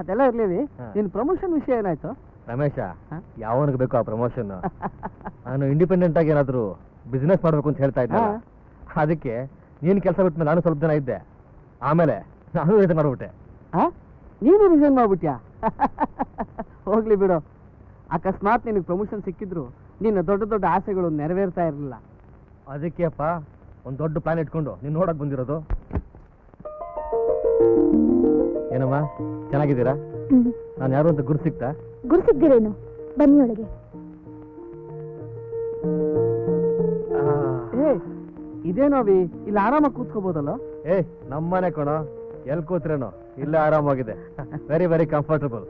ಅದೆಲ್ಲ ಇರ್ಲಿ, ನಿನ್ ಪ್ರಮೋಷನ್ ವಿಷಯ ಏನಾಯ್ತು? ರಮೇಶ, ಯಾವನಿಗೆ ಬೇಕು ಆ ಪ್ರಮೋಷನ್? ನಾನು ಇಂಡಿಪೆಂಡೆಂಟ್ ಆಗಿ ಏನಾದ್ರು ಬಿಸ್ನೆಸ್ ಮಾಡ್ಬೇಕು ಅಂತ ಹೇಳ್ತಾ ಇದ್ದೆ. ಅದಕ್ಕೆ ನೀನ್ ಕೆಲಸ ಬಿಟ್ಮೇಲೆ ನಾನು ಸ್ವಲ್ಪ ದಿನ ಇದ್ದೆ, ಆಮೇಲೆ ನಾನು ರಿಸೈನ್ ಮಾಡ್ಬಿಟ್ಟೆ. ನೀನು ರಿಸೈನ್ ಮಾಡ್ಬಿಟ್ಯಾ? ಹೋಗ್ಲಿ ಬಿಡು. ಅಕಸ್ಮಾತ್ ನಿನಗೆ ಪ್ರಮೋಷನ್ ಸಿಕ್ಕಿದ್ರು ನಿನ್ನ ದೊಡ್ಡ ದೊಡ್ಡ ಆಸೆಗಳು ನೆರವೇರ್ತಾ ಇರಲಿಲ್ಲ. ಅದಕ್ಕೆ ಅಪ್ಪ ಒಂದು ದೊಡ್ಡ ಪ್ಲಾನ್ ಇಟ್ಕೊಂಡು ನೀನು ನೋಡಕ್ ಬಂದಿರೋದು. ಏನಮ್ಮ, ಚೆನ್ನಾಗಿದ್ದೀರಾ? ನಾನು ಯಾರು ಅಂತ ಗುರು ಸಿಗ್ತಾ? ಗುರು ಸಿಗ್ದಿರೇನು? ಬನ್ನಿ ಒಳಗೆ. ಇದೇನೋ ಅವಿ, ಇಲ್ಲಿ ಆರಾಮಾಗಿ ಕೂತ್ಕೋಬೋದಲ್ಲ? ನಮ್ಮನೆ ಕಣೋ, ಎಲ್ಲಿ ಕೂತ್ರೇನೋ, ಇಲ್ಲ ಆರಾಮಾಗಿದೆ. Very very comfortable.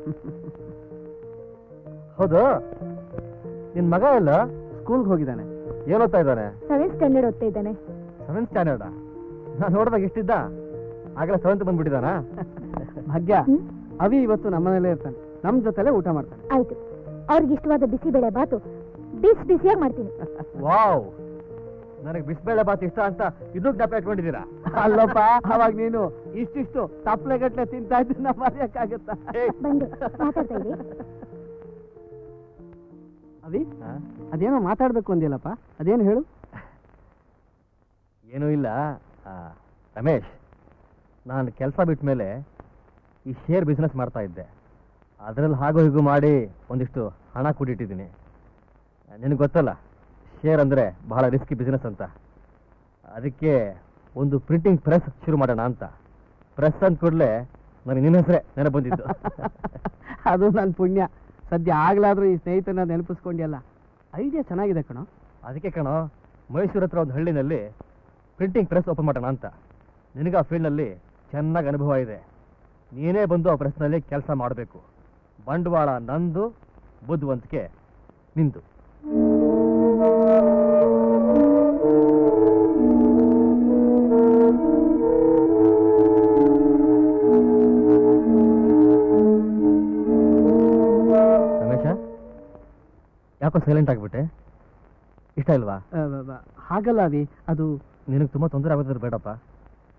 ಹೌದು, ನಿನ್ ಮಗ ಎಲ್ಲ ಸ್ಕೂಲ್ಗೆ ಹೋಗಿದ್ದಾನೆ. ಏನ್ ಓದ್ತಾ ಇದ್ದಾನೆ? 7th ಸ್ಟ್ಯಾಂಡರ್ಡ್ ಓದ್ತಾ ಇದ್ದಾನೆ. 7th standard? ನಾನು ನೋಡಿದಾಗ ಎಷ್ಟಿದ್ದ? ಆಗಲೇ 7th ಬಂದ್ಬಿಟ್ಟಿದಾನ? ಭಾಗ್ಯ, ಅವಿ ಇವತ್ತು ನಮ್ಮನೇಲೇ ಇರ್ತಾನೆ, ನಮ್ ಜೊತೆಲೆ ಊಟ ಮಾಡ್ತಾನೆ. ಆಯ್ತು, ಅವ್ರಿಗೆ ಇಷ್ಟವಾದ ಬಿಸಿಬೇಳೆ ಬಾತು ಬಿಸಿಯಾಗಿ ಮಾಡ್ತೀನಿ. ವಾವ್, ನನಗೆ ಬಿಸಿಬೇಳೆ ಬಾತ್ ಇಷ್ಟ ಅಂತ ಇದು ಜ್ಞಾಪ ಇಟ್ಕೊಂಡಿದ್ದೀರಾ? ಅಲ್ಲಪ್ಪ, ಅವಾಗ ನೀನು ಇಷ್ಟಿಷ್ಟು ತಪ್ಪಲೆಗಟ್ಲೆ ತಿಂತಾ ಇದ್ದ ಮರೆಯಕ್ಕಾಗತ್ತಾ? ಬಂದೆ, ಮಾತಾಡ್ತಾ ಇರಿ. ಅವಿ, ಅದೇನೋ ಮಾತಾಡ್ಬೇಕು ಅಂದಿಲ್ಲಪ್ಪ, ಅದೇನು ಹೇಳು. ಏನೂ ಇಲ್ಲ ರಮೇಶ್, ನಾನು ಕೆಲಸ ಬಿಟ್ಟ ಮೇಲೆ ಈ ಶೇರ್ ಬಿಸ್ನೆಸ್ ಮಾಡ್ತಾ ಇದ್ದೆ. ಅದರಲ್ಲಿ ಹಾಗೂ ಹೀಗೂ ಮಾಡಿ ಒಂದಿಷ್ಟು ಹಣ ಕೂಡಿಟ್ಟಿದ್ದೀನಿ. ನಿನಗೆ ಗೊತ್ತಲ್ಲ, ಶೇರ್ ಅಂದರೆ ಬಹಳ ರಿಸ್ಕಿ ಬಿಸ್ನೆಸ್ ಅಂತ. ಅದಕ್ಕೆ ಒಂದು ಪ್ರಿಂಟಿಂಗ್ ಪ್ರೆಸ್ ಶುರು ಮಾಡೋಣ ಅಂತ. ಪ್ರೆಸ್ ಅಂದ ಕೂಡಲೇ ನನಗೆ ನಿನ್ನ ಹೆಸರೇ ನೆನಪು ಬಂದಿದ್ದು. ಅದು ನನ್ನ ಪುಣ್ಯ. ಸದ್ಯ ಆಗ್ಲಾದ್ರೂ ಈ ಸ್ನೇಹಿತನ ನೆನಪಿಸ್ಕೊಂಡ್ಯಲ್ಲ, ಐಡಿಯಾ ಚೆನ್ನಾಗಿದೆ ಕಣೋ. ಅದಕ್ಕೆ ಕಣೋ, ಮೈಸೂರು ಹತ್ರ ಒಂದು ಹಳ್ಳಿನಲ್ಲಿ ಪ್ರಿಂಟಿಂಗ್ ಪ್ರೆಸ್ ಓಪನ್ ಮಾಡೋಣ ಅಂತ. ನಿನಗೆ ಆ ಫೀಲ್ಡ್ನಲ್ಲಿ ಚೆನ್ನಾಗಿ ಅನುಭವ ಇದೆ. ನೀನೇ ಬಂದು ಆ ಪ್ರೆಸ್ನಲ್ಲಿ ಕೆಲಸ ಮಾಡಬೇಕು. ಬಂಡವಾಳ ನಂದು, ಬುದ್ಧಿವಂತಿಕೆ ನಿಂದು. ರಮೇಶ, ಯಾಕೋ ಸೈಲೆಂಟ್ ಆಗಿಬಿಟ್ಟೆ? ಇಷ್ಟ ಇಲ್ವಾ? ಹಾಗಲ್ಲ ಅವಿ, ಅದು ನಿನಗೆ ತುಂಬ ತೊಂದರೆ ಆಗೋದ್ರ ಬೇಡಪ್ಪ.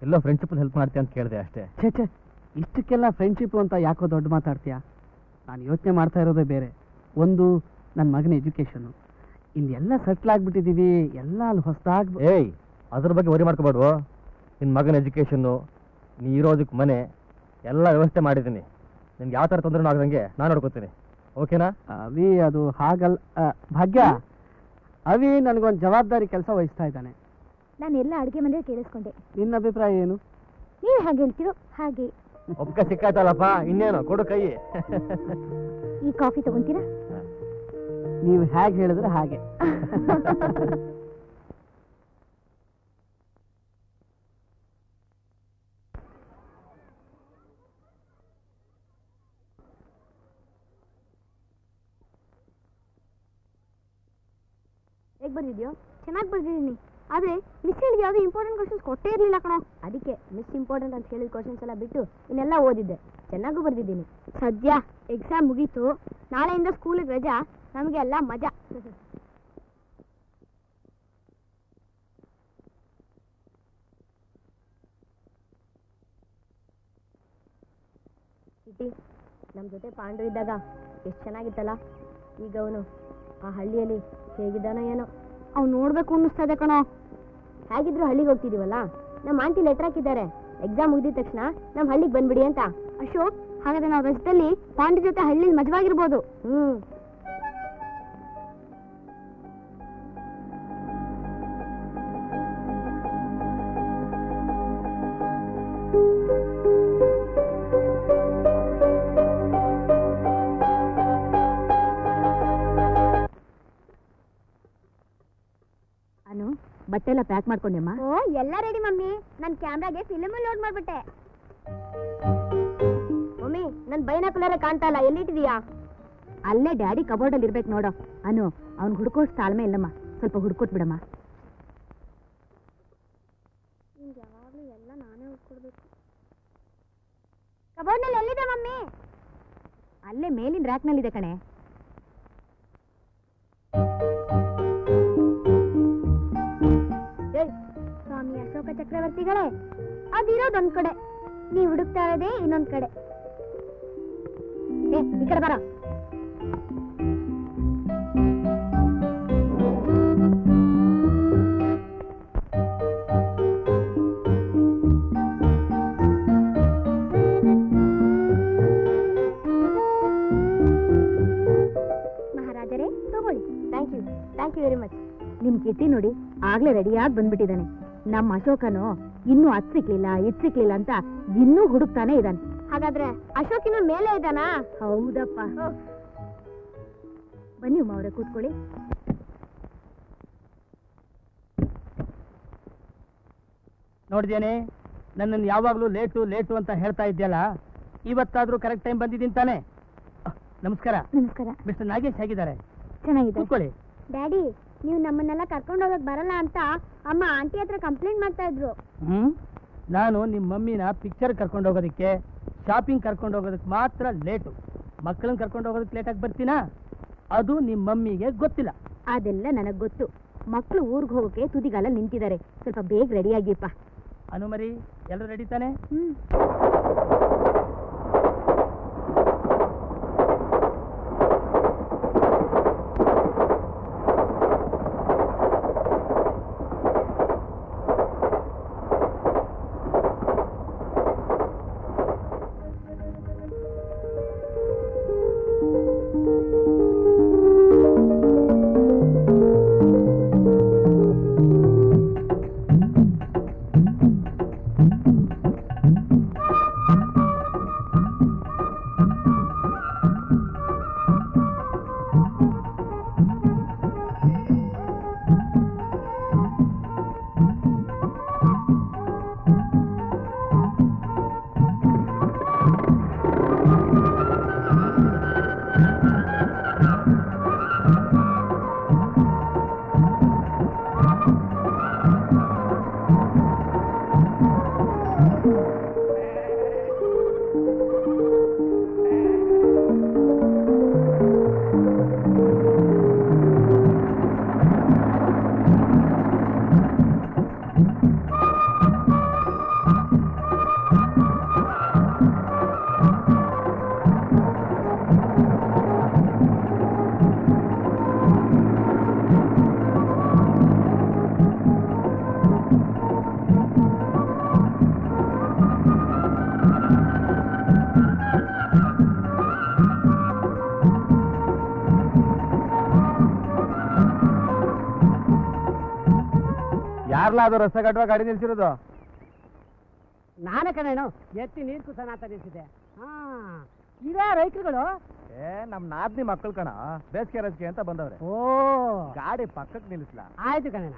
ಎಲ್ಲೋ ಫ್ರೆಂಡ್ಶಿಪ್ ಹೆಲ್ಪ್ ಮಾಡ್ತೀಯ ಅಂತ ಕೇಳಿದೆ ಅಷ್ಟೇ. ಛೇ, ಇಷ್ಟಕ್ಕೆಲ್ಲ ಫ್ರೆಂಡ್ಶಿಪ್ ಅಂತ ಯಾಕೋ ದೊಡ್ಡ ಮಾತಾಡ್ತೀಯಾ? ನಾನು ಯೋಚನೆ ಮಾಡ್ತಾ ಇರೋದೇ ಬೇರೆ. ಒಂದು, ನನ್ನ ಮಗನ ಎಜುಕೇಷನ್ನು. ಇಲ್ಲಿ ಎಲ್ಲ ಸೆಟ್ಲ್ ಆಗ್ಬಿಟ್ಟಿದ್ದೀವಿ, ಎಲ್ಲ ಅಲ್ಲಿ ಹೊಸದಾಗಿ. ಅದ್ರ ಬಗ್ಗೆ ವರಿ ಮಾಡ್ಕೋಬೇಡ್ವೋ. ನಿನ್ನ ಮಗನ ಎಜುಕೇಷನ್ನು, ನೀ ಇರೋದಕ್ಕೆ ಮನೆ ಎಲ್ಲ ವ್ಯವಸ್ಥೆ ಮಾಡಿದ್ದೀನಿ. ನಿನ್ಗೆ ಯಾವ ಥರ ತೊಂದರೆನೂ ಆಗದಂಗೆ ನಾನು ನೋಡ್ಕೋತೀನಿ. ಓಕೆನಾ? ಅವಿ ಅದು ಹಾಗಲ್ಲ. ಭಾಗ್ಯ, ಅವಿ ನನಗೊಂದು ಜವಾಬ್ದಾರಿ ಕೆಲಸ ವಹಿಸ್ತಾ ಇದ್ದಾನೆ. ನಾನು ಎಲ್ಲ ಅಡುಗೆ ಮನೆ ಕೇಳಿಸ್ಕೊಂಡೆ. ನಿನ್ನ ಅಭಿಪ್ರಾಯ ಏನು? ನೀವು ಹೇಗೆ ಹೇಳ್ತೀರೋ ಹಾಗೆ. ಒಪ್ಕ ಸಿಕ್ಕಾಯ್ತಲ್ಲಪ್ಪ, ಇನ್ನೇನು ಕೊಡು ಕೈ. ಈ ಕಾಫಿ ತಗೊಂತೀರಾ? ನೀವು ಹೇಗೆ ಹೇಳಿದ್ರೆ ಹಾಗೆ. ಹೇಗೆ ಬರ್ದಿದ್ಯೋ? ಚೆನ್ನಾಗಿ ಬರ್ದಿದ್ದೀನಿ. ಆದರೆ ಮಿಸ್ ಹೇಳಿದ ಯಾವುದೇ ಇಂಪಾರ್ಟೆಂಟ್ ಕ್ವಶನ್ಸ್ ಕೊಟ್ಟೇ ಇರಲಿಲ್ಲ ಕಣೋ. ಅದಕ್ಕೆ ಮಿಸ್ ಇಂಪಾರ್ಟೆಂಟ್ ಅಂತ ಹೇಳಿದ ಕ್ವಶನ್ಸ್ ಎಲ್ಲ ಬಿಟ್ಟು ಇನ್ನೆಲ್ಲ ಓದಿದ್ದೆ. ಚೆನ್ನಾಗೂ ಬರ್ದಿದ್ದೀನಿ. ಸದ್ಯ ಎಕ್ಸಾಮ್ ಮುಗೀತು, ನಾಳೆಯಿಂದ ಸ್ಕೂಲಿಗೆ ರಜಾ, ನಮಗೆ ಎಲ್ಲ ಮಜಾ. ಇಟಿ, ನಮ್ಮ ಜೊತೆ ಪಾಂಡು ಇದ್ದಾಗ ಎಷ್ಟು ಚೆನ್ನಾಗಿತ್ತಲ್ಲ. ಈಗ ಅವನು ಆ ಹಳ್ಳಿಯಲ್ಲಿ ಹೇಗಿದ್ದಾನೋ ಏನೋ. ಅವ್ನು ನೋಡ್ಬೇಕು ಅನ್ನಿಸ್ತದೆ ಕಣೋ. ಹೇಗಿದ್ರು ಹಳ್ಳಿಗೆ ಹೋಗ್ತಿದೀವಲ್ಲ, ನಮ್ಮ ಆಂಟಿ ಲೆಟರ್ ಹಾಕಿದ್ದಾರೆ, ಎಕ್ಸಾಮ್ ಮುಗಿದ ತಕ್ಷಣ ನಮ್ಮ ಹಳ್ಳಿಗೆ ಬಂದ್ಬಿಡಿ ಅಂತ. ಅಶೋಕ್, ಹಾಗಾದ್ರೆ ನಾವು ರಜದಲ್ಲಿ ಪಾಂಡು ಜೊತೆ ಹಳ್ಳಿಲಿ ಮಜವಾಗಿರ್ಬೋದು. ಬಟ್ಟೆ ಎಲ್ಲ ಪ್ಯಾಕ್ ಮಾಡ್ಕೊಂಡೆಮ್ಮ? ಓ, ಎಲ್ಲ ರೆಡಿ ಮಮ್ಮಿ. ನನ್ನ ಕ್ಯಾಮ್ರಾಗೆ ಫಿಲ್ಮ್ ಲೋಡ್ ಮಾಡ್ಬಿಟ್ಟೆ. ಮಮ್ಮಿ, ನನ್ನ ಬೈನಾಕುಲರೇ ಕಾಣ್ತಾ ಇಲ್ಲ, ಎಲ್ಲಿಟ್ಟಿದೀಯಾ? ಅಲ್ಲೇ ಡ್ಯಾಡಿ ಕಬೋರ್ಡಲ್ಲಿ ಇರ್ಬೇಕು ನೋಡೋ. ಅವ್ನು ಹುಡ್ಕೋಷ್ಟು ತಾಳ್ಮೆ ಇಲ್ಲಮ್ಮ, ಸ್ವಲ್ಪ ಹುಡ್ಕೋತ್ ಬಿಡಮ್ಮ. ಯಾವಾಗಲೂ ಎಲ್ಲ ನಾನೇ ಹುಡ್ಕೊಡ್ಬೇಕು. ಕಬೋರ್ಡ್ನಲ್ಲಿ ಎಲ್ಲಿದೆ ಮಮ್ಮಿ? ಅಲ್ಲೇ ಮೇಲಿನ ರ್ಯಾಕ್ನಲ್ಲಿದೆ ಕಣೆ. ಸ್ವಾಮಿ ಅಶೋಕ ಚಕ್ರವರ್ತಿಗಳೇ, ಅದಿರೋದೊಂದ್ ಕಡೆ, ನೀವು ಹುಡುಕ್ತಾ ಇರೋದೇ ಇನ್ನೊಂದ್ ಕಡೆ. ಈ ಕಡೆ ಬರ. ಮಹಾರಾಜರೇ, ತಗೊಳ್ಳಿ. Thank you very much. ನಿಮ್ ಕಿಟ್ಟಿ ನೋಡಿ ಆಗ್ಲೇ ರೆಡಿಯಾಗಿ ಬಂದ್ಬಿಟ್ಟಿದ್ದಾನೆ. ನಮ್ಮ ಅಶೋಕನು ಇನ್ನೂ ಅದ್ ಸಿಕ್ಲಿಲ್ಲ ಅಂತ ಇನ್ನೂ ಹುಡುಕ್ತಾನೆ ಇದ್ದಾನೆ. ಹಾಗಾದ್ರೆ ಅಶೋಕ್ ಇನ್ನು ಮೇಲೆ ಇದ್ದಾನಾ? ಹೌದಪ್ಪ. ಬನ್ನಿ ಉಮ್ಮ ಅವರೇ, ಕೂತ್ಕೊಳ್ಳಿ. ನೋಡಿದೇನೆ, ನನ್ನನ್ನು ಯಾವಾಗಲೂ ಲೇಟು ಅಂತ ಹೇಳ್ತಾ ಇದ್ಯಲ್ಲ, ಇವತ್ತಾದ್ರೂ ಕರೆಕ್ಟ್ ಟೈಮ್ ಬಂದಿದ್ದೀನಿ ತಾನೆ? ನಮಸ್ಕಾರ. ನಮಸ್ಕಾರ. ಮಿಸ್ಟರ್ ನಾಗೇಶ್ ಹೇಗಿದ್ದಾರೆ? ಚೆನ್ನಾಗಿದೆ. ಕೂತ್ಕೊಳ್ಳಿ. ಡ್ಯಾಡಿ, ನೀವು ನಮ್ಮನ್ನೆಲ್ಲ ಕರ್ಕೊಂಡು ಹೋಗಕ್ ಬರಲ್ಲ ಅಂತ ಅಮ್ಮ ಆಂಟಿ ಹತ್ರ ಕಂಪ್ಲೇಂಟ್ ಮಾಡ್ತಾ ಇದ್ರು. ನಾನು ನಿಮ್ಮ ಮಮ್ಮಿನ ಪಿಕ್ಚರ್ ಕರ್ಕೊಂಡು ಹೋಗೋದಕ್ಕೆ, ಶಾಪಿಂಗ್ ಕರ್ಕೊಂಡು ಹೋಗೋದಕ್ಕೆ ಮಾತ್ರ ಲೇಟು. ಮಕ್ಕಳನ್ನ ಕರ್ಕೊಂಡು ಹೋಗೋದಕ್ಕೆ ಲೇಟಾಗಿ ಬರ್ತೀನಾ? ಅದು ನಿಮ್ಮ ಮಮ್ಮಿಗೆ ಗೊತ್ತಿಲ್ಲ. ಅದೆಲ್ಲ ನನಗೆ ಗೊತ್ತು. ಮಕ್ಕಳು ಊರಿಗೆ ಹೋಗೋಕೆ ತುದಿಗಾಲ ನಿಂತಿದ್ದಾರೆ, ಸ್ವಲ್ಪ ಬೇಗ ರೆಡಿಯಾಗಿಪ್ಪ. ಅನುಮರಿ, ಎಲ್ಲರೂ ರೆಡಿ ತಾನೆ? ಯಾರ್ಲ ಅದು ರಸ್ತೆ ಕಟ್ಟುವ ಗಾಡಿ ನಿಲ್ಸಿರೋದು? ನಾನೇ ಕಣೇನು ಎತ್ತಿ ನೀರು ಕುಸನ ಅಂತ ನಿಲ್ಸಿದೆ. ಹಾ ಇದೇ ರೈತರುಗಳು. ನಮ್ ನಾದ್ನಿ ಮಕ್ಕಳು ಕಣ, ಬೇಸಿಗೆ ರಸಿಕೆ ಅಂತ ಬಂದವ್ರೆ. ಓ ಗಾಡಿ ಪಕ್ಕಕ್ಕೆ ನಿಲ್ಲಿಸ್ಲ. ಆಯ್ತು ಕಣೇನ.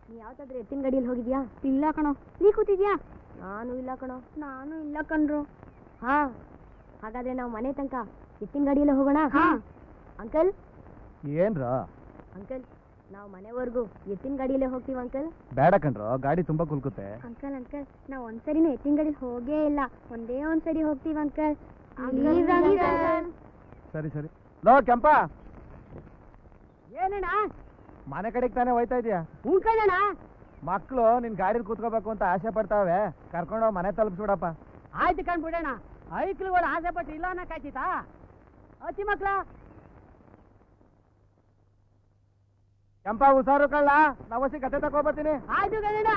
ನೀ ಯಾವತ್ತಾದ್ರೂ ಎತ್ತಿನ ಗಾಡಿಯಲ್ಲಿ ಹೋಗಿದ್ಯಾ? ಇಲ್ಲ ಕಣೋ. ನೀ ಕೂತಿದ್ಯಾ? ನಾನು ಇಲ್ಲ ಕಣೋ. ನಾನು ಇಲ್ಲ ಕಣ್ರು. ಹಾ ಹಾಗಾದ್ರೆ ನಾವು ಮನೆ ತನಕ ಎತ್ತಿನ ಗಾಡಿಯಲ್ಲೇ ಹೋಗೋಣ. ಅಂಕಲ್ ಏನ್ರ ಅಂಕಲ್, ನಾವು ಮನೆವರೆಗೂ ಎತ್ತಿನ ಗಾಡಿಯಲ್ಲೇ ಹೋಗ್ತೀವಿ ಅಂಕಲ್. ಬೇಡ ಕಣ್ರು, ಗಾಡಿ ತುಂಬಾ ಕುಲ್ಕುತ್ತೆ. ಅಂಕಲ್ ಅಂಕಲ್, ನಾವು ಒಂದ್ಸರಿನೂ ಎತ್ತಿನ ಗಾಡಿ ಹೋಗೇ ಇಲ್ಲ. ಒಂದೇ ಒಂದ್ಸರಿ ಹೋಗ್ತೀವಿ ಅಂಕಲ್. ಸರಿ ಸರಿ. ಲೋ ಕೆಂಪ, ಏನಣ್ಣ ಮನೆ ಕಡೆಗೆ ತಾನೇ ಹೋಯ್ತಾ ಇದೀಯಾ? ಹ್ಞೂ ಕಣಣ್ಣ. ಮಕ್ಕಳು ನಿನ್ ಗಾಡಿಲಿ ಕೂತ್ಕೋಬೇಕು ಅಂತ ಆಸೆ ಪಡ್ತಾವೆ, ಕರ್ಕೊಂಡೋಗಿ ಮನೆ ತಲುಪಿಸ್ಬಿಡಪ್ಪ. ಆಯ್ತು ಕಂಡ್ಬಿಡೋಣ. ಐಕ್ಳುಗಳು ಆಸೆ ಪಟ್ಟು ಇಲ್ಲ ಅನ್ನಕ್ಕಾಯ್ತಾ? ಅತಿ ಮಕ್ಳ ಕೆಂಪ ಹುಷಾರು ಕಳ್ಳ, ನಾವಸಿ ಕತೆ ತಗೋಬತ್ತೀನಿ. ಆಯ್ತು ಕಣಣ್ಣ.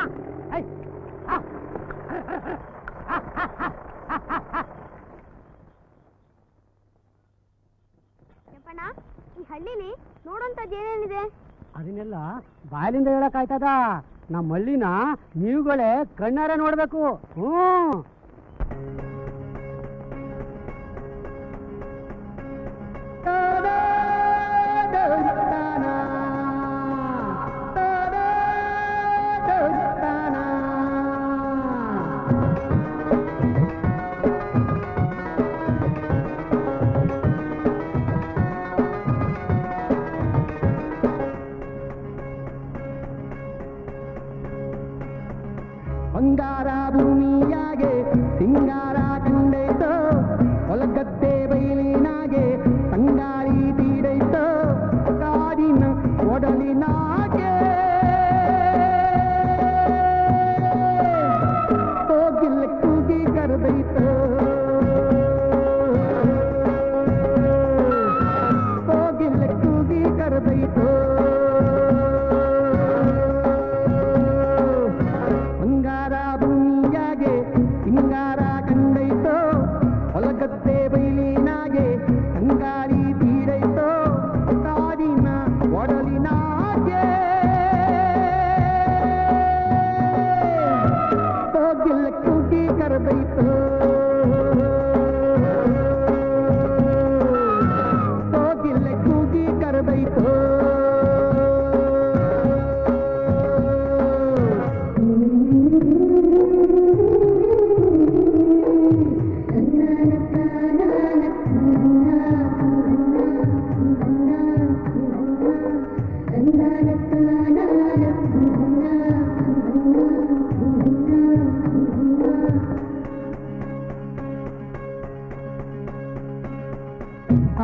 ಕೆಂಪಣ್ಣ, ಈ ಹಳ್ಳಿಲಿ ನೋಡೋಂಥದ್ದು ಏನೇನಿದೆ? ಅದನ್ನೆಲ್ಲ ಬಾಯಲಿಂದ ಹೇಳಕ್ಕಾಯ್ತದ? ನಮ್ಮ ಹಳ್ಳಿನ ನೀವುಗಳೇ ಕಣ್ಣಾರೆ ನೋಡ್ಬೇಕು. ಹ್ಞೂ ಬಂಗಾರ ಭೂಮಿಯಾಗೆ ಸಿಂಗಾರ ಕಂಡೈತೋ, ಹೊಲಗದ್ದೆ ಬಯಲಿನಾಗೆ ತಂಗಾಳಿ ತೀಡೈತೋ, ಕಾಡಿನ ಒಡಲಿನಾಗೆ ಹೋಗಿಲ್ಲ ಕೂಗಿ ಕರೆದೈತೋ, ಹೋಗಿಲ್ಲ ಕೂಗಿ ಕರೆದೈತೋ. ಸಿಂಗಾರ ಕಂಡೈತೋ, ಹೊಲಗದ್ದೆ ಬಯಲಿನಾಗೆ ತಂಗಾಳಿ ತೀಡೈತೋ, ಕಾಡಿನ ಒಡಲಿನಾಗೆ ಹೋಗಿಲ್ಲ ಕೂಗಿ ಕರೆದೈತೋ, ಹೋಗಿಲ್ಲ ಕೂಗಿ ಕರೆದೈತೋ.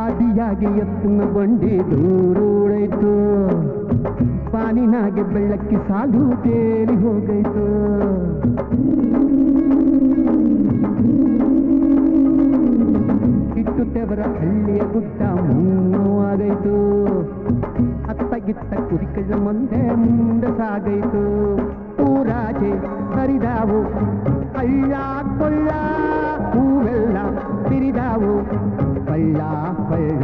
ಆದಿಯಾಗಿ ಎತ್ತಿನ ಬಂಡಿ ದೂರೂಡೈತು, ಪಾನಿನಾಗೆ ಬೆಳ್ಳಕ್ಕಿ ಸಾಲು ತೇಲಿ ಹೋಗೈತು, ಇಟ್ಟು ತೆವರ ಹಳ್ಳಿಯ ಗುಡ್ಡ ಮೂವಾಗೈತು, ಅತ್ತಗಿತ್ತ ಕುರಿಕಳ ಮಂದೆ ಮುಂದೆ ಸಾಗೈತು, ಊರಾಚೆ ಹರಿದಾವು ಹಳ್ಳ ಕೊಳ್ಳ, ಹೂವೆಲ್ಲ ತಿರಿದಾವು ಬಳ್ಳ ಬಳ್ಳ.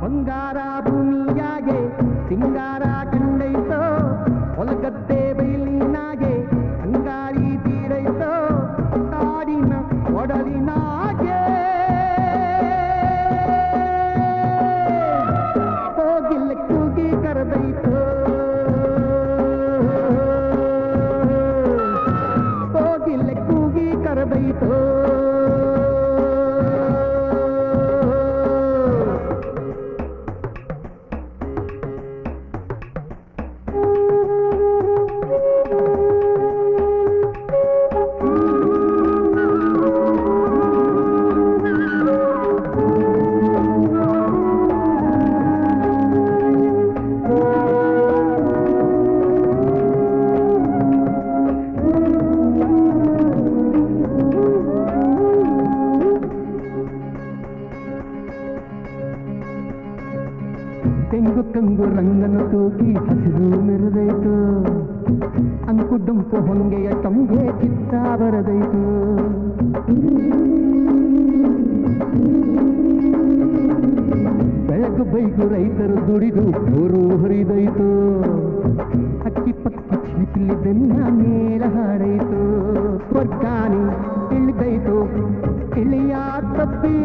ಬಂಗಾರ ಭೂಮಿಯಾಗೆ ಸಿಂಗಾರ ಕಂಡೈತೋ, ಹೊಲಗದ್ದೆ ಬಯಲಿನಾಗೆ ತಂಗಾಳಿ ತೀರೈತೋ, ಕಾಡಿನ ಒಡಲಿನಾಗೆ ಹೋಗಿಲ್ಲ ಕೂಗಿ ಕರೆದೈತೋ, ಹೋಗಿಲ್ಲ ಕೂಗಿ ಕರೆದೈತೋ. ತೆಂಗು ಕಂಗು ರಂಗನ ತೂಗಿ ಹಸಿರು ಮೆರೆದೈತು, ಅಂಕು ಡೊಂಕು ಹೊಂಗೆಯ ಟೊಂಗೆ ಚಿತ್ತ ಬರದೈತು, ಬೆಳಗು ಬೈಕು ರೈತರು ದುಡಿದು ಊರು ಹರಿದೈತು ಅಕ್ಕಿ ಪಕ್ಕಿ ಚಿಲಿಪಿಲ್ಲಿದ್ದನ್ನ ಮೇಲ ಹಾಡೈತು ವರ್ಗಾನಿ ಇಳಿದೈತು ಇಳಿಯ ತಪ್ಪಿ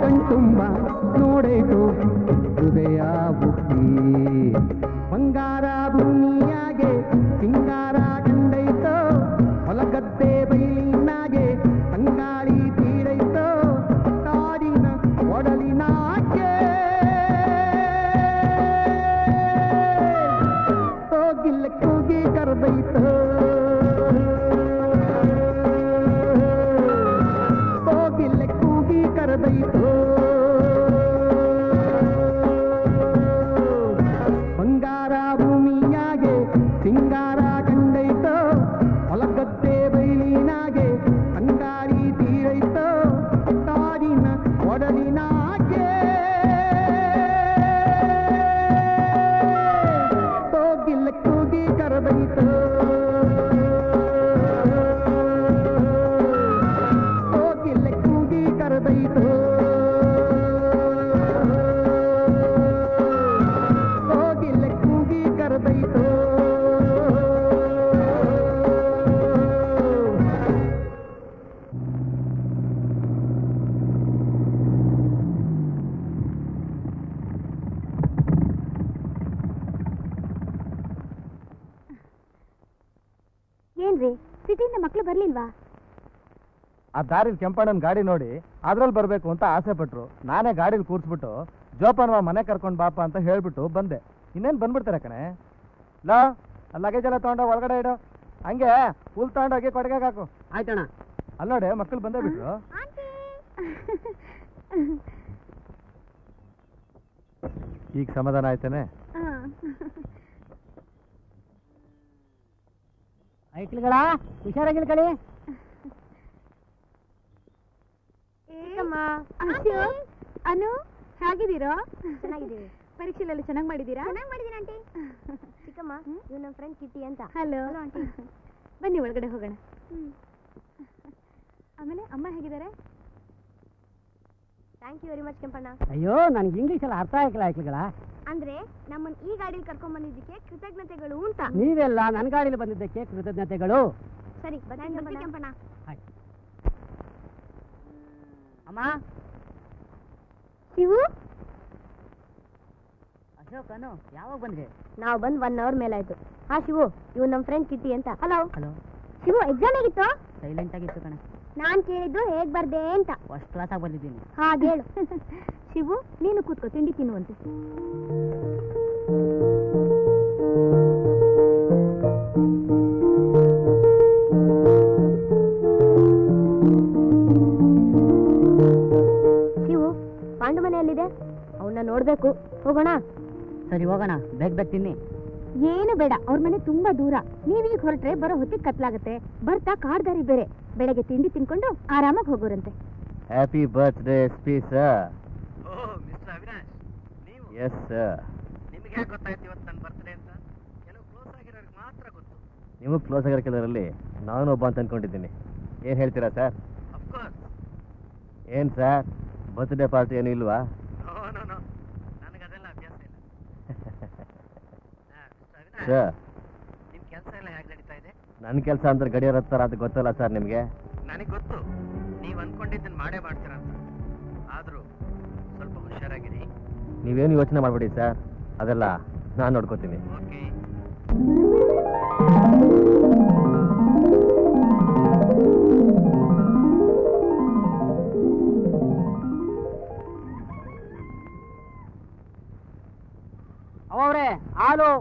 ಕಣ್ತುಂಬ ನೋಡೈತು ಹೃದಯ ಬುಕ್ಕಿ ಬಂಗಾರ ಭೂಮಿಯಾಗೆ ಸಿಂಗಾರ ಕಂಡೈತೋ ಹೊಲಗದ್ದೆ ಬೈಲಿನಾಗೆ ತಂಗಾಳಿ ತೀಡೈತೋ ಕಾಡಿನ ಒಡಲಿನಾಗೆ ಹೋಗಿಲ್ಲ ಕೂಗಿ ಕರೆದೈತೋ ಹೋಗಿಲ್ಲ ಕೂಗಿ ಕರೆದೈತೋ ಬಂಗಾರ ಭೂಮಿಯಾಗೆ ಸಿಂಗಾರ ಕಂಡೈತೋ ಹೊಲಗದ್ದೆ ಬೈಲಿನಾಗೆ ಅಂಗಾರಿ ತೀರೈತೋ ಕಾಡಿನ ಒಡಲಿನಾಗೆ ಹೋಗಿಲ್ಲ ಕೂಗಿ ಕರೆದೈತೋ ಹೋಗಿಲ್ಲ ಕೂಗಿ ಕರೆದೈತೋ ಹೋಗಿಲ್ಲ ಕೂಗಿ ಕರೆದೈತೋ ಏನ್ರಿ ಸಿಟಿಯಿಂದ ಮಕ್ಳು ಬರ್ಲಿಲ್ವಾ? ಆ ದಾರಿಲಿ ಕೆಂಪಣ್ಣನ ಗಾಡಿ ನೋಡಿ ಅದ್ರಲ್ಲಿ ಬರಬೇಕು ಅಂತ ಆಸೆ ಪಟ್ರು. ನಾನೇ ಗಾಡಿಲಿ ಕೂರಿಸ್ಬಿಟ್ಟು ಜೋಪಾನವ ಮನೆ ಕರ್ಕೊಂಡು ಬಾಪ ಅಂತ ಹೇಳ್ಬಿಟ್ಟು ಬಂದೆ. ಇನ್ನೇನು ಬಂದ್ಬಿಡ್ತಾರೆ ಕಣೆ. ಲಾ ಲಗೇಜ್ ಎಲ್ಲ ತೊಗೊಂಡು ಒಳಗಡೆ ಇಡು. ಹಂಗೆ ಹುಲ್ ತಗೊಂಡೋಗಿ ಕೊಡುಗೆಗೆ ಹಾಕು. ಆಯ್ತಣ್ಣ. ಅಲ್ಲಿ ನೋಡಿ ಮಕ್ಕಳು ಬಂದೇ ಬಿಟ್ರು. ಈಗ ಸಮಾಧಾನ ಆಯ್ತಾನೆ? ಐಕ್ಳುಗಳ ಹುಷಾರಾಗಿಲ್ಕಳಿ. ಅನು ಹೇಗಿದ್ದೀರಾ? ಚೆನ್ನಾಗಿದ್ದೀವಿ. ಪರೀಕ್ಷೆಲೆಲ್ಲ ಚೆನ್ನಾಗಿ ಮಾಡಿದ್ದೀರಾ? ಚೆನ್ನಾಗಿ ಮಾಡಿದ್ದೀನಿ ಆಂಟಿ. ಚಿಕ್ಕಮ್ಮ ಇವ್ ನಮ್ಮ ಫ್ರೆಂಡ್ ಕಿಟ್ಟಿ ಅಂತ. Hello aunty. ಬನ್ನಿ ಒಳಗಡೆ ಹೋಗೋಣ. ಆಮೇಲೆ ಅಮ್ಮ ಹೇಗಿದ್ದಾರೆ? Thank you very much Kempanna. ಅಯ್ಯೋ ನನಗೆ ಇಂಗ್ಲೀಷ್ ಎಲ್ಲ ಅರ್ಥ ಆಗಿಲ್ಲ ಐಕ್ಳುಗಳ. ಅಂದ್ರೆ ನಮ್ಮನ್ನ ಈ ಗಾಡಿಯಲ್ಲಿ ಕರ್ಕೊಂಡ್ ಬಂದಿದ್ದಕ್ಕೆ ಕೃತಜ್ಞತೆಗಳು ಅಂತ. ನೀವೆಲ್ಲ ನನ್ನ ಗಾಡಿಯಲ್ಲಿ ಬಂದಿದ್ದಕ್ಕೆ ಕೃತಜ್ಞತೆಗಳು. ಸರಿ ಬರ್ತೀನಿ ಕೆಂಪಣ್ಣ. ಅಮ್ಮ ಶಿವು ಅಶೋಕ್ ಅನು ಯಾವಾಗ ಬಂದ್ರಿ? ನಾವು ಬಂದ್ 1 ಅವರ್ ಮೇಲಾಯ್ತು. ಹಾ ಶಿವು ಇವ್ ನಮ್ಮ ಫ್ರೆಂಡ್ ಕಿಟ್ಟಿ ಅಂತ. Hello hello. ಶಿವು ಎಕ್ಸಾಮ್ ಹೇಗಿತ್ತು? ಸೈಲೆಂಟ್ ಆಗಿತ್ತು ಕಣೆ. ನಾನ್ ಕೇಳಿದ್ದು ಹೇಗ್ ಬರ್ದೆ ಅಂತ. ಫಸ್ಟ್ ಕ್ಲಾಸ್ ಆಗಿ ಬಂದಿದ್ದೀನಿ. ಹಾಗೆ ಹೇಳು. ಶಿವು ನೀನು ಕೂತ್ಕೋ ತಿಂಡಿ ತಿನ್ನುವಂತೆ. ಶಿವು ಪಾಂಡು ಮನೆಯಲ್ಲಿದೆ, ಅವನ್ನ ನೋಡ್ಬೇಕು. ಹೋಗೋಣ? ಸರಿ ಹೋಗೋಣ. ಬೇಗ ತಿನ್ನಿ. ಏನು ಬೇಡ, ಅವ್ರ ಮನೆ ತುಂಬಾ ದೂರ. ನೀವೀಗ ಹೊರಟ್ರೆ ಬರೋ ಹೊತ್ತಿಗೆ ಕತ್ಲಾಗತ್ತೆ. ಬರ್ತಾ ಕಾಡ್ದಾರಿ ಬೇರೆ. ಬೆಳಗ್ಗೆ ತಿಂಡಿ ತಿನ್ಕೊಂಡು ಆರಾಮಾಗಿ ಹೋಗೋರಂತೆ. Happy birthday SP. Sir. Oh mister Avinash, ನೀವು? Yes sir. ನಿಮಗೆ ಹೇಗೆ ಗೊತ್ತಾಯ್ತು ಇವತ್ತು ನನ್ನ ಬರ್ತ್ಡೇ ಅಂತ? ಕೆಲವು ಕ್ಲೋಸ್ ಆಗಿರೋರಿಗೆ ಮಾತ್ರ ಗೊತ್ತು. ನೀವು ಕ್ಲೋಸ್ ಆಗಿರೋ ಕೆಲವರಲ್ಲಿ ನಾನು ಒಬ್ಬ ಅಂತ ಅನ್ಕೊಂಡಿದ್ದೀನಿ. ಏನು ಹೇಳ್ತೀರಾ ಸರ್? ಅಫ್ಕೋರ್ಸ್. ಏನು ಸರ್, ಬರ್ತ್ಡೇ ಪಾರ್ಟಿ ಏನು ಇಲ್ವಾ? ನೋ ನೋ ನೋ, ನನಗೆ ಅದೆಲ್ಲ ಅಭ್ಯಾಸ ಇಲ್ಲ. ಮಿಸ್ಟರ್ ಅವಿನಾಶ್, ಸರ್, ನಿಮ್ಮ ಕೆಲಸ ಎಲ್ಲ ಹೇಗೆ ನಡೀತಾ ಇದೆ? ನನ್ನ ಕೆಲಸ ಅಂದ್ರೆ ಗಡಿಯಾರ ಹತ್ತಾರ ಅಂತ ಗೊತ್ತಲ್ಲ ಸರ್ ನಿಮಗೆ? ನನಗೆ ಗೊತ್ತು ನೀವು ಅನ್ಕೊಂಡಿದ್ದನ್ನು ಮಾಡೇ ಮಾಡ್ತೀರ ಅಂತ. ಆದರೂ ಸ್ವಲ್ಪ ಹುಷಾರಾಗಿರಿ. ನೀವೇನು ಯೋಚನೆ ಮಾಡಬೇಡಿ ಸರ್, ಅದೆಲ್ಲ ನಾನು ನೋಡ್ಕೋತೀನಿ. ಓಕೆ. ಅವರೇ ಹಾಲು.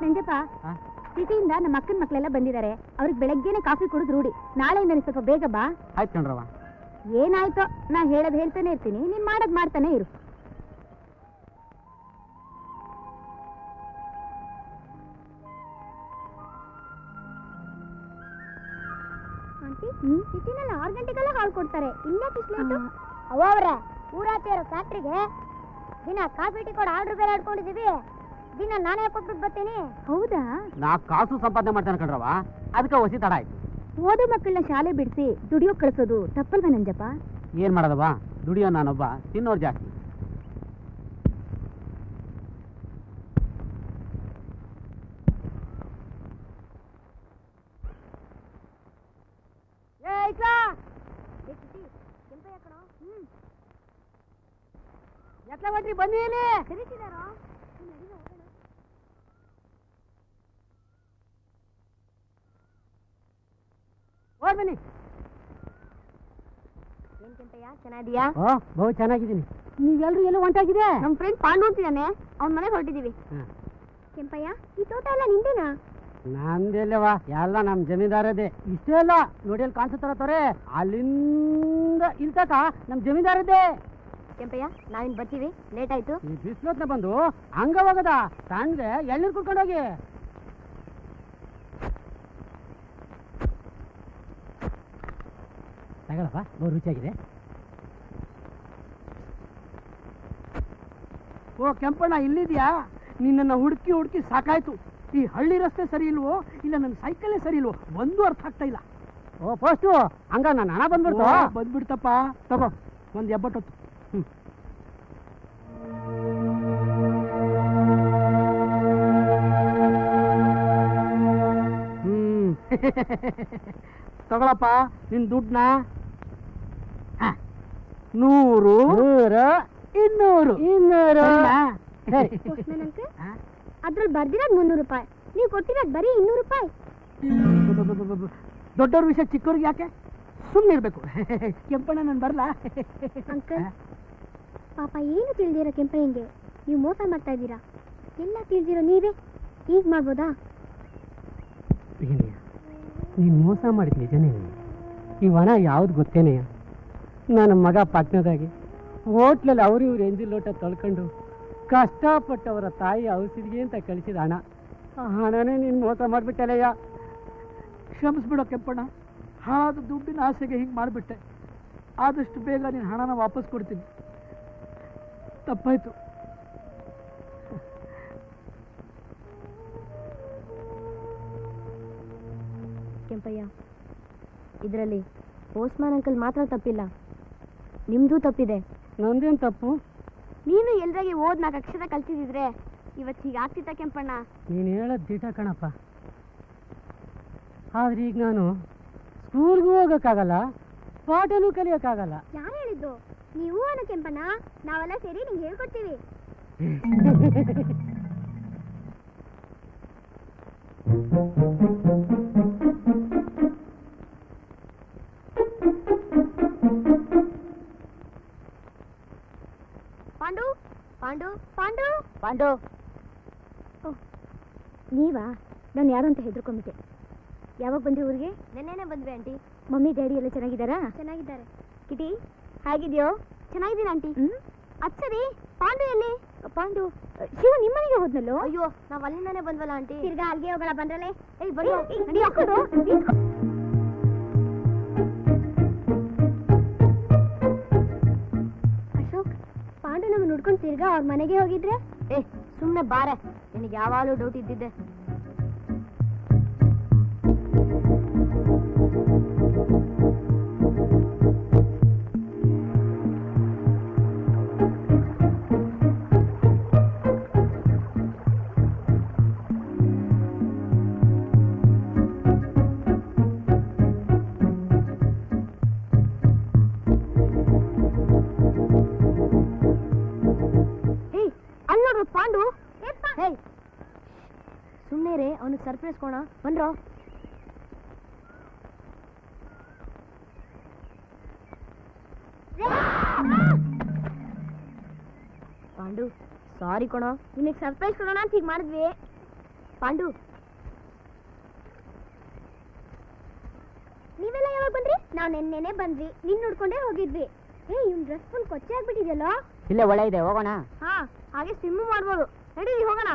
ನಂಜಪ್ಪ, ಸಿಟಿಯಿಂದ ನಮ್ಮ ಅಕ್ಕನ ಮಕ್ಕಳೆಲ್ಲ ಬಂದಿದ್ದಾರೆ. ಅವ್ರಿಗೆ ಬೆಳಗ್ಗೆನೆ ಕಾಫಿ ಕುಡಿದು ರೂಢಿ. ನಾಳೆಯಿಂದ ನೀನು ಸ್ವಲ್ಪ ಬೇಗ ಬಾ. ಆಯ್ತು ಕಣ್ರವ. ಏನಾಯ್ತೋ, ನಾ ಹೇಳೋದು ಹೇಳ್ತಾನೆ ಇರ್ತೀನಿ, ನೀನ್ ಮಾಡೋದು ಮಾಡ್ತಾನೆ ಇರು. ಸಿಟಿನಲ್ಲಿ 6 ಗಂಟೆಗೆಲ್ಲ ಹಾಲು ಕೊಡ್ತಾರೆ. ಇಲ್ಲ ಅವರೇ ಊರಾಚೆ ಇರೋ ಫ್ಯಾಕ್ಟ್ರಿಗೆ ದಿನ ಕಾಫಿ ಟೀ ಕೊಡು ಆರ್ಡರ್ ಬೇರೆ ಆಡ್ಕೊಂಡಿದೀವಿ. ದಿನ ನಾನೇ ಕೊಟ್ಬಿಟ್ಟು ಬರ್ತೀನಿ. ಹೌದಾ? ನಾ ಕಾಸು ಸಂಪಾದನೆ ಮಾಡ್ತಾನೆ ಕಣ್ರವ, ಅದಕ್ಕೆ ಹೊಸಿ ತಡ ಆಯ್ತು. ಓದೋ ಮಕ್ಕಳನ್ನ ಶಾಲೆ ಬಿಡಿಸಿ ದುಡಿಯೋ ಕಳಿಸೋದು ತಪ್ಪಲ್ವಾ ನಂಜಪ್ಪ? ಏನ್ ಮಾಡೋದವ್ವ, ದುಡಿಯೋ ನಾನೊಬ್ಬ, ತಿನ್ನೋರು ಜಾಸ್ತಿ. ಬನ್ನಿ ಇಲ್ಲಿ. ಬನ್ನಿ. ಏನ್ ಕೆಂಪಯ್ಯ, ಚೆನ್ನಾಗಿದ್ಯಾ? ಬಹು ಚೆನ್ನಾಗಿದ್ದೀನಿ. ನೀವೆಲ್ರು ಎಲ್ಲೋ ಹೊಂಟಾಗಿದೆ? ನಮ್ ಫ್ರೆಂಡ್ ಪಾಂಡು ಅಂತಿದ್ದಾನೆ, ಅವ್ನ ಮನೆಗೆ ಹೊರಟಿದೀವಿ. ಕೆಂಪಯ್ಯ, ಈ ತೋಟ ಎಲ್ಲ ನಿಂದೇನಾ? ನಂದೆಲ್ಲವಾ, ಎಲ್ಲ ನಮ್ ಜಮೀನ್ದಾರದೇ. ಇಷ್ಟೇ ಅಲ್ಲ, ನೋಡಿ ಅಲ್ಲಿ ಕಾಣಿಸುತ್ತಾರ ತೋರೆ, ಅಲ್ಲಿಂದ ಇಲ್ಲಿ ತಕ ನಮ್ ಜಮೀನ್ದಾರದೇ. ಕೆಂಪಯ್ಯ, ನಾವಿನ್ ಬರ್ತೀವಿ, ಲೇಟ್ ಆಯ್ತು. ಈ ಬಿಸ್ಲೊತ್ನ ಬಂದು ಹಂಗ ಹೋಗದ, ಸಣ್ಣಗೆ ಎಳ್ನೀರು ಕುಡ್ಕೊಂಡೋಗಿ. ತಗೊಳಪ್ಪ, ಬಹು ರುಚಿಯಾಗಿದೆ. ಓ ಕೆಂಪಣ್ಣ, ಇಲ್ಲಿದ್ಯಾ? ನಿನ್ನನ್ನು ಹುಡುಕಿ ಹುಡುಕಿ ಸಾಕಾಯ್ತು. ಈ ಹಳ್ಳಿ ರಸ್ತೆ ಸರಿ ಇಲ್ವೋ ಇಲ್ಲ ನನ್ನ ಸೈಕಲ್ಲೇ ಸರಿ ಇಲ್ವೋ ಒಂದು ಅರ್ಥ ಆಗ್ತಾ ಇಲ್ಲ. ಓ ಪೋಸ್ಟು, ಹಂಗ ನನ್ನ ಹಣ ಬಂದ್ಬಿಡ್ತು. ಬಂದ್ಬಿಡ್ತಪ್ಪ, ತಗೋ ಒಂದು ಎಬ್ಬಟ್ಟೊತ್ತು. ತಗೊಳಪ್ಪ ನಿನ್ ದುಡ್ಡನ್ನ. 100 200 200. ಅದ್ರಲ್ಲಿ ಬರ್ದಿರೋದು 300 ರೂಪಾಯಿ, ನೀವು ಕೊಟ್ಟಿರೋದು ಬರೀ 200 ರೂಪಾಯಿ. ದೊಡ್ಡವ್ರ ವಿಷಯ ಚಿಕ್ಕವ್ರಿಗೆ ಯಾಕೆ? ಸುಮ್ಮನೆ ಇರ್ಬೇಕು. ಕೆಂಪಣ್ಣ ನಾನು ಬರ್ಲಾ? ಅಂಕಲ್, ಪಾಪ ಏನು ತಿಳಿದಿರೋ ಕೆಂಪಯ್ಯಂಗೆ ನೀವು ಮೋಸ ಮಾಡ್ತಾ ಇದ್ದೀರಾ. ಎಲ್ಲ ತಿಳಿದಿರೋ ನೀವೇ ಈಗ ಮಾಡ್ಬೋದಾ? ನೀನು ಮೋಸ ಮಾಡಿದ ನಿಜನೇ. ಈ ವನ ಯಾವ್ದು ಗೊತ್ತೇನೆ? ನನ್ನ ಮಗ ಪಟ್ಟಣದಾಗಿ ಹೋಟ್ಲಲ್ಲಿ ಅವ್ರು ಇವ್ರು ಎಂಜಿಲ್ ಲೋಟ ತೊಳ್ಕೊಂಡು ಕಷ್ಟಪಟ್ಟವರ ತಾಯಿ ಔಷಧಿಗೆ ಅಂತ ಕಳಿಸಿದ ಹಣ. ಆ ಹಣನೇ ನೀನು ಮೋಸ ಮಾಡಿಬಿಟ್ಟಲ್ಲಯ್ಯ. ಕ್ಷಮಿಸ್ಬಿಡೋ ಕೆಂಪಣ್ಣ, ಹಾಳಾದ ದುಡ್ಡಿನ ಆಸೆಗೆ ಹಿಂಗೆ ಮಾಡಿಬಿಟ್ಟೆ. ಆದಷ್ಟು ಬೇಗ ನೀನು ಹಣನ ವಾಪಸ್ ಕೊಡ್ತೀನಿ. ತಪ್ಪಾಯ್ತು. ಕೆಂಪಯ್ಯ, ಇದರಲ್ಲಿ ಪೋಸ್ಟ್ಮ್ಯಾನ್ ಅಂಕಲ್ ಮಾತ್ರ ತಪ್ಪಿಲ್ಲ, ನಿಮ್ದು ತಪ್ಪಿದೆ. ನಂದೇನು ತಪ್ಪು? ನೀನು ಎಲ್ರಾಗಿ ಓದ್ 4 ಅಕ್ಷರ ಕಲ್ತಿದ್ರೆ ಇವತ್ತು ಹೀಗಾಗ್ತಿತ್ತ ಕೆಂಪಣ್ಣ. ನೀನು ಹೇಳೋದು ದಿಟ ಕಣಪ್ಪ. ಆದ್ರೆ ಈಗ ನಾನು ಸ್ಕೂಲ್ಗೂ ಹೋಗೋಕ್ಕಾಗಲ್ಲ, ಪಾಠನೂ ಕಲಿಯೋಕ್ಕಾಗಲ್ಲ. ಯಾರು ಹೇಳಿದ್ದು? ನೀವು ಅನ್ನೋ ಕೆಂಪಣ್ಣ, ನಾವೆಲ್ಲ ಸೇರಿ ನಿಂಗೆ ಹೇಳ್ಕೊಡ್ತೀವಿ. ಪಾಂಡು ಪಾಂಡು ಪಾಂಡು ಪಾಂಡು, ನೀವಾ? ನಾನು ಯಾರು ಅಂತ ಹೆದರ್ಕೊಂಬಿಟ್ಟೆ. ಯಾವಾಗ ಬಂದ್ರಿ ಊರಿಗೆ? ನೆನ್ನೆನೆ ಬಂದ್ವಿ ಆಂಟಿ. ಮಮ್ಮಿ ಡ್ಯಾಡಿ ಎಲ್ಲ ಚೆನ್ನಾಗಿದ್ದಾರಾ? ಚೆನ್ನಾಗಿದ್ದಾರೆ. ಕಿಟಿ ಹೇಗಿದ್ಯೋ? ಚೆನ್ನಾಗಿದ್ದೀನಿ ಆಂಟಿ. ಅದ್ ಸರಿ, ಪಾಂಡು ಎಲ್ಲಿ? ಪಾಂಡು ಶಿವ ನಿಮ್ಮನೆಗೆ ಹೋದ್ನಲ್ಲೋ? ಅಯ್ಯೋ, ನಾವ್ ಅಲ್ಲಿಂದಾನೆ ಬಂದ್ವಲ್ಲ ಆಂಟಿ. ತಿರ್ಗಾ ಅಲ್ಲಿಗೆ ಹೋಗೋಣ ಬಂದ್ರಲ್ಲೇ. ಏಯ್ ಬರೀ ಅಶೋಕ್, ಪಾಂಡು ನಮ್ಮ ನುಡ್ಕೊಂಡು ತಿರ್ಗಾ ಅವ್ರ ಮನೆಗೆ ಹೋಗಿದ್ರೆ? ಸುಮ್ಮನೆ ಬಾರೆ, ನಿನಗೆ ಯಾವಾಗಲೂ ಡೌಟ್ ಇದ್ದಿದ್ದೆ. ಪಾಂಡು, ಸುಮ್ಮನೆ ರೇ, ಅವನಿಗೆ ಸರ್ಪ್ರೈಸ್ ಕೊಣ. ಬಂದ್ರೋ? ಪಾಂಡು ಸಾರಿ ಕೊಣ, ನಿನಗೆ ಸರ್ಪ್ರೈಸ್ ಕೊಡೋಣ ಅಂತ ಹೀಗೆ ಮಾಡಿದ್ವಿ. ಪಾಂಡು, ನೀವೆಲ್ಲ ಯಾವಾಗ ಬಂದ್ರಿ? ನಾವು ನೆನ್ನೆನೆ ಬಂದ್ವಿ, ನಿನ್ನ ನೋಡ್ಕೊಂಡೇ ಹೋಗಿದ್ವಿ. ಇವ್ನ ಡ್ರೆಸ್ ಫುಲ್ ಕೊಚ್ಚೆ ಆಗ್ಬಿಟ್ಟಿದೆಯಲ್ಲೋ. ಇಲ್ಲೇ ಒಳ್ಳೆ ಇದೆ, ಹೋಗೋಣ. ಹಾ, ಹಾಗೆ ಸ್ವಿಮ್ ಮಾಡ್ಬೋದು. ನಡೀರಿ ಹೋಗೋಣ.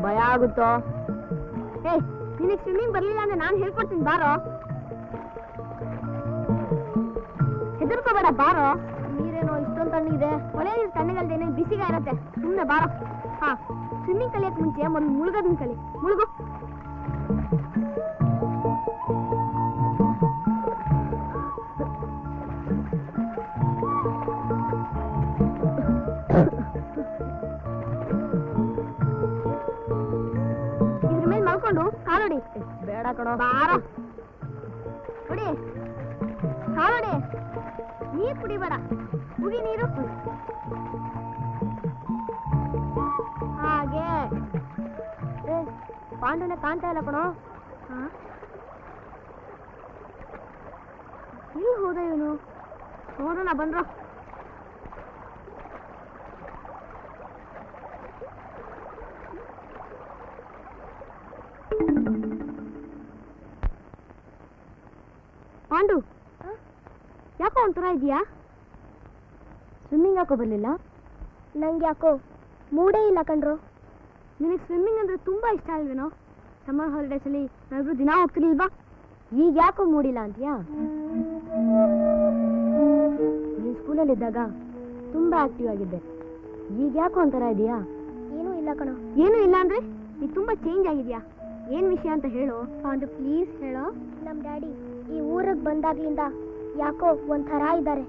ಭಯ ಆಗುತ್ತೋ. ಏ ನಿನಗೆ ಸ್ವಿಮ್ಮಿಂಗ್ ಬರ್ಲಿಲ್ಲ ಅಂದ್ರೆ ನಾನು ಹೇಳ್ಕೊಡ್ತೀನಿ ಬಾರೋ. ಹೆದರ್ಕೋಬೇಡ ಬಾರೋ. ನೀರೇನೋ ಇಷ್ಟೊಂದು ತಣ್ಣಗಿದೆ, ಒಳ್ಳೆ ನೀರು ತಣ್ಣಗಲ್ದೇನೆ ಬಿಸಿಗೆ ಇರತ್ತೆ. ಸುಮ್ಮನೆ ಬಾರೋ. ಹಾ, ಸ್ವಿಮ್ಮಿಂಗ್ ಕಲಿಯಕ್ ಮುಂಚೆ ಮೊದಲು ಮುಳುಗೋದನ್ನ ಕಲಿ. ಮುಳುಗು. ಇದ್ರ ಮೇಲೆ ಮಲ್ಕೊಂಡು ಕಾಲೋಡಿ. ಬೇಡ ಕಣೋ, ಬಾರ ಕುಡಿ. ಕಾಲೋಡಿ. ನೀರ್ ಕುಡಿಬೇಡ, ಕುಡಿ ನೀರು. ಹಾಗೆ ಪಾಂಡುನ ಕಾಣ್ತಾ ಇಲ್ಲ ಕಣೋ. ಎಲ್ಲಿ ಹೋದ ಇವನು? ನೋಡೋಣ ಬಂದ್ರು. ಪಾಂಡು, ಯಾಕೋ ಒಂಥರ ಇದೆಯಾ? ಸ್ವಿಮ್ಮಿಂಗ್ ಯಾಕೋ ಬರ್ಲಿಲ್ಲ? ನಂಗೆ ಯಾಕೋ ಮೂಡೇ ಇಲ್ಲ ಕಣ್ರು. ನಿನಗೆ ಸ್ವಿಮ್ಮಿಂಗ್ ಅಂದ್ರೆ ತುಂಬಾ ಇಷ್ಟ ಅಲ್ವೇನೋ? ಸಮ್ಮರ್ ಹಾಲಿಡೇಸ್ ಅಲ್ಲಿ ನಾವಿಬ್ರು ದಿನ ಹೋಗ್ತಿರ್ಲಿಲ್ವಾ? ಈಗ ಯಾಕೋ ಮೂಡಿಲ್ಲ ಅಂತೀಯಾ? ನೀನು ಸ್ಕೂಲಲ್ಲಿದ್ದಾಗ ತುಂಬಾ ಆಕ್ಟಿವ್ ಆಗಿದ್ದೆ, ಈಗ ಯಾಕೋ ಒಂಥರ ಇದೆಯಾ? ಏನೂ ಇಲ್ಲ ಕಣೋ. ಏನೂ ಇಲ್ಲ ಅಂದ್ರೆ ನೀ ತುಂಬಾ ಚೇಂಜ್ ಆಗಿದ್ಯಾ. ಏನ್ ವಿಷಯ ಅಂತ ಹೇಳು ಪಾಂಡು, ಪ್ಲೀಸ್ ಹೇಳೋ. ನಮ್ ಡ್ಯಾಡಿ ಈ ಊರಿಗೆ ಬಂದಾಗ್ಲಿಂದ ಯಾಕೋ ಒಂಥರ ಇದ್ದಾರೆ.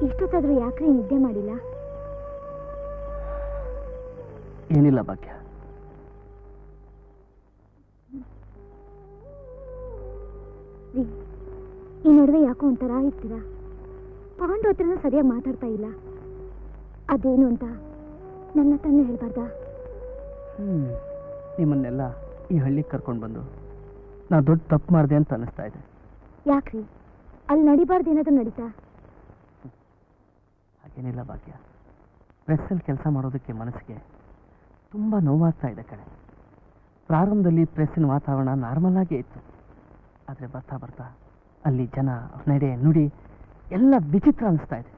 ಇಷ್ಟೊತ್ತಾದ್ರೂ ಯಾಕ್ರಿ ನಿದ್ದೆ ಮಾಡಿಲ್ಲ? ಏನಿಲ್ಲ ಭಾಗ್ಯ. ಈ ನಡುವೆ ಯಾಕೋ ಒಂಥರ ಇರ್ತೀರಾ? ಪಾಂಡು ಹತ್ರನೂ ಸರಿಯಾಗಿ ಮಾತಾಡ್ತಾ ಇಲ್ಲ. ಅದೇನು ಅಂತ ನನ್ನ ಹತ್ರನೇ ಹೇಳ್ಬಾರ್ದಾ? ನಿಮ್ಮನ್ನೆಲ್ಲ ಈ ಹಳ್ಳಿಗೆ ಕರ್ಕೊಂಡು ಬಂದು ನಾ ದೊಡ್ಡ ತಪ್ಪು ಮಾಡಿದೆ ಅಂತ ಅನಿಸ್ತಾ ಇದೆ. ಯಾಕ್ರಿ? ಅಲ್ಲಿ ನಡಿಬಾರ್ದು ಏನಾದ್ರೂ ನಡೀತಾ? ಹಾಗೇನಿಲ್ಲ ಭಾಗ್ಯ. ಪ್ರೆಸ್ಸಲ್ಲಿ ಕೆಲಸ ಮಾಡೋದಕ್ಕೆ ಮನಸ್ಸಿಗೆ ತುಂಬ ನೋವಾಗ್ತಾ ಇದೆ ಕಣೆ. ಪ್ರಾರಂಭದಲ್ಲಿ ಪ್ರೆಸ್ಸಿನ ವಾತಾವರಣ ನಾರ್ಮಲ್ ಆಗೇ ಇತ್ತು. ಆದರೆ ಬರ್ತಾ ಬರ್ತಾ ಅಲ್ಲಿ ಜನ, ನಡೆ, ನುಡಿ ಎಲ್ಲ ವಿಚಿತ್ರ ಅನಿಸ್ತಾ ಇದೆ.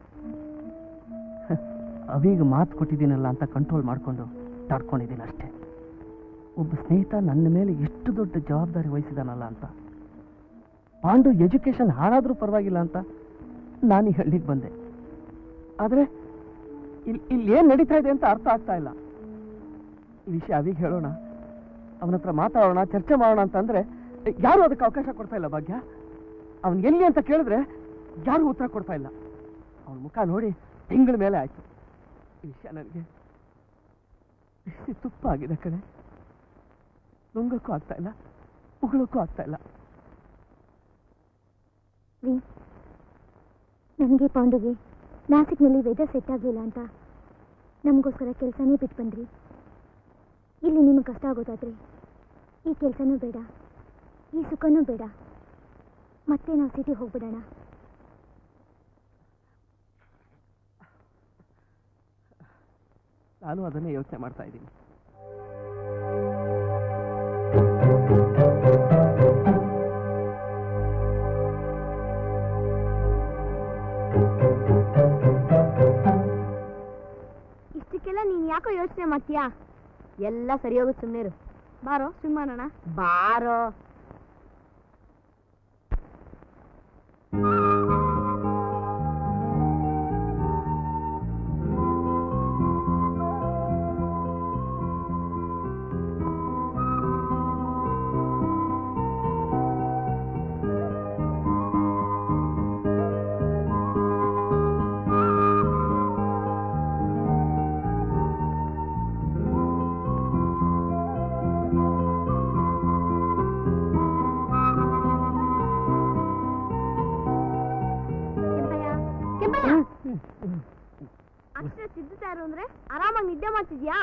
ಅವೀಗ ಮಾತು ಕೊಟ್ಟಿದ್ದೀನಲ್ಲ ಅಂತ ಕಂಟ್ರೋಲ್ ಮಾಡಿಕೊಂಡು ತಡ್ಕೊಂಡಿದ್ದೀನಿ ಅಷ್ಟೇ. ಒಬ್ಬ ಸ್ನೇಹಿತ ನನ್ನ ಮೇಲೆ ಎಷ್ಟು ದೊಡ್ಡ ಜವಾಬ್ದಾರಿ ವಹಿಸಿದಾನಲ್ಲ ಅಂತ. ಪಾಂಡು ಎಜುಕೇಶನ್ ಹಾಳಾದರೂ ಪರವಾಗಿಲ್ಲ ಅಂತ ನಾನು ಈ ಹಳ್ಳಿಗೆ ಬಂದೆ. ಆದರೆ ಇಲ್ಲಿ ಏನು ನಡೀತಾ ಇದೆ ಅಂತ ಅರ್ಥ ಆಗ್ತಾ ಇಲ್ಲ. ಈ ವಿಷಯ ಅವೀಗ ಹೇಳೋಣ, ಅವನ ಹತ್ರ ಮಾತಾಡೋಣ, ಚರ್ಚೆ ಮಾಡೋಣ ಅಂತಂದ್ರೆ ಯಾರು ಅದಕ್ಕೆ ಅವಕಾಶ ಕೊಡ್ತಾ ಇಲ್ಲ ಭಾಗ್ಯ. ಅವನ್ ಎಲ್ಲಿ ಅಂತ ಕೇಳಿದ್ರೆ ಯಾರು ಉತ್ತರ ಕೊಡ್ತಾ ಇಲ್ಲ. ಅವನ ಮುಖ ನೋಡಿ ತಿಂಗಳ ಮೇಲೆ ಆಯ್ತು. ಈ ವಿಷಯ ನನಗೆ ಬಿಸಿ ತುಪ್ಪ ಆಗಿದೆ ಕಣೆ. ನುಂಗಕ್ಕೂ ಆಗ್ತಾ ಇಲ್ಲ, ಉಗುಳಕ್ಕೂ ಆಗ್ತಾ ಇಲ್ಲ. ನನಗೆ ಪಾಂಡುಗೆ ನಾಸಿಕ್ನಲ್ಲಿ ವೆದರ್ ಸೆಟ್ ಆಗಲಿಲ್ಲ ಅಂತ ನಮಗೋಸ್ಕರ ಕೆಲಸನೇ ಬಿಟ್ಟು ಬಂದ್ರಿ. ಇಲ್ಲಿ ನಿಮಗೆ ಕಷ್ಟ ಆಗೋದಾದ್ರೆ ಈ ಕೆಲಸನೂ ಬೇಡ, ಈ ಸುಖನೂ ಬೇಡ. ಮತ್ತೆ ನಾವು ಸಿಟಿಗೆ ಹೋಗ್ಬಿಡೋಣ. ನಾನು ಅದನ್ನೇ ಯೋಚನೆ ಮಾಡ್ತಾ ಇದ್ದೀನಿ. ಇಷ್ಟಕ್ಕೆಲ್ಲ ನೀನ್ ಯಾಕೋ ಯೋಚನೆ ಮಾಡ್ತೀಯಾ? ಎಲ್ಲ ಸರಿ ಹೋಗುತ್ತೆ, ಸುಮ್ಮನೆ ಇರು. ಬಾರೋ ಸ್ವಿಮ್ ಮಾಡೋಣ. ಬಾರೋ. ಅಷ್ಟೇ ಸಿದ್ಧತಾ ಇರು ಅಂದ್ರೆ ಆರಾಮಾಗಿ ನಿದ್ದೆ ಮಾಡ್ತಿದ್ಯಾ?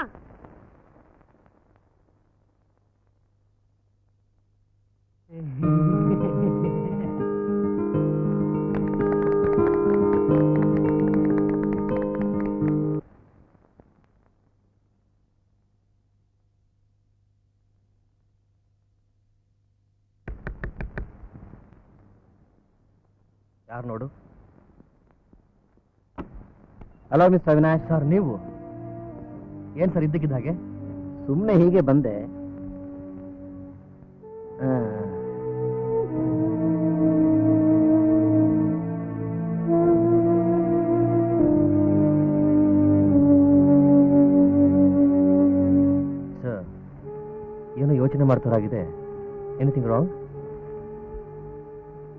ಯಾರು ನೋಡು. Hello mister Avinash. ಸರ್ ನೀವು ಏನ್ ಸರ್ ಇದ್ದಕ್ಕಿದ್ದ ಹಾಗೆ? ಸುಮ್ಮನೆ ಹೀಗೆ ಬಂದೆ. ಸರ್ ಏನೋ ಯೋಚನೆ ಮಾಡ್ತಾರಾಗಿದೆ. Anything wrong?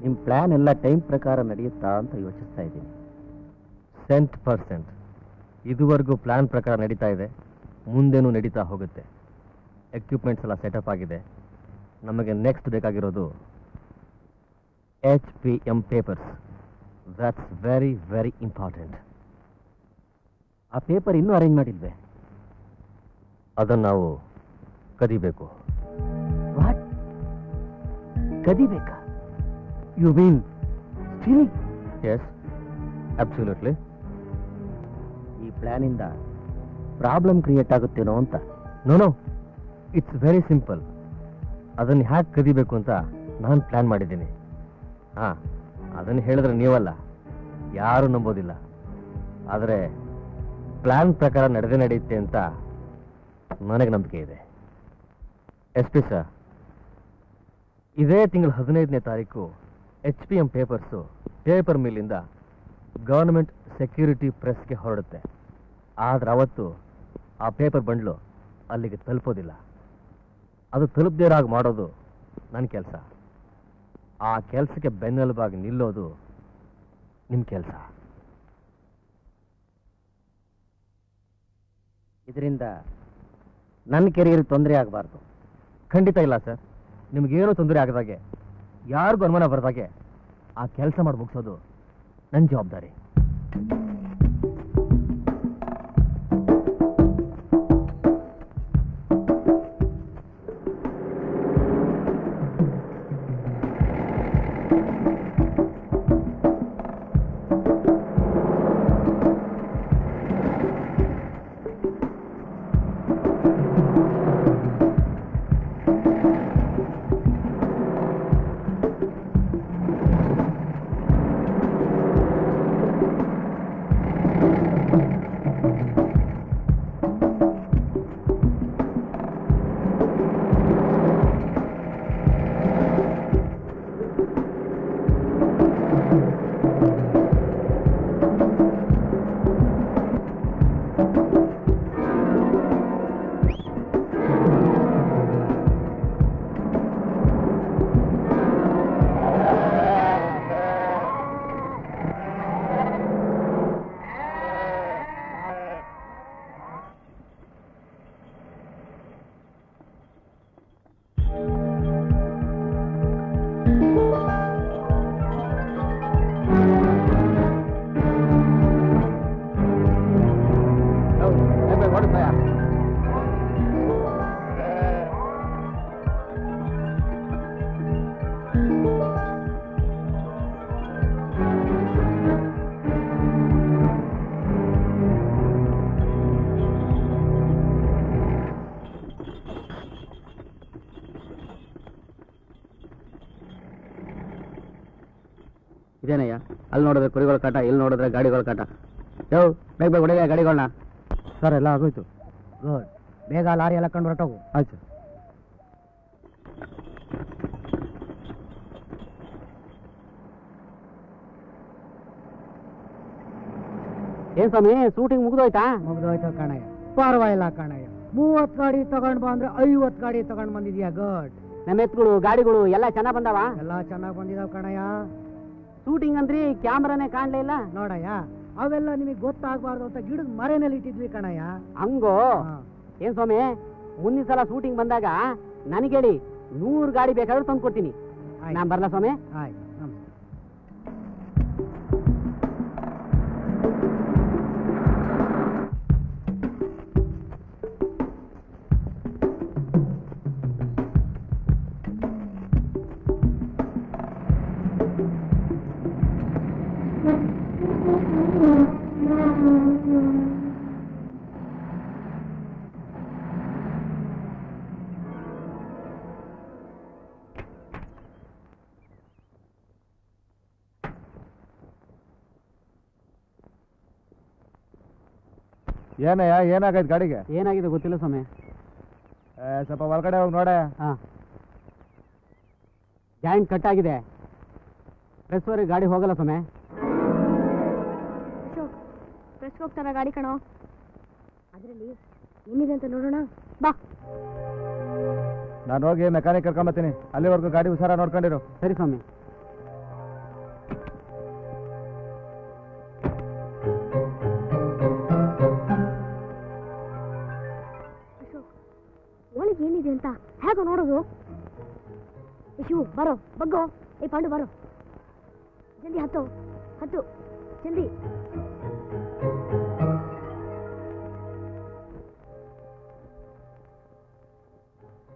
ನಿಮ್ಮ ಪ್ಲಾನ್ ಎಲ್ಲ ಟೈಮ್ ಪ್ರಕಾರ ನಡೆಯುತ್ತಾ ಅಂತ ಯೋಚಿಸ್ತಾ ಇದ್ದೀನಿ. 100%. ಇದುವರೆಗೂ ಪ್ಲಾನ್ ಪ್ರಕಾರ ನಡೀತಾ ಇದೆ, ಮುಂದೇನೂ ನಡೀತಾ ಹೋಗುತ್ತೆ. ಎಕ್ವಿಪ್ಮೆಂಟ್ಸ್ ಎಲ್ಲ ಸೆಟಪ್ ಆಗಿದೆ. ನಮಗೆ ನೆಕ್ಸ್ಟ್ ಬೇಕಾಗಿರೋದು HPM papers. That's very very important. ಆ ಪೇಪರ್ ಇನ್ನೂ ಅರೇಂಜ್ ಮಾಡಿಲ್ವೇ? ಅದನ್ನು ನಾವು ಕದಿಬೇಕು. ವಾಟ್? ಕದಿಬೇಕಾ? You mean stealing? Yes, absolutely. ಈ ಪ್ಲಾನಿಂದ ಪ್ರಾಬ್ಲಮ್ ಕ್ರಿಯೇಟ್ ಆಗುತ್ತೇನೋ ಅಂತ. No, it's very simple. ಅದನ್ನು ಹ್ಯಾಕ್ ಕದಿಬೇಕು ಅಂತ ನಾನು ಪ್ಲಾನ್ ಮಾಡಿದ್ದೀನಿ. ಹಾಂ, ಅದನ್ನು ಹೇಳಿದ್ರೆ ನೀವಲ್ಲ, ಯಾರೂ ನಂಬೋದಿಲ್ಲ. ಆದರೆ ಪ್ಲಾನ್ ಪ್ರಕಾರ ನಡೆಯುತ್ತೆ ಅಂತ ನನಗೆ ನಂಬಿಕೆ ಇದೆ. SP ಸರ್, ಇದೇ ತಿಂಗಳ 15ನೇ ತಾರೀಕು HPM ಪೇಪರ್ಸು ಪೇಪರ್ ಮಿಲ್ಲಿಂದ ಗವರ್ನಮೆಂಟ್ ಸೆಕ್ಯೂರಿಟಿ ಪ್ರೆಸ್ಗೆ ಹೊರಡುತ್ತೆ. ಆದ್ರೆ ಅವತ್ತು ಆ ಪೇಪರ್ ಬಂಡ್ಲು ಅಲ್ಲಿಗೆ ತಲುಪೋದಿಲ್ಲ. ಅದು ತಲುಪದೇರಾಗಿ ಮಾಡೋದು ನನ್ನ ಕೆಲಸ. ಆ ಕೆಲಸಕ್ಕೆ ಬೆನ್ನೆಲುಬಾಗಿ ನಿಲ್ಲೋದು ನಿಮ್ಮ ಕೆಲಸ. ಇದರಿಂದ ನನ್ನ ಕೆರಿಯರ್ ತೊಂದರೆ ಆಗಬಾರ್ದು. ಖಂಡಿತ ಇಲ್ಲ ಸರ್. ನಿಮಗೇನೂ ತೊಂದರೆ ಆಗದಾಗೆ, ಯಾರಿಗೂ ಅನುಮಾನ ಬರದಾಗೆ ಆ ಕೆಲಸ ಮಾಡಿ ಮುಗಿಸೋದು ನನ್ನ ಜವಾಬ್ದಾರಿ. ಇದೇನಯ್ಯ? ಅಲ್ಲಿ ನೋಡಿದ್ರೆ ಕುರಿಗಳ ಕಾಟ, ಇಲ್ಲಿ ನೋಡಿದ್ರೆ ಗಾಡಿಗಳ ಕಾಟ. ಬೇಗ ಬೇಗ ಹೊಡೆಯ ಗಾಡಿಗಳನ್ನ. ಸರ್, ಎಲ್ಲ ಆಗೋಯ್ತು. ಗುಡ್. ಬೇಗ ಲಾರಿ ಎಲ್ಲ ಕಂಡು ಹೊರಟೋಗು. ಆಯ್ತು ಸರ್. ಏನ್ ಸ್ವಾಮಿ, ಶೂಟಿಂಗ್ ಮುಗಿದೋಯ್ತಾ? ಮುಗಿದೋಯ್ತು ಕಣಯ್ಯ. ಪರವಾಗಿಲ್ಲ ಕಣಯ್ಯ. 30 ಗಾಡಿ ತಗೊಂಡ್ ಬಾ ಅಂದ್ರೆ 50 ಗಾಡಿ ತಗೊಂಡ್ ಬಂದಿದ್ಯಾ. ಗುಡ್. ನಮ್ಮ ಎತ್ತುಗಳು ಗಾಡಿಗಳು ಎಲ್ಲ ಚೆನ್ನಾಗ್ ಬಂದಾವ? ಎಲ್ಲ ಚೆನ್ನಾಗಿ ಬಂದಿದಾವ್ ಕಣಯ್ಯ. ಶೂಟಿಂಗ್ ಅಂದ್ರಿ ಕ್ಯಾಮ್ರಾನೇ ಕಾಣ್ಲೇ ಇಲ್ಲ ನೋಡಯ್ಯ. ಅವೆಲ್ಲ ನಿಮಗೆ ಗೊತ್ತಾಗಬಾರ್ದು ಅಂತ ಗಿಡದ ಮರೆನಲ್ಲಿ ಇಟ್ಟಿದ್ವಿ ಕಣಯ್ಯ. ಹಂಗೋ? ಏನ್ ಸ್ವಾಮಿ, ಮುಂದಿನ ಸಲ ಶೂಟಿಂಗ್ ಬಂದಾಗ ನನಗೇಳಿ 100 ಗಾಡಿ ಬೇಕಾದ್ರೂ ತಂದು ಕೊಡ್ತೀನಿ. ನಾನ್ ಬರ್ಲಾ ಸ್ವಾಮಿ? ಆಯ್ತು. ಏನಯ್ಯ ಏನಾಗೈತೆ ಗಾಡಿಗೆ? ಏನಾಗಿದೆ ಗೊತ್ತಿಲ್ಲ ಸ್ವಾಮಿ. ಸ್ವಲ್ಪ ಒಳಗಡೆ ಹೋಗಿ ನೋಡೆ. ಹಾಂ, ಜಾಯಿಂಟ್ ಕಟ್ ಆಗಿದೆ. ಪ್ರೆಸ್ವರೆಗೆ ಗಾಡಿ ಹೋಗಲ್ಲ ಸ್ವಾಮಿ. ಪ್ರೆಸ್ಗೆ ಹೋಗ್ತಾರ ಗಾಡಿ ಕಣೋ. ಅದರಲ್ಲಿ ಏನಿದೆ ಅಂತ ನೋಡೋಣ ಬಾ. ನಾನು ಹೋಗಿ ಮೆಕ್ಯಾನಿಕ್ ಕರ್ಕೊಂಬತ್ತೀನಿ. ಅಲ್ಲಿವರೆಗೂ ಗಾಡಿ ಹುಷಾರ ನೋಡ್ಕೊಂಡಿರು. ಸರಿ ಸ್ವಾಮಿ. ಒಳಗೆ ಏನಿದೆ ಅಂತ ಹೇಗೋ ನೋಡೋದು? ಶಿವು ಬರೋ, ಬಗ್ಗೋ. ಏ ಪಾಂಡು ಬರೋ, ಜಲ್ದಿ ಹತ್ತು ಹತ್ತು, ಜಲ್ದಿ.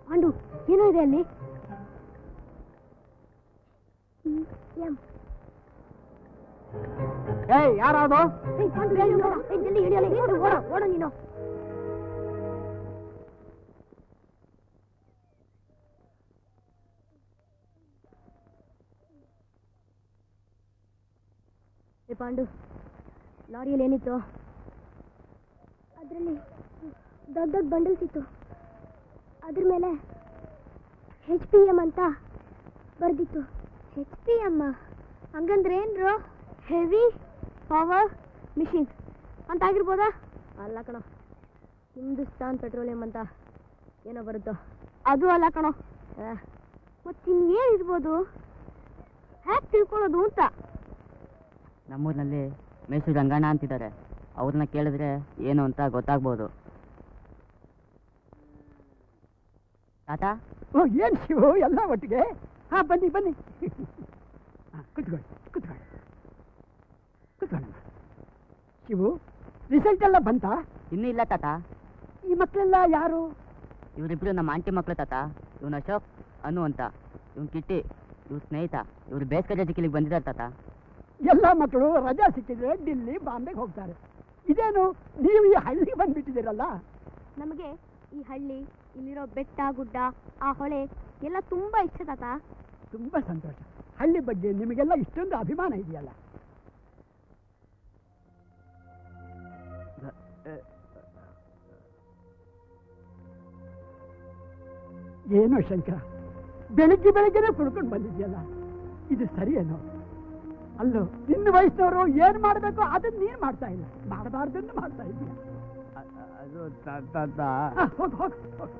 ಪಾಂಡು ಏನೋ ಇದೆ ಅಲ್ಲಿ. ಏಯ್ ಯಾರಾದು? ಪಾಂಡು ಜಲ್ದಿ ಹಿಡಿಯಲ್ಲ, ಓಡೋ ನೀನು. ಪಾಂಡು, ಲಾರಿಯಲ್ಲಿ ಏನಿತ್ತು? ಅದರಲ್ಲಿ ದೊಡ್ಡ ದೊಡ್ಡ ಬಂಡಲ್ಸ್ ಇತ್ತು. ಅದ್ರ ಮೇಲೆ HPM ಅಂತ ಬರ್ದಿತ್ತು. HPM ಹಂಗಂದ್ರೆ ಏನ್ರು? ಹೆವಿ ಪವರ್ ಮಿಷಿನ್ ಅಂತ ಆಗಿರ್ಬೋದಾ? ಅಲ್ಲ ಕಣೋ, ಹಿಂದೂಸ್ತಾನ್ ಪೆಟ್ರೋಲಿಯಂ ಅಂತ ಏನೋ ಬರುತ್ತೋ ಅದು ಅಲ್ಲ ಕಣೋ. ಮತ್ತಿನ್ನೇನಿರ್ಬೋದು? ಹ್ಯಾಕ್ ತಿಳ್ಕೊಳ್ಳೋದು ಅಂತ. ನಮ್ಮೂರಿನಲ್ಲಿ ಮೈಸೂರು ರಂಗಣ್ಣ ಅಂತಿದ್ದಾರೆ. ಅವ್ರನ್ನ ಕೇಳಿದ್ರೆ ಏನು ಅಂತ ಗೊತ್ತಾಗ್ಬೋದು. ತಾತ, ಏನು ಶಿವು ಎಲ್ಲ ಒಟ್ಟಿಗೆ? ಹಾಂ, ಬನ್ನಿ ಬನ್ನಿ, ಕುತ್ಕೊಳ್ಳಿ ಕುತ್ಕೊಳ್ಳಿ ಕುತ್ಕೊಳ್ಳಿ. ಶಿವು, ರಿಸಲ್ಟ್ ಎಲ್ಲ ಬಂತಾ? ಇನ್ನೂ ಇಲ್ಲ ತಾತ. ಈ ಮಕ್ಕಳೆಲ್ಲ ಯಾರು? ಇವರಿಬ್ರು ನಮ್ಮ ಆಂಟಿ ಮಕ್ಕಳು ತಾತ. ಇವನು ಅಶೋಕ್, ಅನು ಅಂತ. ಇವನು ಕಿಟ್ಟಿ, ಇವ್ರ ಸ್ನೇಹಿತ. ಇವರು ಬೇಸಿಗೆ ರಜೆಗೆ ಬಂದಿದ್ದಾರೆ ತಾತ. ಎಲ್ಲ ಮಕ್ಕಳು ರಜಾ ಸಿಕ್ಕಿದ್ರೆ ದಿಲ್ಲಿ ಬಾಂಬೆಗೆ ಹೋಗ್ತಾರೆ. ಇದೇನು ನೀವು ಈ ಹಳ್ಳಿಗೆ ಬಂದ್ಬಿಟ್ಟಿದ್ದೀರಲ್ಲ? ನಮಗೆ ಈ ಹಳ್ಳಿ, ಇಲ್ಲಿರೋ ಬೆಟ್ಟ ಗುಡ್ಡ, ಆ ಹೊಳೆ ಎಲ್ಲ ತುಂಬಾ ಇಷ್ಟ ತಾತ. ತುಂಬಾ ಸಂತೋಷ. ಹಳ್ಳಿ ಬಗ್ಗೆ ನಿಮಗೆಲ್ಲ ಇಷ್ಟೊಂದು ಅಭಿಮಾನ ಇದೆಯಲ್ಲ. ಏನೋ ಶಂಕರ, ಬೆಳಿಗ್ಗೆ ಬೆಳಿಗ್ಗೆನೆ ಕುಡ್ಕೊಂಡು ಬಂದಿದ್ಯಲ್ಲ, ಇದು ಸರಿಯೇನೋ? ಅಲ್ಲೋ, ನಿನ್ನ ವಯಸ್ಸಿನವರು ಏನ್ ಮಾಡ್ಬೇಕು ಅದನ್ನ ನೀನ್ ಮಾಡ್ತಾ ಇಲ್ಲ, ಮಾಡಬಾರ್ದನ್ನು ಮಾಡ್ತಾ ಇದೀಯ. ಹೋಗ್ ಹೋಗ್ ಹೋಗ್.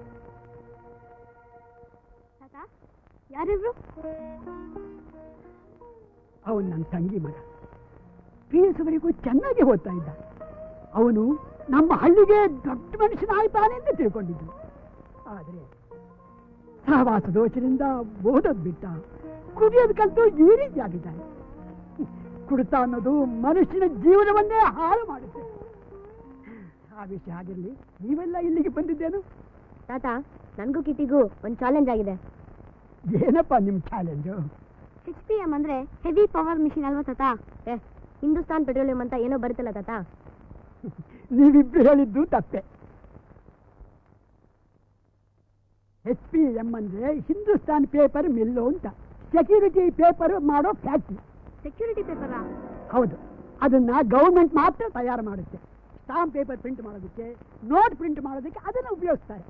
ಯಾರಿವ್ರು? ಅವನು ನನ್ನ ತಂಗಿ ಮಗ. PSವರೆಗೂ ಚೆನ್ನಾಗಿ ಓದ್ತಾ ಇದ್ದ. ಅವನು ನಮ್ಮ ಹಳ್ಳಿಗೆ ದೊಡ್ಡ ಮನುಷ್ಯನಾಯ್ತಾನೆ ಅಂತ ತಿಳ್ಕೊಂಡಿದ್ದು. ಆದ್ರೆ ಸಹವಾಸ ದೋಷದಿಂದ ಓದೋದ್ ಬಿಟ್ಟ, ಕುಡಿಯೋದು ಕಲ್ತು ಈ ರೀತಿ ಆಗಿದ್ದಾನೆ. ಕುಡಿತ ಅನ್ನೋದು ಮನುಷ್ಯನ ಜೀವನವನ್ನೇ ಹಾಳು ಮಾಡುತ್ತೆ. ಆ ವಿಷಯ ಆಗಿರ್ಲಿ, ನೀವೆಲ್ಲ ಇಲ್ಲಿಗೆ ಬಂದಿದ್ದೇನು? ತಾತ, ನನಗೂ ಕಿಟ್ಟಿಗೂ ಒಂದು ಚಾಲೆಂಜ್ ಆಗಿದೆ. ಏನಪ್ಪ ನಿಮ್ ಚಾಲೆಂಜು? HPM ಅಂದ್ರೆ ಹೆವಿ ಪವರ್ ಮಿಷಿನ್ ಅಲ್ವಾ ತಾತ? ಹಿಂದೂಸ್ತಾನ್ ಪೆಟ್ರೋಲಿಯಂ ಅಂತ ಏನೋ ಬರುತ್ತಲ್ಲ ತಾತ? ನೀವಿಬ್ರು ಹೇಳಿದ್ದು ತಪ್ಪೆ. HPM ಅಂದ್ರೆ ಹಿಂದೂಸ್ತಾನ್ ಪೇಪರ್ ಮಿಲ್ಲು ಅಂತ, ಸೆಕ್ಯೂರಿಟಿ ಪೇಪರ್ ಮಾಡೋ ಫ್ಯಾಕ್ಟ್ರಿ. ಸೆಕ್ಯೂರಿಟಿ ಪೇಪರಾ? ಹೌದು. ಅದನ್ನ ಗೌರ್ಮೆಂಟ್ ಮಾತ್ರ ತಯಾರು ಮಾಡುತ್ತೆ. ಸ್ಟಾಂಪ್ ಪೇಪರ್ ಪ್ರಿಂಟ್ ಮಾಡೋದಕ್ಕೆ, ನೋಟ್ ಪ್ರಿಂಟ್ ಮಾಡೋದಕ್ಕೆ ಅದನ್ನ ಉಪಯೋಗಿಸ್ತಾರೆ.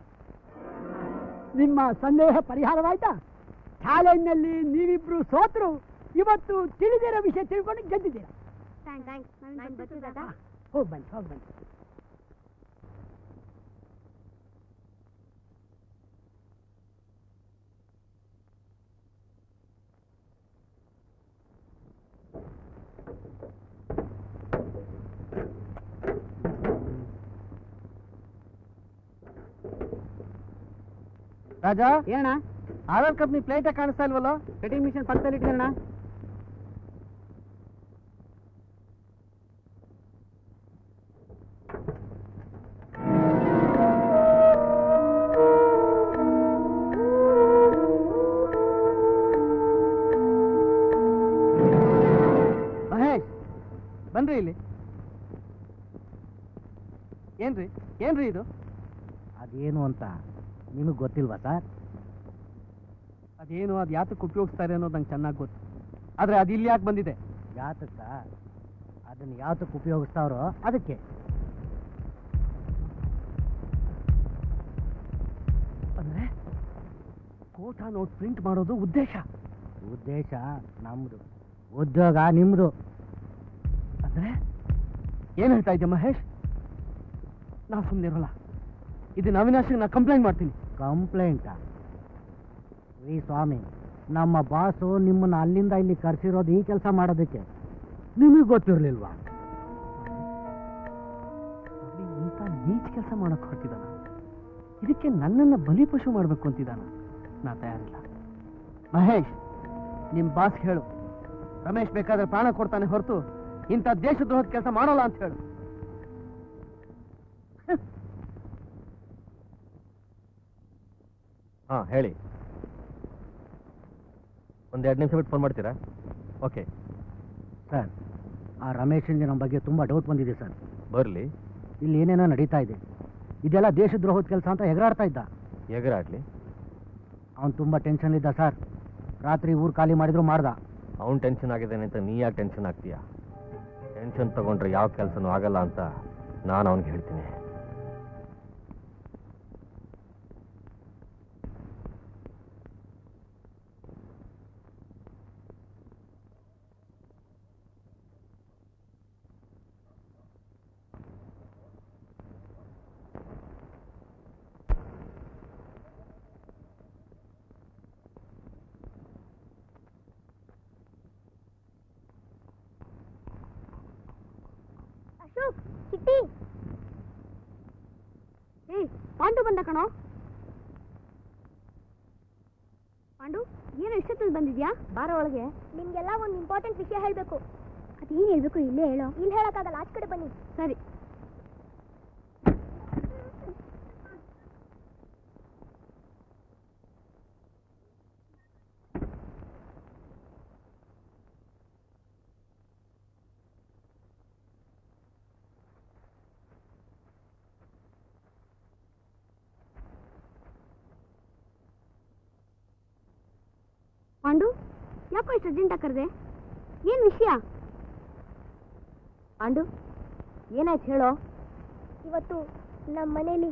ನಿಮ್ಮ ಸಂದೇಹ ಪರಿಹಾರವಾಯ್ತಾ? ಚಾಲೆಂಜ್ನಲ್ಲಿ ನೀವಿಬ್ರು ಸೋತರು. ಇವತ್ತು ತಿಳಿದಿರೋ ವಿಷಯ ತಿಳ್ಕೊಂಡು ಗೆದ್ದಿದ್ದೀರಾ. ಹೋಗಿ ಬನ್ನಿ, ಹೋಗಿ ಬನ್ನಿ. ರಾಜ, ಏನಣ್ಣ? ಆಧಾರ್ ಕಂಪ್ನಿ ಪ್ಲೇಟ್ ಕಾಣಿಸ್ತಾ ಇಲ್ವಲ್ಲ? ಕಟಿಂಗ್ ಮಿಷನ್ ಪಕ್ಕದಲ್ಲಿ ಇಟ್ಟಿದ್ದೀರಣ್ಣ. ಮಹೇಶ್, ಬನ್ರಿ ಇಲ್ಲಿ. ಏನ್ರಿ ಏನ್ರಿ ಇದು? ಅದೇನು ಅಂತ ನಿಮಗೆ ಗೊತ್ತಿಲ್ವಾ ಸರ್? ಅದೇನು, ಅದು ಯಾತಕ್ಕೆ ಉಪಯೋಗಿಸ್ತಾರೆ ಅನ್ನೋದು ನಂಗೆ ಚೆನ್ನಾಗಿ ಗೊತ್ತು. ಆದರೆ ಅದು ಇಲ್ಲಿ ಯಾಕೆ ಬಂದಿದೆ? ಯಾತಕ್ಕ? ಅದನ್ನು ಯಾತಕ್ಕೆ ಉಪಯೋಗಿಸ್ತಾರೋ ಅದಕ್ಕೆ. ಖೋಟಾ ನೋಟ್ ಪ್ರಿಂಟ್ ಮಾಡೋದು ಉದ್ದೇಶ. ಉದ್ದೇಶ ನಮ್ದು, ಉದ್ಯೋಗ ನಿಮ್ದು. ಅಂದ್ರೆ ಏನ್ ಹೇಳ್ತಾ ಇದ್ದೆ ಮಹೇಶ್? ನಾ ಸುಮ್ಮನೆ ಇರೋಲ್ಲ. ಇದನ್ನ ಅವಿನಾಶಿಗೆ ನಾ ಕಂಪ್ಲೇಂಟ್ ಮಾಡ್ತೀನಿ. ಕಂಪ್ಲೇಂಟಾ? ಈ ಸ್ವಾಮಿ, ನಮ್ಮ ಬಾಸು ನಿಮ್ಮನ್ನ ಅಲ್ಲಿಂದ ಇಲ್ಲಿ ಕರ್ಸಿರೋದು ಈ ಕೆಲಸ ಮಾಡೋದಕ್ಕೆ. ನಿಮಗೆ ಗೊತ್ತಿರ್ಲಿಲ್ವಾ? ಇಂಥ ನೀಚ ಕೆಲಸ ಮಾಡಕ್ ಹೊರಟಿದ್ದಾನ. ಇದಕ್ಕೆ ನನ್ನನ್ನು ಬಲಿಪಶು ಮಾಡ್ಬೇಕು ಅಂತಿದ್ದಾನ. ನಾ ತಯಾರಿಲ್ಲ. ಮಹೇಶ್, ನಿಮ್ ಬಾಸ್ ಹೇಳು, ರಮೇಶ್ ಬೇಕಾದ್ರೆ ಪ್ರಾಣ ಕೊಡ್ತಾನೆ ಹೊರತು ಇಂಥ ದೇಶದ್ರೋಹದ ಕೆಲಸ ಮಾಡೋಲ್ಲ ಅಂತ ಹೇಳು. ಹಾ ಹೇಳಿ. ಒಂದು 2 ನಿಮಿಷ ಬಿಟ್ಟು ಫೋನ್ ಮಾಡ್ತೀರಾ? ಓಕೆ ಸರ್, ಆ ರಮೇಶನ್ಗೆ ನಮ್ಮ ಬಗ್ಗೆ ತುಂಬ ಡೌಟ್ ಬಂದಿದೆ ಸರ್. ಬರಲಿ. ಇಲ್ಲಿ ಏನೇನೋ ನಡೀತಾ ಇದೆ, ಇದೆಲ್ಲ ದೇಶದ್ರೋಹದ ಕೆಲಸ ಅಂತ ಎಗರಾಡ್ತಾ ಇದ್ದ. ಎಗರಾಡ್ಲಿ. ಅವನು ತುಂಬ ಟೆನ್ಷನ್ ಇದ್ದ ಸರ್. ರಾತ್ರಿ ಊರು ಖಾಲಿ ಮಾಡಿದ್ರು ಮಾಡ್ದ. ಅವನು ಟೆನ್ಷನ್ ಆಗಿದ್ದಾನೆ ಅಂತ ನೀ ಯಾಕೆ ಟೆನ್ಷನ್ ಆಗ್ತೀಯಾ? ಟೆನ್ಷನ್ ತಗೊಂಡ್ರೆ ಯಾವ ಕೆಲಸನೂ ಆಗಲ್ಲ ಅಂತ ನಾನು ಅವನಿಗೆ ಹೇಳ್ತೀನಿ. ಅಶೋಕ್, ಚಿಟ್ಟಿ. ಪಾಂಡು ಬಂದ ಕಣೋ. ಪಾಂಡು, ಏನು ಇಷ್ಟೊತ್ತಲ್ಲಿ ಬಂದಿದ್ಯಾ? ಬಾರ ಒಳಗೆ. ನಿಮ್ಗೆಲ್ಲ ಒಂದು ಇಂಪಾರ್ಟೆಂಟ್ ವಿಷಯ ಹೇಳ್ಬೇಕು. ಅದೇನು ಹೇಳ್ಬೇಕು? ಇಲ್ಲೇ ಹೇಳೋ. ಇಲ್ಲಿ ಹೇಳಕ್ಕಾಗಲ್ಲ, ಆಚೆ ಕಡೆ ಬನ್ನಿ. ಸರಿ. ಪಾಂಡು, ಯಾಕೋ ಇಷ್ಟು ಅರ್ಜೆಂಟಾಗಿ ಕರೆದೆ? ಏನು ವಿಷಯ? ಪಾಂಡು, ಏನಾಯ್ತು ಹೇಳೋ. ಇವತ್ತು ನಮ್ಮ ಮನೇಲಿ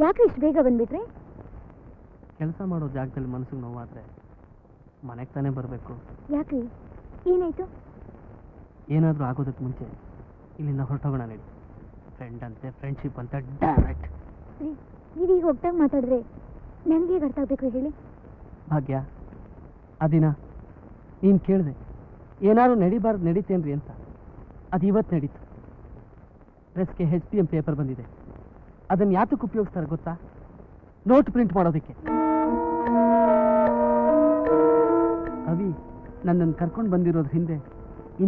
ಯಾಕೆ ಇಷ್ಟು ಬೇಗ ಬಂದ್ಬಿಟ್ರೆ? ಕೆಲಸ ಮಾಡೋ ಜಾಗದಲ್ಲಿ ಮನಸ್ಸಿಗೆ ನೋವಾದ್ರೆ ಮನೆಗೆ ತಾನೇ ಬರಬೇಕು. ಯಾಕ್ರಿ, ಏನಾಯ್ತು? ಏನಾದರೂ ಆಗೋದಕ್ಕೆ ಮುಂಚೆ ಇಲ್ಲಿಂದ ಹೊರಟೋಗೋಣ ನಡಿ. ಫ್ರೆಂಡ್ ಅಂತೆ, ಫ್ರೆಂಡ್ಶಿಪ್ ಅಂತ. ಡ್ಯಾಮೆಟ್, ನೀವೀಗ ಹೋಗ್ತಾಗ ಮಾತಾಡಿದ್ರೆ ನನಗೆ ಅರ್ಥ ಆಗ್ಬೇಕು ಹೇಳಿ. ಭಾಗ್ಯ, ಆ ದಿನ ನೀನು ಕೇಳಿದೆ ಏನಾದ್ರು ನಡಿಬಾರ್ದು ನಡೀತೇನ್ರಿ ಅಂತ. ಅದು ಇವತ್ತು ನಡೀತು. ಪ್ರೆಸ್ಗೆ HPM ಪೇಪರ್ ಬಂದಿದೆ. ಅದನ್ನು ಯಾತಕ್ಕೆ ಉಪಯೋಗಿಸ್ತಾರೆ ಗೊತ್ತಾ? ನೋಟ್ ಪ್ರಿಂಟ್ ಮಾಡೋದಕ್ಕೆ. ಅವಿ ನನ್ನನ್ನು ಕರ್ಕೊಂಡು ಬಂದಿರೋದ್ರ ಹಿಂದೆ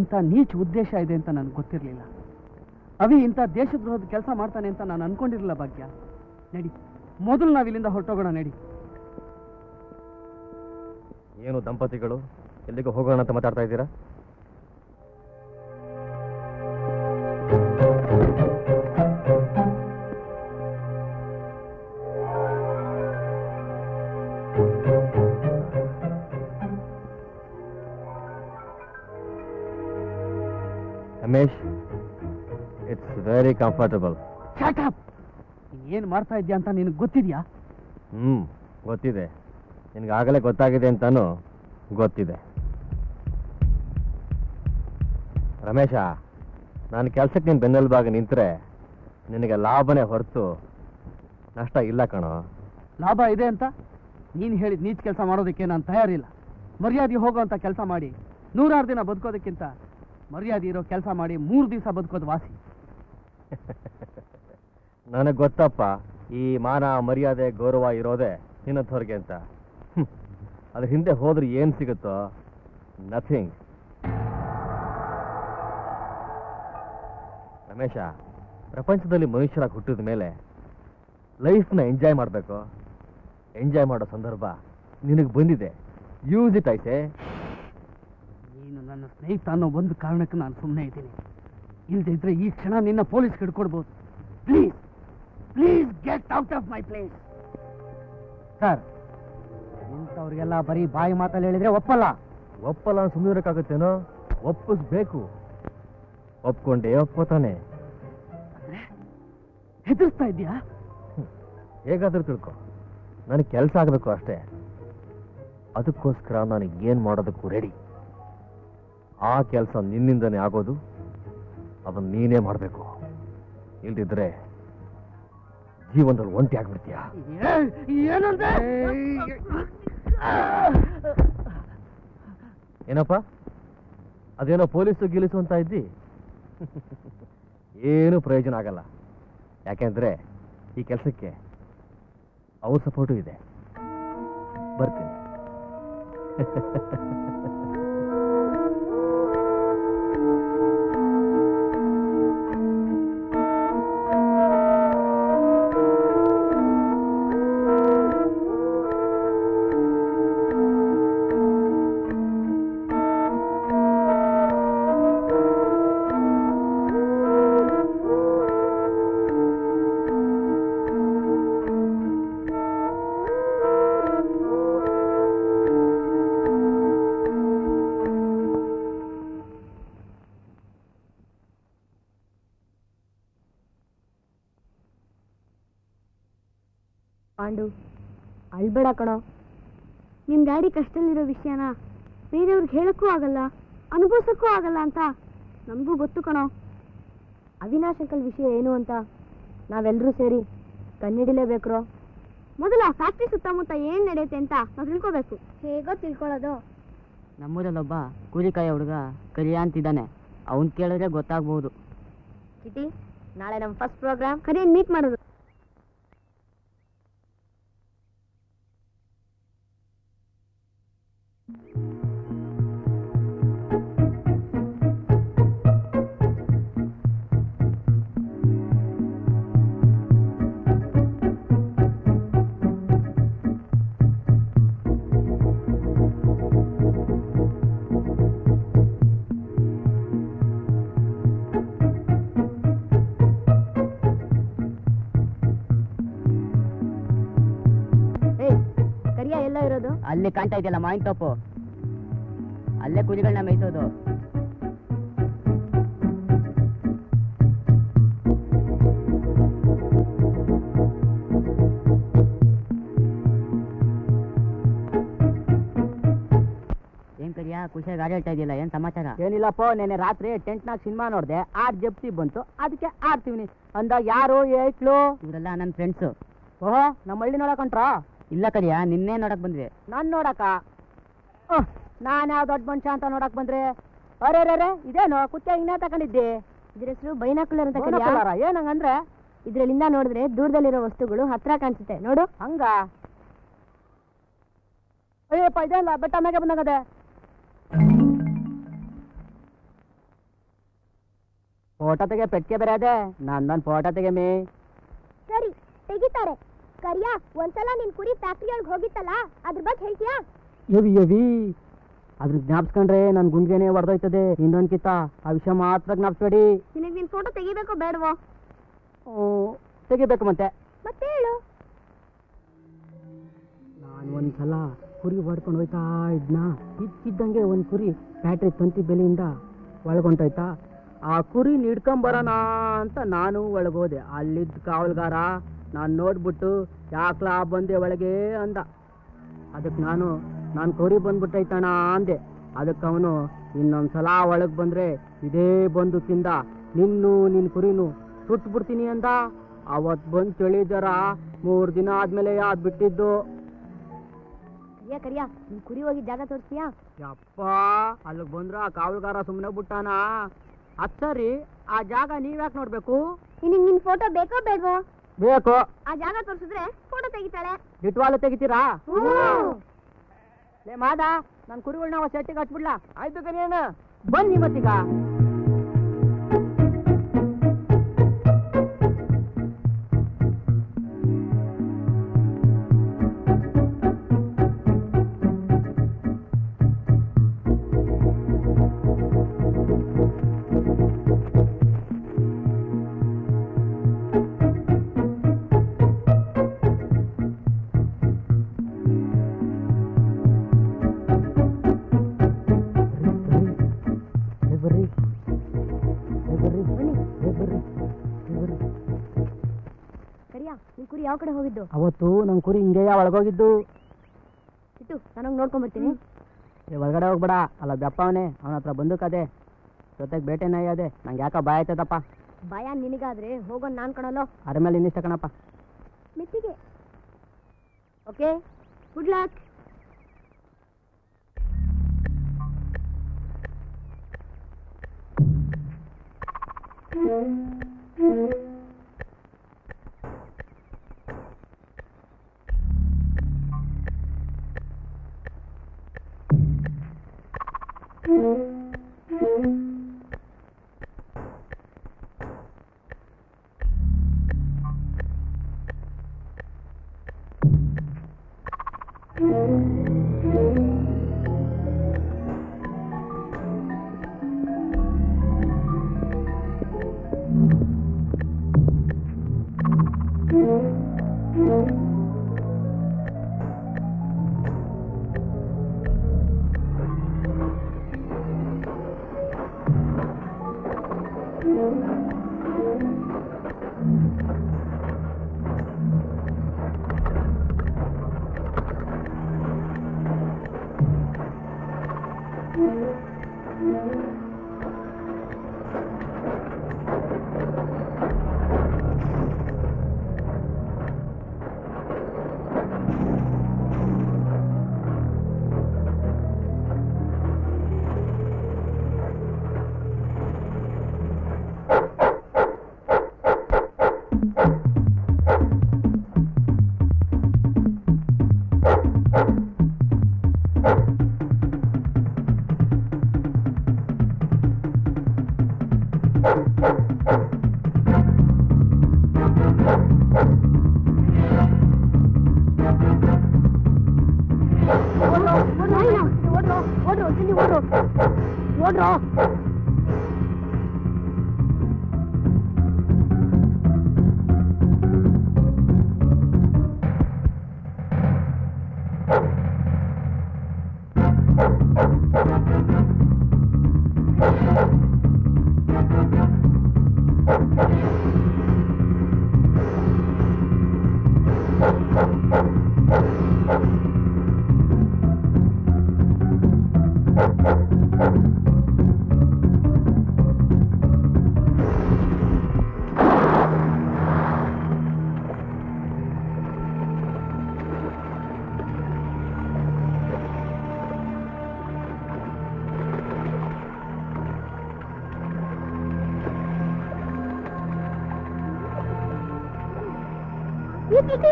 ಇಂಥ ನೀಚ ಉದ್ದೇಶ ಇದೆ ಅಂತ ನನಗೆ ಗೊತ್ತಿರಲಿಲ್ಲ. ಅವಿ ಇಂಥ ದೇಶದ್ರೋಹದ ಕೆಲಸ ಮಾಡ್ತಾನೆ ಅಂತ ನಾನು ಅನ್ಕೊಂಡಿರಲಿಲ್ಲ. ಭಾಗ್ಯ, ನಡಿ, ಮೊದಲು ನಾವು ಇಲ್ಲಿಂದ ಹೊರಟೋಗೋಣ ನಡಿ. ಏನು ದಂಪತಿಗಳು ಎಲ್ಲಿಗೂ ಹೋಗೋಣ ಅಂತ ಮಾತಾಡ್ತಾ ಇದ್ದೀರಾ? Ramesh, it's very comfortable. Shot up! ಏನು ಮಾಡ್ತಾ ಇದ್ಯಾ ಅಂತ ನಿನಗೆ ಗೊತ್ತಿದ್ಯಾ? ಗೊತ್ತಿದೆ. ನಿನಗಾಗಲೇ ಗೊತ್ತಾಗಿದೆ ಅಂತಾನು ಗೊತ್ತಿದೆ. ರಮೇಶ, ನಾನು ಕೆಲಸಕ್ಕೆ ನೀನು ಬೆನ್ನೆಲುಬಾಗಿ ನಿಂತರೆ ನಿನಗೆ ಲಾಭನೇ ಹೊರತು ನಷ್ಟ ಇಲ್ಲ ಕಣೋ. ಲಾಭ ಇದೆ ಅಂತ ನೀನು ಹೇಳಿದ ನೀಚ ಕೆಲಸ ಮಾಡೋದಕ್ಕೆ ನಾನು ತಯಾರಿಲ್ಲ. ಮರ್ಯಾದೆ ಹೋಗೋವಂಥ ಕೆಲಸ ಮಾಡಿ 100 ದಿನ ಬದುಕೋದಕ್ಕಿಂತ ಮರ್ಯಾದೆ ಇರೋ ಕೆಲಸ ಮಾಡಿ 3 ದಿವಸ ಬದುಕೋದು ವಾಸಿ. ನನಗೆ ಗೊತ್ತಪ್ಪ, ಈ ಮಾನ ಮರ್ಯಾದೆ ಗೌರವ ಇರೋದೇ ನಿನ್ನಂಥವ್ರಿಗೆ ಅಂತ. ಅದ್ರ ಹಿಂದೆ ಹೋದ್ರೆ ಏನು ಸಿಗುತ್ತೋ? ನಥಿಂಗ್. ರಮೇಶ, ಪ್ರಪಂಚದಲ್ಲಿ ಮನುಷ್ಯರಾಗಿ ಹುಟ್ಟಿದ ಮೇಲೆ ಲೈಫ್ನ ಎಂಜಾಯ್ ಮಾಡಬೇಕು. ಎಂಜಾಯ್ ಮಾಡೋ ಸಂದರ್ಭ ನಿನಗೆ ಬಂದಿದೆ. ಯೂಸ್ ಇಟ್ ಐತೆ. ನೀನು ನನ್ನ ಸ್ನೇಹಿತ ಅನ್ನೋ ಒಂದು ಕಾರಣಕ್ಕೆ ನಾನು ಸುಮ್ಮನೆ ಇದ್ದೀನಿ. ಇಲ್ಲದೆ ಇದ್ರೆ ಈ ಕ್ಷಣ ನಿನ್ನ ಪೊಲೀಸ್ ಹಿಡ್ಕೊಡ್ಬೋದು. Please please get out of my place. Sir, ಇಂಥವ್ರಿಗೆಲ್ಲ ಬರೀ ಬಾಯಿ ಮಾತಲ್ಲಿ ಹೇಳಿದ್ರೆ ಒಪ್ಪಲ್ಲ. ಒಪ್ಪಲ್ಲ ಸುಮ್ಮನಿರಕ್ಕಾಗತ್ತೇನೋ? ಒಪ್ಪಿಸ್ಬೇಕು. ಒಪ್ಕೊಂಡೇ ಒಪ್ಕೋತಾನೆ. ಹೆದರ್ಸ್ತಾ ಇದೆಯಾ? ಹೇಗಾದ್ರೂ ತಿಳ್ಕೊ, ನನಗೆ ಕೆಲಸ ಆಗಬೇಕು ಅಷ್ಟೇ. ಅದಕ್ಕೋಸ್ಕರ ನಾನು ಏನು ಮಾಡೋದಕ್ಕೂ ರೆಡಿ. ಆ ಕೆಲಸ ನಿನ್ನಿಂದನೇ ಆಗೋದು, ಅದನ್ನ ನೀನೇ ಮಾಡಬೇಕು. ಇಲ್ದಿದ್ರೆ ಜೀವನದಲ್ಲಿ ಒಂಟಿ ಆಗ್ಬಿಡ್ತೀಯ. ಏನಪ್ಪ ಅದೇನೋ ಪೊಲೀಸು ಗಿಲಿಸು ಅಂತ ಇದ್ದಿ? ಏನು ಪ್ರಯೋಜನ ಆಗಲ್ಲ. ಯಾಕೆಂದ್ರೆ ಈ ಕೆಲಸಕ್ಕೆ ಅವ್ರ ಸಪೋರ್ಟು ಇದೆ. ಬರ್ತೀನಿ. ಪಾಂಡು, ಅಳ್ಬೇಡ ಕಣೋ. ನಿಮ್ಮ ಡ್ಯಾಡಿ ಕಷ್ಟದಲ್ಲಿರೋ ವಿಷಯನ ಬೇರೆಯವ್ರಿಗೆ ಹೇಳಕ್ಕೂ ಆಗಲ್ಲ, ಅನುಭವಿಸಕ್ಕೂ ಆಗಲ್ಲ ಅಂತ ನಮಗೂ ಗೊತ್ತು ಕಣೋ. ಅವಿನಾಶ್ ಅಂಕಲ್ ವಿಷಯ ಏನು ಅಂತ ನಾವೆಲ್ಲರೂ ಸೇರಿ ಕಣ್ಣಿಡಿಲೇಬೇಕ್ರೋ. ಮೊದಲು ಆ ಫ್ಯಾಕ್ಟ್ರಿ ಸುತ್ತಮುತ್ತ ಏನು ನಡೆಯುತ್ತೆ ಅಂತ ನಾವು ತಿಳ್ಕೋಬೇಕು. ಹೇಗೋ ತಿಳ್ಕೊಳ್ಳೋದು? ನಮ್ಮೂರಲ್ಲೊಬ್ಬ ಕೂಲಿಕಾಯಿ ಹುಡುಗ ಕರಿಯ ಅಂತಿದ್ದಾನೆ. ಅವನ್ ಕೇಳಿದ್ರೆ ಗೊತ್ತಾಗ್ಬಹುದು. ಕಿಟಿ, ನಾಳೆ ನಮ್ಮ ಫಸ್ಟ್ ಪ್ರೋಗ್ರಾಮ್ ಕರಿಯ ಮೀಟ್ ಮಾಡೋದು. ಅಲ್ಲಿ ಕಾಣ್ತಾ ಇದೆಯಲ್ಲ ಮಾವಿನ ತೋಪು, ಅಲ್ಲೇ ಕುರಿಗಳನ್ನ ಮೇಯಿಸೋದು. ಏನ್ ಕರಿಯಾ ಖುಷಿಯಾಗಿ ಗಾಡಿ ಹೇಳ್ತಾ ಇದೆಯಲ್ಲ, ಏನ್ ಸಮಾಚಾರ? ಏನಿಲ್ಲಪ್ಪ, ನೆನ್ನೆ ರಾತ್ರಿ ಟೆಂಟ್ನಾಗ ಸಿನಿಮಾ ನೋಡ್ದೆ, 6 ಜಪ್ತಿ ಬಂತು, ಅದಕ್ಕೆ ಆಡ್ತೀವಿ ಅಂದಾಗ ಯಾರು ಏಟ್ಲು? ಇವರೆಲ್ಲ ನನ್ನ ಫ್ರೆಂಡ್ಸು. ಓಹೋ, ನಮ್ಮ ಹಳ್ಳಿ ನೋಡಕಂಟ್ರ? ಇಲ್ಲ ಕರಿಯಾ, ನಿನ್ನೆ ನೋಡಕ್ ಬಂದ್ವಿ. ನಾನ್ ನೋಡಕ? ನಾನ್ ಯಾವ ದೊಡ್ಡ ಮನುಷ್ಯ ಅಂತ ನೋಡಕ್ ಬಂದ್ರೆ? ಅರೆ ಇದೇನು ಕುತ್ತೆ ಹಿಂಗ ತಗೊಂಡಿದ್ದೆ? ಇದ್ರ ಹೆಸರು ಬೈನಾಕುಲರ್ ಅಂತ ಕರಿಯಾ. ಏನಂಗಂದ್ರೆ ಇದ್ರಲ್ಲಿಂದ ನೋಡಿದ್ರೆ ದೂರದಲ್ಲಿರೋ ವಸ್ತುಗಳು ಹತ್ರ ಕಾಣಿಸುತ್ತೆ ನೋಡು. ಹಂಗ? ಅಯ್ಯಪ್ಪ, ಇದೆಲ್ಲ ಬೆಟ್ಟ ಮ್ಯಾಗೆ ಬಂದಾಗದೆ. ಫೋಟೋ ತೆಗೆ ಪೆಟ್ಟಿಗೆ ಬೇರೆ ಅದೇ, ನಂದೊಂದು ಫೋಟೋ ತೆಗೆ ಮೇ. ಸರಿ, ತೆಗಿತಾರೆ. ಕರಿಯಾ, ಒಂದ್ಸಲ ನಿನ್ ಕುರಿ ಫ್ಯಾಕ್ಟ್ರಿ ಒಳಗೆ ಹೋಗಿತ್ತಲ್ಲ, ಅದ್ರ ಬಗ್ಗೆ ಹೇಳ್ತೀಯಾ? ಯವಿ ಅದ್ರ ಜ್ಞಾಪಿಸ್ಕೊಂಡ್ರೆ ನನ್ ಗುಂಡ್ಗೆನೆ ಹೊಡೆದೋಯ್ತದೆ. ಇನ್ನೊಂದ್ಕಿತ್ತ ಆ ವಿಷಯ ಮಾತ್ರ ಜ್ಞಾಪಿಸ್ಬೇಡಿ. ನಿನಗೆ ನಿನ್ ಫೋಟೋ ತೆಗಿಬೇಕೋ ಬೇಡವೋ? ತೆಗಿಬೇಕು ಮತ್ತೆ ಹೇಳು. ನಾನು ಒಂದ್ಸಲ ಕುರಿ ಹೊಡ್ಕೊಂಡು ಹೋಯ್ತಾ ಇದ್ನ, ಇದ್ದಂಗೆ ಒಂದ್ ಕುರಿ ಫ್ಯಾಕ್ಟ್ರಿ ತಂತಿ ಬೆಲೆಯಿಂದ ಒಳಗೊಂಟೋಯ್ತಾ. ಆ ಕುರಿ ಹಿಡ್ಕೊಂಬರೋಣ ಅಂತ ನಾನು ಒಳಗೋದೆ. ಅಲ್ಲಿದ್ದ ಕಾವಲ್ಗಾರ ನಾನು ನೋಡ್ಬಿಟ್ಟು ಯಾಕ್ಲಾ ಬಂದೆ ಒಳಗೆ ಅಂದ. ಅದಕ್ಕೆ ನಾನು ಕುರಿ ಬಂದ್ಬಿಟ್ಟೈತಣ ಅಂದೆ. ಅದಕ್ಕೆ ಅವನು ಇನ್ನೊಂದ್ಸಲ ಒಳಗೆ ಬಂದ್ರೆ ಇದೇ ಬಂದೂಕಿಂದ ನಿನ್ನ ಕುರಿನು ಸುಟ್ಬಿಡ್ತೀನಿ ಅಂದ. ಅವತ್ ಬಂದು ತಿಳಿದರ 3 ದಿನ ಆದ್ಮೇಲೆ ಯಾವ್ದು ಬಿಟ್ಟಿದ್ದು. ಕರಿಯಾ, ನಿನ್ ಕುರಿ ಹೋಗಿ ಜಾಗ ತೋರಿಸ್ತೀಯಾ? ಯಪ್ಪ, ಅಲ್ಲಿಗೆ ಬಂದ್ರ ಆ ಕಾವಲ್ಗಾರ ಸುಮ್ಮನೆ ಬಿಟ್ಟಾನ. ಅದ್ ಸರಿ, ಆ ಜಾಗ ನೀವ್ಯಾಕೆ ನೋಡ್ಬೇಕು? ನಿನಗೆ ನಿನ್ ಫೋಟೋ ಬೇಕೋ ಬೇಡವೋ? ಬೇಕು. ಆ ಜಾಗ ತೋರಿಸಿದ್ರೆ ಫೋಟೋ ತೆಗಿತಾಳೆ. ನಿಟ್ವಾಲು ತೆಗಿತೀರಾ? ಲೇ ಮಾದ, ನನ್ ಕುರಿಗಳನ್ನ ಸೆಟ್ಟಿಗೆ ಹಚ್ಬಿಡ್ಲಾ? ಆಯ್ತು ಕರಿಯಣ್ಣ, ಬನ್ನಿ ಮತ್ತೀಗ. ನಿನ್ ಕುರಿ ಯಾವ ಕಡೆ ಹೋಗಿದ್ದು? ಅವತ್ತು ನಮ್ಮ ಕುರಿ ಹಿಂಗೆ ಒಳಗೋಗಿದ್ದು. ಇಟ್ಟು ನಾನು ನೋಡ್ಕೊಂಡ್ಬರ್ತೀನಿ. ಒಳಗಡೆ ಹೋಗ್ಬೇಡ, ಅಲ್ಲ ಬೆಪ್ಪವನೇ, ಅವನ ಹತ್ರ ಬಂದೂಕದೆ, ಜೊತೆಗೆ ಬೇಟೆ ನಾಯಿ ಅದೇ. ನಂಗೆ ಯಾಕ ಭಯ ಆಯ್ತದಪ್ಪ. ಭಯ ನಿನಗಾದ್ರೆ ಹೋಗೋನ್ ನಾನ್ ಕಣಲ್ಲೋ. ಅದ್ರ ಮೇಲೆ ಇನ್ನಿಷ್ಟ ಕಣಪ್ಪ. ಮೆತ್ತಿಗೆ. Okay, good luck.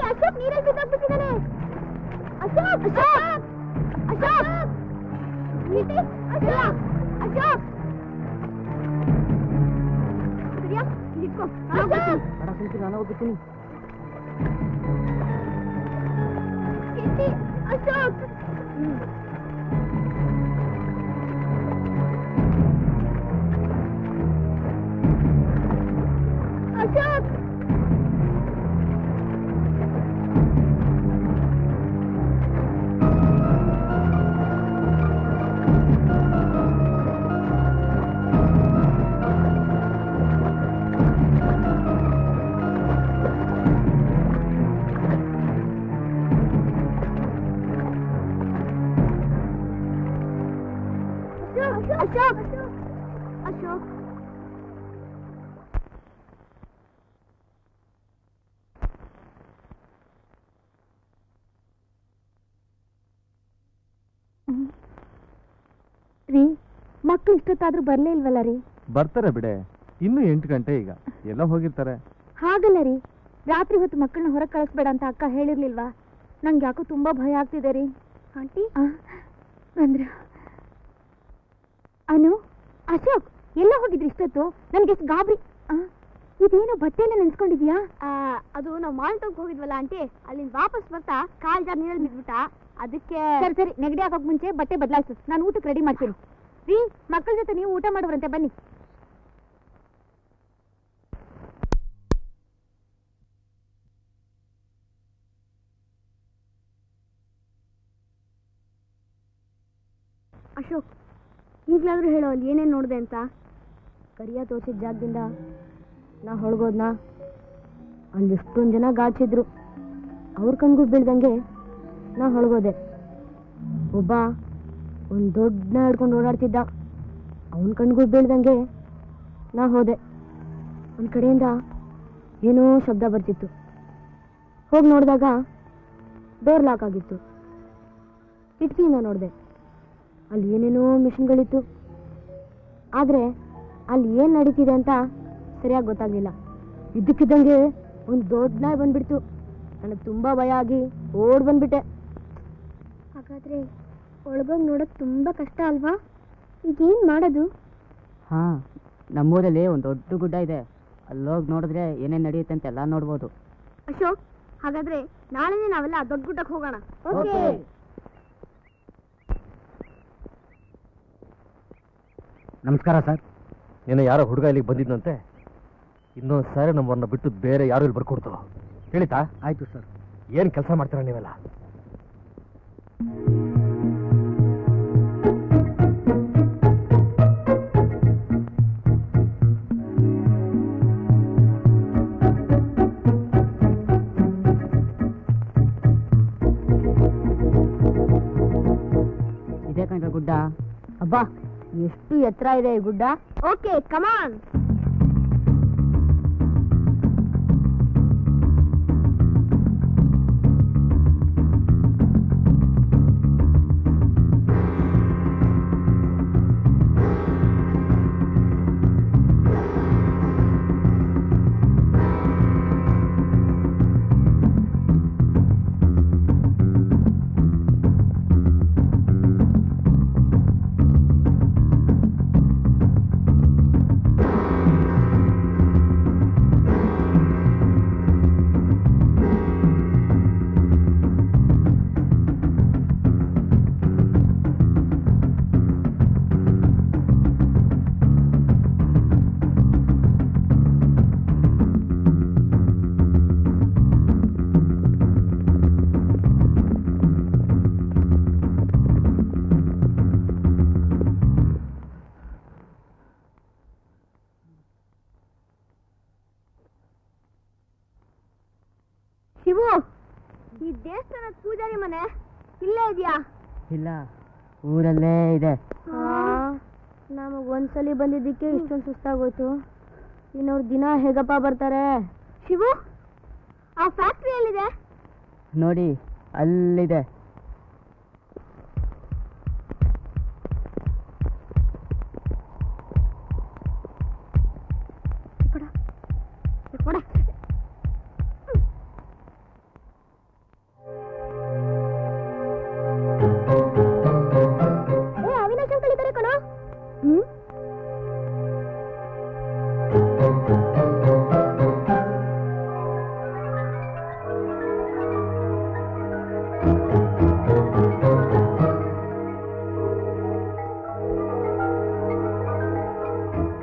ಅಶೋಕ್ ನೀರಲ್ಲಿ ಬಿದ್ದೋಗ್ಬಿಟ್ಟಿದ್ದಾನೆ. ಅಶೋಕ್ ಅಶೋಕ್ ಅಶೋಕ್ ಅಶೋಕ್ ಅಶೋಕ್ ಸರಿಯಾ ನಿಂತ್ಕೋ. ನಾನು ಹೋಗ್ಬಿಡ್ತೀನಿ. ಅಶೋಕ್ ಅಶೋಕ್ ಅಶೋಕ್ ಅಶೋಕ್ ರೀ, ಮಕ್ಳು ಇಷ್ಟೊತ್ತಾದ್ರೂ ಬರ್ಲೇ ಇಲ್ವಲ್ಲ ರೀ? ಬರ್ತಾರೆ ಬಿಡೆ, ಇನ್ನೂ 8 ಗಂಟೆ ಈಗ, ಎಲ್ಲ ಹೋಗಿರ್ತಾರೆ. ಹಾಗಲ್ಲ ರೀ, ರಾತ್ರಿ ಹೊತ್ತು ಮಕ್ಕಳನ್ನ ಹೊರಗೆ ಕಳಿಸ್ಬೇಡ ಅಂತ ಅಕ್ಕ ಹೇಳಿರ್ಲಿಲ್ವಾ? ನಂಗೆ ಯಾಕೋ ತುಂಬಾ ಭಯ ಆಗ್ತಿದೆ ರೀ. ಆಂಟಿ ಬಂದ್ರು. ಅನು, ಅಶೋಕ್ ಎಲ್ಲ ಹೋಗಿದ್ರಿ ಇಷ್ಟೊತ್ತು? ನನ್ಗೆಷ್ಟು ಗಾಬರಿ. ಇದೇನೋ ಬಟ್ಟೆ ಎಲ್ಲ ನೆನ್ಸ್ಕೊಂಡಿದ್ಯಾ? ಅದು ನಾವು ಮಾಲ್ಟೋಗ್ ಹೋಗಿದ್ವಲ್ಲ ಆಂಟಿ, ಅಲ್ಲಿಂದ ವಾಪಸ್ ಬರ್ತಾ ಕಾಲ್ ಜಾರ್ ನೀರಲ್ಲಿ ಬಿದ್ಬಿಟ್ಟ, ಅದಕ್ಕೆ. ಸರಿ ಸರಿ, ನೆಗಡಿ ಆಗೋಕ್ ಮುಂಚೆ ಬಟ್ಟೆ ಬದಲಾಯಿಸು, ನಾನು ಊಟಕ್ಕೆ ರೆಡಿ ಮಾಡ್ತೀನಿ. ರೀ, ಮಕ್ಕಳ ಜೊತೆ ನೀವು ಊಟ ಮಾಡೋರಂತೆ, ಬನ್ನಿ. ಅಶೋಕ್, ಈಗಲಾದ್ರೂ ಹೇಳೋ, ಅಲ್ಲಿ ಏನೇನು ನೋಡಿದೆ ಅಂತ. ಕರಿಯ ತೋರಿಸಿದ ಜಾಗದಿಂದ ನಾ ಹೊಳಗೋದ್ನಾ? ಅಲ್ಲಿ ಎಷ್ಟೊಂದು ಜನ ಗಾಚಿದ್ರು. ಅವ್ರ ಕಣ್ಗೂ ಬೀಳ್ದಂಗೆ ನಾ ಹೊಳಗೋದೆ. ಒಬ್ಬ ಒಂದು ದೊಡ್ಡ ಹಿಡ್ಕೊಂಡು ಓಡಾಡ್ತಿದ್ದ. ಅವನ ಕಣ್ಗೂ ಬೀಳ್ದಂಗೆ ನಾ ಹೋದೆ. ಒಂದು ಕಡೆಯಿಂದ ಏನೋ ಶಬ್ದ ಬರ್ತಿತ್ತು. ಹೋಗಿ ನೋಡಿದಾಗ ಡೋರ್ ಲಾಕ್ ಆಗಿತ್ತು. ಕಿಟಕಿಯಿಂದ ನೋಡಿದೆ, ಅಲ್ಲಿ ಏನೇನೋ ಮಿಷಿನ್ಗಳಿತ್ತು. ಆದರೆ ಅಲ್ಲಿ ಏನು ನಡೀತಿದೆ ಅಂತ ಸರಿಯಾಗಿ ಗೊತ್ತಾಗಲಿಲ್ಲ. ಇದ್ದಕ್ಕಿದ್ದಂಗೆ ಒಂದು ದೊಡ್ಡ ನಾಯಿ ಬಂದ್ಬಿಡ್ತು. ನನಗೆ ತುಂಬ ಭಯ ಆಗಿ ಓಡ್ ಬಂದ್ಬಿಟ್ಟೆ. ಹಾಗಾದರೆ ಒಳಗೋಗಿ ನೋಡೋದು ತುಂಬ ಕಷ್ಟ ಅಲ್ವಾ? ಈಗೇನು ಮಾಡೋದು? ಹಾಂ, ನಮ್ಮೂರಲ್ಲಿ ಒಂದು ದೊಡ್ಡ ಗುಡ್ಡ ಇದೆ. ಅಲ್ಲೋಗಿ ನೋಡಿದ್ರೆ ಏನೇನು ನಡೆಯುತ್ತೆ ಅಂತ ಎಲ್ಲ ನೋಡ್ಬೋದು. ಅಶೋಕ್, ಹಾಗಾದ್ರೆ ನಾಳೆನೇ ನಾವೆಲ್ಲ ದೊಡ್ಡ ಗುಡ್ಡಕ್ಕೆ ಹೋಗೋಣ. ಓಕೆ. ನಮಸ್ಕಾರ ಸರ್. ನೀನು ಯಾರೋ ಹುಡುಗ ಇಲ್ಲಿಗೆ ಬಂದಿದ್ದಂತೆ. ಇನ್ನೊಂದು ಸಾರಿ ನಮ್ಮನ್ನ ಬಿಟ್ಟು ಬೇರೆ ಯಾರು ಇಲ್ಲಿ ಬರ್ಕೊಡ್ತು ಹೇಳಿತಾ? ಆಯ್ತು ಸರ್. ಏನು ಕೆಲಸ ಮಾಡ್ತೀರಾ ನೀವೆಲ್ಲ? ಇದೇ ಕಂಡ್ರೆ ಗುಡ್ಡ. ಅಬ್ಬಾ, ಎಷ್ಟು ಎತ್ತರ ಇದೆ ಈ ಗುಡ್ಡ. ಓಕೆ, ಕಮಾನ್. ಶಿವು, ಈ ದೇವಸ್ಥಾನದ ಪೂಜಾರಿ ಮನೆ ಇಲ್ಲೇ ಇದೆಯಾ? ಇಲ್ಲ, ಊರಲ್ಲೇ ಇದೆ. ನಮಗ್ ಒಂದ್ಸಲಿ ಬಂದಿದ್ದಕ್ಕೆ ಇಷ್ಟೊಂದು ಸುಸ್ತಾಗೋಯ್ತು. ಇನ್ನವ್ರು ದಿನ ಹೇಗಪ್ಪ ಬರ್ತಾರೆ? ಶಿವು, ಆ ಫ್ಯಾಕ್ಟ್ರಿ ಎಲ್ಲಿದೆ? ನೋಡಿ, ಅಲ್ಲಿದೆ. ಅವಿನಾಶ್ ಅಂಕಲ್ ಇದ್ದಾರೆ ಕಣೋ.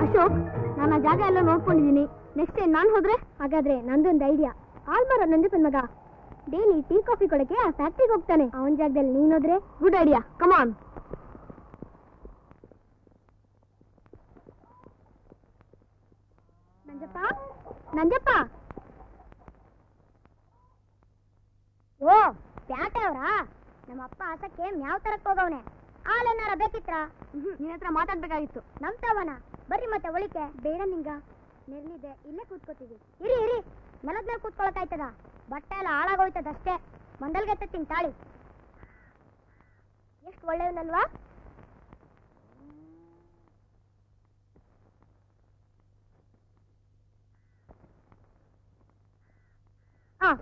ಅಶೋಕ್, ನಾನು ಆ ಜಾಗ ಎಲ್ಲ ನೋಡ್ಕೊಂಡಿದ್ದೀನಿ. ನೆಕ್ಸ್ಟ್ ಟೈಮ್ ನಾನು ಹೋದ್ರೆ? ಹಾಗಾದ್ರೆ ನಂದೊಂದು ಐಡಿಯಾ. ಆಲ್ಮಾರ ನಂಜಪ್ಪನ್ ಮಗ ಡೈಲಿ ಟೀ ಕಾಫಿ ಕೊಡಕ್ಕೆ ಆ ಫ್ಯಾಕ್ಟ್ರಿಗೆ ಹೋಗ್ತಾನೆ. ಅವನ ಜಾಗದಲ್ಲಿ ನೀನೋದ್ರೆ? ಗುಡ್ ಐಡಿಯಾ, ಕಮಾನ್. ನಂಜಪ್ಪ, ನಂಜಪ್ಪ. ಓ, ಪ್ಯಾಟೆ ಅವರಾ? ನಮ್ಮ ಅಪ್ಪ ಆಸಕ್ಕೆ ಮ್ಯಾವ್ ತರಕ್ ಹೋಗವನೆ. ಹಾಲೇನಾರ ಬೇಕಿತ್ರ? ನಿನ್ನ ಹತ್ರ ಮಾತಾಡ್ಬೇಕಾಗಿತ್ತು. ನಮ್ ತವನ ಬರ್ರಿ ಮತ್ತೆ ಒಳಿಕೆ. ಬೇಡ ನಿಂಗ, ನೆರಳಿದೆ, ಇಲ್ಲೇ ಕೂತ್ಕೋತೀವಿ. ಇರಿ ಇರಿ, ನೆಲದ ಮೇಲೆ ಕೂತ್ಕೊಳಕಾಯ್ತದ? ಬಟ್ಟೆ ಎಲ್ಲ ಹಾಳಾಗೋಯ್ತದಷ್ಟೇ. ಮಂಡಲ್ಗೆ ತತ್ತೀನಿ ತಾಳಿ. ಎಷ್ಟು ಒಳ್ಳೆಯವನಲ್ವಾ?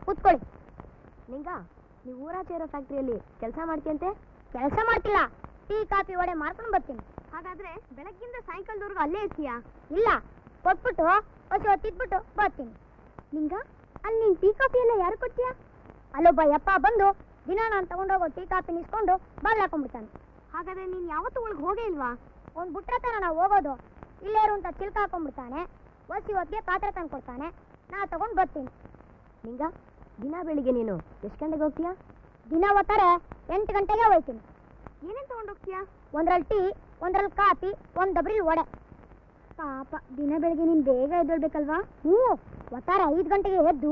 ಕೂತ್ಕೊಳ್ಳಿ. ನಿಂಗ, ನೀವು ಊರಾಚೆ ಇರೋ ಫ್ಯಾಕ್ಟ್ರಿಯಲ್ಲಿ ಕೆಲಸ ಮಾಡ್ತೀಯಂತೆ? ಕೆಲಸ ಮಾಡ್ತಿಲ್ಲ, ಟೀ ಕಾಫಿ ಒಡೆ ಮಾರ್ಕೊಂಡು ಬರ್ತೀನಿ. ಹಾಗಾದ್ರೆ ಬೆಳಗ್ಗಿಂದ ಸಾಯಂಕಾಲದವರೆಗೂ ಅಲ್ಲೇ ಇರ್ತೀಯಾ? ಇಲ್ಲ, ಕೊಟ್ಬಿಟ್ಟು ಹೊಸ ಹೊತ್ತಿದ್ಬಿಟ್ಟು ಬರ್ತೀನಿ. ನಿಂಗ, ಅಲ್ಲಿ ನೀನು ಟೀ ಕಾಫಿ ಎಲ್ಲ ಯಾರು ಕೊಡ್ತೀಯಾ? ಅಲ್ಲೊಬ್ಬ ಯಪ್ಪ ಬಂದು ದಿನ ನಾನು ತಗೊಂಡೋಗೋ ಟೀ ಕಾಫಿ ನಿಸ್ಕೊಂಡು ಬಾಗ್ಲು ಹಾಕೊಂಡ್ಬಿಡ್ತಾನೆ. ಹಾಗಾದ್ರೆ ನೀನು ಯಾವತ್ತೂ ಒಳಗೆ ಹೋಗೇ ಇಲ್ವಾ? ಅವ್ನು ಬಿಟ್ರೆ ತಾನ ನಾವು ಹೋಗೋದು. ಇಲ್ಲೇ ಇರು ಅಂತ ಚಿಲ್ಕ ಹಾಕೊಂಡ್ಬಿಡ್ತಾನೆ. ಹೊಸಿ ಹೊತ್ತಿಗೆ ಪಾತ್ರೆ ತಂದು ಕೊಡ್ತಾನೆ, ನಾ ತಗೊಂಡು ಬರ್ತೀನಿ. ನಿಂಗ, ದಿನ ಬೆಳಿಗ್ಗೆ ನೀನು ಎಷ್ಟು ಗಂಟೆಗೆ ಹೋಗ್ತೀಯಾ? ದಿನ ಓದ್ತಾರೆ 8 ಗಂಟೆಗೆ ಹೋಗ್ತೀನಿ. ಏನೇನು ತಗೊಂಡು ಹೋಗ್ತೀಯಾ? ಒಂದ್ರಲ್ಲಿ ಟೀ, ಒಂದ್ರಲ್ಲಿ ಕಾಫಿ, ಒಂದು ಡಬ್ರಿಲ್ ವಡೆ. ಪಾಪ ದಿನ ಬೆಳಗ್ಗೆ ನೀನ್ ಬೇಗ ಎದ್ದೇಳ್ಬೇಕಲ್ವಾ? ಹ್ಞೂ, ಒಟ್ಟಾರೆ 5 ಗಂಟೆಗೆ ಎದ್ದು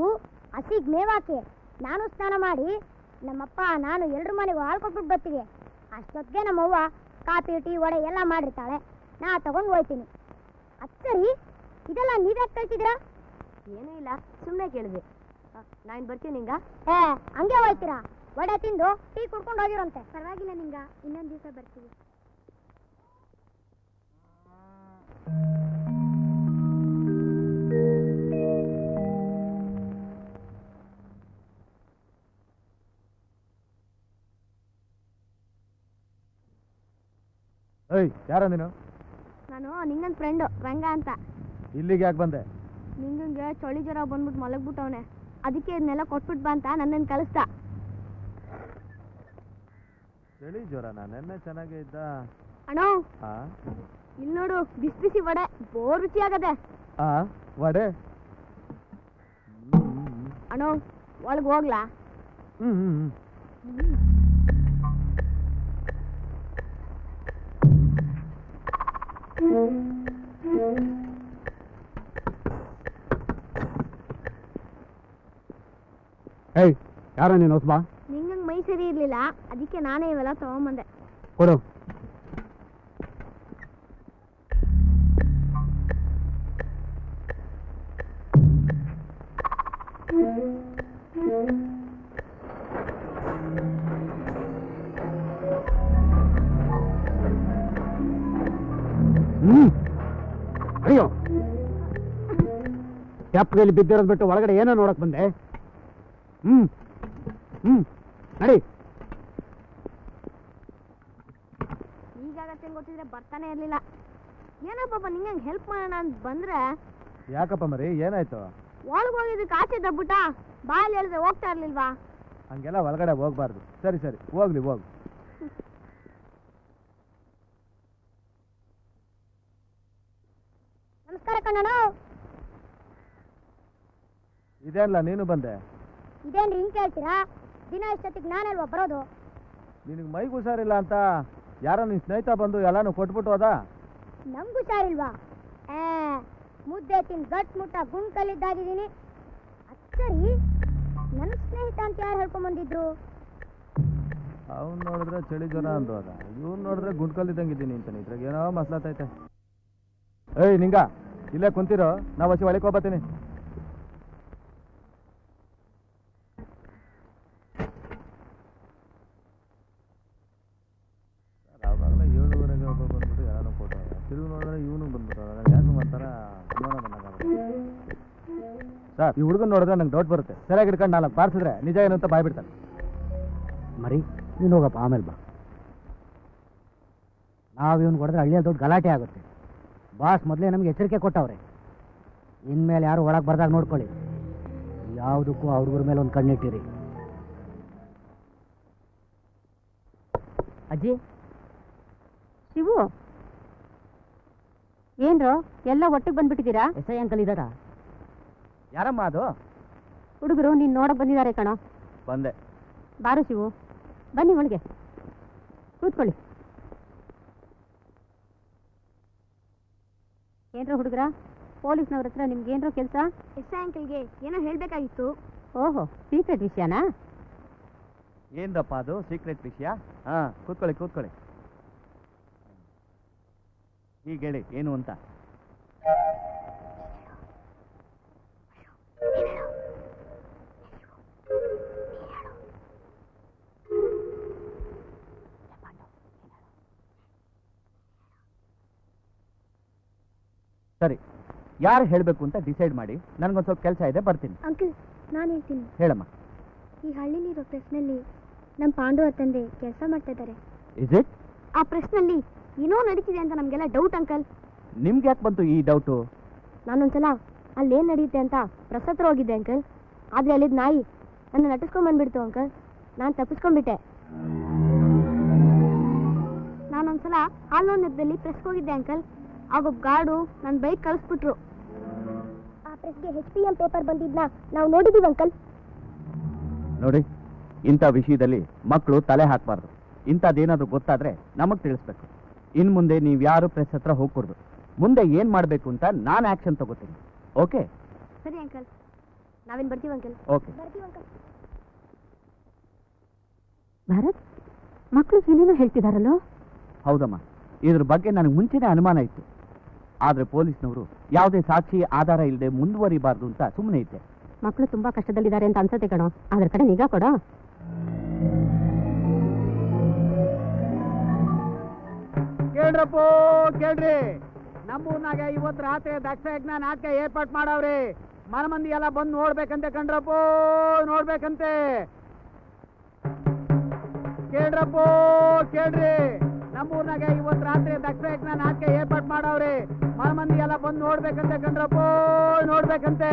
ಹಸಿಗ್ ಮೇವಾಕಿ ನಾನು ಸ್ನಾನ ಮಾಡಿ ನಮ್ಮಪ್ಪ ನಾನು ಎಲ್ರ ಮನೆಗೂ ಹಾಲು ಕೊಟ್ಬಿಟ್ಟು ಬರ್ತೀವಿ. ಅಷ್ಟೊತ್ತಿಗೆ ನಮ್ಮವ್ವ ಕಾಫಿ ಟೀ ವಡೆ ಎಲ್ಲ ಮಾಡಿರ್ತಾಳೆ, ನಾ ತಗೊಂಡು ಹೋಯ್ತೀನಿ. ಅಚ್ಚರಿ, ಇದೆಲ್ಲ ನೀವ್ಯಾಕೆ ಕಳ್ತಿದ್ದೀರಾ? ಏನೂ ಇಲ್ಲ, ಸುಮ್ಮನೆ ಕೇಳಿದೆ. ನಾನು ಬರ್ತೀನಿ ನಿಂಗ. ಹಂಗೆ ಹೋಯ್ತೀರಾ? ವಡೆ ತಿಂದು ಟೀ ಕುಡ್ಕೊಂಡು ಹೋಗಿರಂತೆ. ಪರವಾಗಿಲ್ಲ ನಿಂಗ, ಇನ್ನೊಂದು ದಿವಸ ಬರ್ತೀವಿ. ಏಯ್, ಯಾರ ನೀನು? ನಾನು ನಿಂಗನ್ ಫ್ರೆಂಡು ರಂಗ ಅಂತ. ಇಲ್ಲಿಗೆ ಯಾಕೆ ಬಂದೆ? ನಿಂಗಂಗೆ ಚಳಿ ಜ್ವರ ಬಂದ್ಬಿಟ್ಟು ಮಲಗ್ಬಿಟ್ಟವನೆ, ಅದಕ್ಕೆ ಇದನ್ನೆಲ್ಲ ಕೊಟ್ಬಿಟ್ ಬಾ ಅಂತ ನನ್ನನ್ನು ಕಳಿಸ್ತಾ. ಚಳಿ ಜ್ವರನಾ? ನೆನ್ನೆ ಚೆನ್ನಾಗೇ ಇದ್ದ. ಅಣ್ಣ, ಇಲ್ಲಿ ನೋಡು, ಬಿಸಿ ಬಿಸಿ ವಡೆ ಬೋರ್ ರುಚಿ ಆಗದೆ. ವಡೆ? ಅಣ್ಣ, ಒಳಗೆ ಹೋಗ್ಲಾ? ಏಯ್, ಯಾರ ನೀನು ಹೊಸಬಾ? ನಿಂಗಂಗೆ ಮೈ ಸರಿ ಇರ್ಲಿಲ್ಲ, ಅದಕ್ಕೆ ನಾನೇ ಇವೆಲ್ಲ ತಗೊಂಬಂದೆ. ಕೊಡು. ಅಯ್ಯೋ, ಟ್ಯಾಪ್ನಲ್ಲಿ ಬಿದ್ದಿರೋದು ಬಿಟ್ಟು ಒಳಗಡೆ ಏನೋ ನೋಡಕ್ ಬಂದೆ. ನಡಿ. ಈಗಾಗತ್ತೆ ಗೊತ್ತಿದ್ರೆ ಬರ್ತಾನೆ ಇರ್ಲಿಲ್ಲ. ಏನೋ ಪಾಪ ನಿಂಗಂಗೆ ಹೆಲ್ಪ್ ಮಾಡೋಣ ಅಂತ ಬಂದ್ರೆ. ಯಾಕಪ್ಪ ಮರಿ, ಏನಾಯ್ತು? ಒಳಗೆ ಹೋಗಿದ್ದಕ್ಕೆ ಆಚೆ ದಬ್ಬುಟ ಬಾಯಲ್ಲಿ ಹೇಳಿದ್ರೆ ಹೋಗ್ತಾ ಇರ್ಲಿಲ್ವಾ? ಹಂಗೆಲ್ಲ ಒಳಗಡೆ ಹೋಗ್ಬಾರ್ದು. ಸರಿ ಸರಿ, ಹೋಗ್ಲಿ ಹೋಗು. ನಮಸ್ಕಾರ ಕಣ್ಣಣ್ಣ. ಇದೇನಲ್ಲ ನೀನು ಬಂದೆ? ಇದೇನ್ರಿ ಹಿಂಗೆ ಕೇಳ್ತೀರಾ? ದಿನ ಇಷ್ಟೊತ್ತಿಗೆ ನಾನಲ್ವಾ ಬರೋದು? ನಿನಗೆ ಮೈಗೆ ಹುಷಾರಿಲ್ಲ ಅಂತ ಯಾರೋ ನಿನ್ನ ಸ್ನೇಹಿತ ಬಂದು ಎಲ್ಲಾನು ಕೊಟ್ಬಿಟ್ಟು ಹೋದ? ನಮ್ಗೆ ಹುಷಾರಿಲ್ವಾ? ಮುದ್ದೆ ತಿಂದು ಗಟ್ ಮುಟ್ಟ ಗುಂಡ್ ಕಲ್ಲಿದ್ದಾಗಿದ್ದೀನಿ. ಅಚ್ಚರಿ, ನನ್ನ ಸ್ನೇಹಿತ ಅಂತ ಯಾರು ಹೇಳ್ಕೊಂಬಂದಿದ್ರು? ಅವ್ನು ನೋಡಿದ್ರೆ ಚಳಿ ಜ್ವರ ಅಂದೋದ, ಇವ್ನು ನೋಡಿದ್ರೆ ಗುಂಡ್ಕಲ್ಲಿದ್ದಂಗಿದ್ದೀನಿ ಅಂತಾನೆ. ಇದ್ರಾಗ ಏನೋ ಮಸ್ಲಾತೈತೆ. ಏಯ್ ನಿಂಗ, ಇಲ್ಲೇ ಕುಂತಿರೋ, ನಾವು ಹಸಿ ಒಳಗೆ ಹೋಗ್ಬತ್ತೀನಿ. ಅವಾಗಲೇ 7:15 ಒಬ್ಬ ಬಂದ್ಬಿಟ್ಟು ಯಾರೋ ಫೋಟೋ ತಿರುಗಿ ನೋಡಿದ್ರೆ ಇವನು ಬಂದ್ಬಿಟ್ಟು ಯಾಕೆ ಒಂಥರ ಅನುಮಾನ ಬಂದಾಗ. ಸರ್, ಈ ಹುಡುಗನ್ ನೋಡಿದ್ರೆ ನಂಗೆ ಡೌಟ್ ಬರುತ್ತೆ. ಸರಿಯಾಗಿ ಹಿಡ್ಕೊಂಡು ನಾನು ಪಾರಿಸಿದ್ರೆ ನಿಜ ಏನು ಅಂತ ಬಾಯ್ಬಿಡ್ತಾನೆ. ಮರಿ, ನೀನು ಹೋಗಪ್ಪ, ಆಮೇಲೆ ಬಾ. ನಾವು ಇವನು ಹೊಡೆದ್ರೆ ಹಳ್ಳಿಯಲ್ಲಿ ದೊಡ್ಡ ಗಲಾಟೆ ಆಗುತ್ತೆ. ಬಾಸ್ ಮೊದಲೇ ನಮ್ಗೆ ಎಚ್ಚರಿಕೆ ಕೊಟ್ಟವ್ರೆ. ಇನ್ಮೇಲೆ ಯಾರು ಒಳಗೆ ಬರ್ದಾಗ ನೋಡ್ಕೊಳ್ಳಿ. ಯಾವುದಕ್ಕೂ ಆ ಹುಡುಗರ ಮೇಲೆ ಒಂದು ಕಣ್ಣಿಟ್ಟಿರಿ. ಅಜ್ಜಿ, ಶಿವು, ಏನ್ರೋ ಎಲ್ಲ ಒಟ್ಟಿಗೆ ಬಂದ್ಬಿಟ್ಟಿದ್ದೀರಾ? ಎಸ್ ಐ ಅಂಕಲ್ ಇದ್ದಾರಾ? ಯಾರಮ್ಮ ಅದು? ಹುಡುಗರು ನೀನ್ ನೋಡಕ್ ಬಂದಿದ್ದಾರೆ ಕಣೋ. ಬಂದೆ. ಬಾರು ಶಿವು, ಬನ್ನಿ ಒಳಗೆ ಕೂತ್ಕೊಳ್ಳಿ. ಏನ್ರೋ ಹುಡುಗರ, ಪೊಲೀಸ್ನವ್ರ ಹತ್ರ ನಿಮ್ಗೆ ಏನ್ರೋ ಕೆಲಸ? ಎಸ್ ಐ ಅಂಕಲ್ಗೆ ಏನೋ ಹೇಳ್ಬೇಕಾಗಿತ್ತು. ಓಹೋ, ಸೀಕ್ರೆಟ್ ವಿಷಯನಾ? ಏನಪ್ಪ ಅದು ಸೀಕ್ರೆಟ್ ವಿಷಯ? ಹಾಂ, ಕೂತ್ಕೊಳ್ಳಿ ಕೂತ್ಕೊಳ್ಳಿ. ಈಗ ಹೇಳಿ ಏನು ಅಂತ. ಸರಿ, ಯಾರು ಹೇಳಬೇಕು ಅಂತ ಡಿಸೈಡ್ ಮಾಡಿ. ನನಗೊಂದು ಸ್ವಲ್ಪ ಕೆಲಸ ಇದೆ, ಬರ್ತೀನಿ. ಅಂಕಲ್, ನಾನು ಹೇಳ್ತೀನಿ. ಹೇಳಮ್ಮ. ಈ ಹಳ್ಳಿಲಿರೋ ಪ್ರೆಸ್ನಲ್ಲಿ ನಮ್ಮ ಪಾಂಡು ತಂದೆ ಕೆಲಸ ಮಾಡ್ತಾ ಇದ್ದಾರೆ. Is it? ಆ ಪ್ರೆಸ್ನಲ್ಲಿ ಏನೋ ನಡೀತಿದೆ ಅಂತ ನಮಗೆಲ್ಲ ಡೌಟ್ ಅಂಕಲ್. ನಿಮ್ಗೆ ಯಾಕೆ ಬಂತು ಈ ಡೌಟು? ನಾನೊಂದ್ಸಲ ಅಲ್ಲೇನು ನಡೆಯುತ್ತೆ ಅಂತ ಪ್ರೆಸ್ ಹತ್ರ ಹೋಗಿದ್ದೆ ಅಂಕಲ್. ಆದರೆ ಅಲ್ಲಿದ್ದ ನಾಯಿ ನನ್ನ ನಟಿಸ್ಕೊಂಡ್ಬಂದ್ಬಿಡ್ತು ಅಂಕಲ್. ನಾನು ತಪ್ಪಿಸ್ಕೊಂಡ್ಬಿಟ್ಟೆ. ನಾನೊಂದ್ಸಲ ಹಾಲೋನ್ ನೆಪದಲ್ಲಿ ಪ್ರೆಸ್ಗೆ ಹೋಗಿದ್ದೆ ಅಂಕಲ್. ಆಗೊಬ್ಬ ಗಾರ್ಡು ನನ್ನ ಬೈಕ್ ಕಳಿಸ್ಬಿಟ್ರು. ಆ ಪ್ರೆಸ್ಗೆ HPM ಪೇಪರ್ ಬಂದಿದ್ನ ನಾವು ನೋಡಿದೀವಿ ಅಂಕಲ್. ನೋಡಿ, ಇಂಥ ವಿಷಯದಲ್ಲಿ ಮಕ್ಕಳು ತಲೆ ಹಾಕಬಾರ್ದು. ಇಂಥದ್ದೇನಾದ್ರೂ ಗೊತ್ತಾದ್ರೆ ನಮಗೆ ತಿಳಿಸ್ಬೇಕು. ಇನ್ನು ಮುಂದೆ ನೀವು ಯಾರು ಪ್ರೆಸ್ ಹತ್ರ ಹೋಗ್ಕೊಡ್ದು. ಮುಂದೆ ಏನ್ ಮಾಡ್ಬೇಕು ಅಂತ ನಾನು ಆಕ್ಷನ್ ತಗೋತೀನಿ. ಓಕೆ? ಸರಿ ಅಂಕಲ್, ನಾವೇನ್ ಬರ್ತೀವಿ ಅಂಕಲ್. ಓಕೆ. ಬರ್ತೀವಿ ಅಂಕಲ್. ಭಾರತ್, ಮಕ್ಕಳು ಏನೇನೋ ಹೇಳ್ತಿದಾರಲ್ಲೋ? ಹೌದಮ್ಮ, ಇದ್ರ ಬಗ್ಗೆ ನನಗೆ ಮುಂಚೆನೇ ಅನುಮಾನ ಇತ್ತು. ಆದ್ರೆ ಪೊಲೀಸ್ನವರು ಯಾವುದೇ ಸಾಕ್ಷಿ ಆಧಾರ ಇಲ್ಲದೆ ಮುಂದುವರಿಬಾರ್ದು ಅಂತ ಸುಮ್ಮನೆ ಇದ್ದೆ. ಮಕ್ಕಳು ತುಂಬಾ ಕಷ್ಟದಲ್ಲಿದ್ದಾರೆ ಅಂತ ಅನ್ಸತ್ತೆ ಕಣೋ, ಅದ್ರ ಕಡೆ ನಿಗಾ ಕೊಡೋ. ಕೇಳ್ರಪ್ಪೋ ಕೇಳ್ರಿ, ನಮ್ಮೂರ್ನಾಗ ಇವತ್ತು ರಾತ್ರಿ ದಕ್ಷ ಯಜ್ಞ ನಾಟಕ ಏರ್ಪಾಟ್ ಮಾಡವ್ರಿ. ಮನಮಂದಿ ಎಲ್ಲ ಬಂದು ನೋಡ್ಬೇಕಂತೆ ಕಣ್ರಪ್ಪೋ, ನೋಡ್ಬೇಕಂತೆ. ಕೇಳ್ರಪ್ಪೋ ಕೇಳ್ರಿ, ನಮ್ಮೂರ್ನಾಗ ಇವತ್ತು ರಾತ್ರಿ ದಕ್ಷ ಯಜ್ಞ ನಾಟಕ ಏರ್ಪಾಟ್ ಮಾಡವ್ರಿ. ಮನಮಂದಿ ಎಲ್ಲ ಬಂದು ನೋಡ್ಬೇಕಂತೆ ಕಣ್ರಪ್ಪೋ, ನೋಡ್ಬೇಕಂತೆ.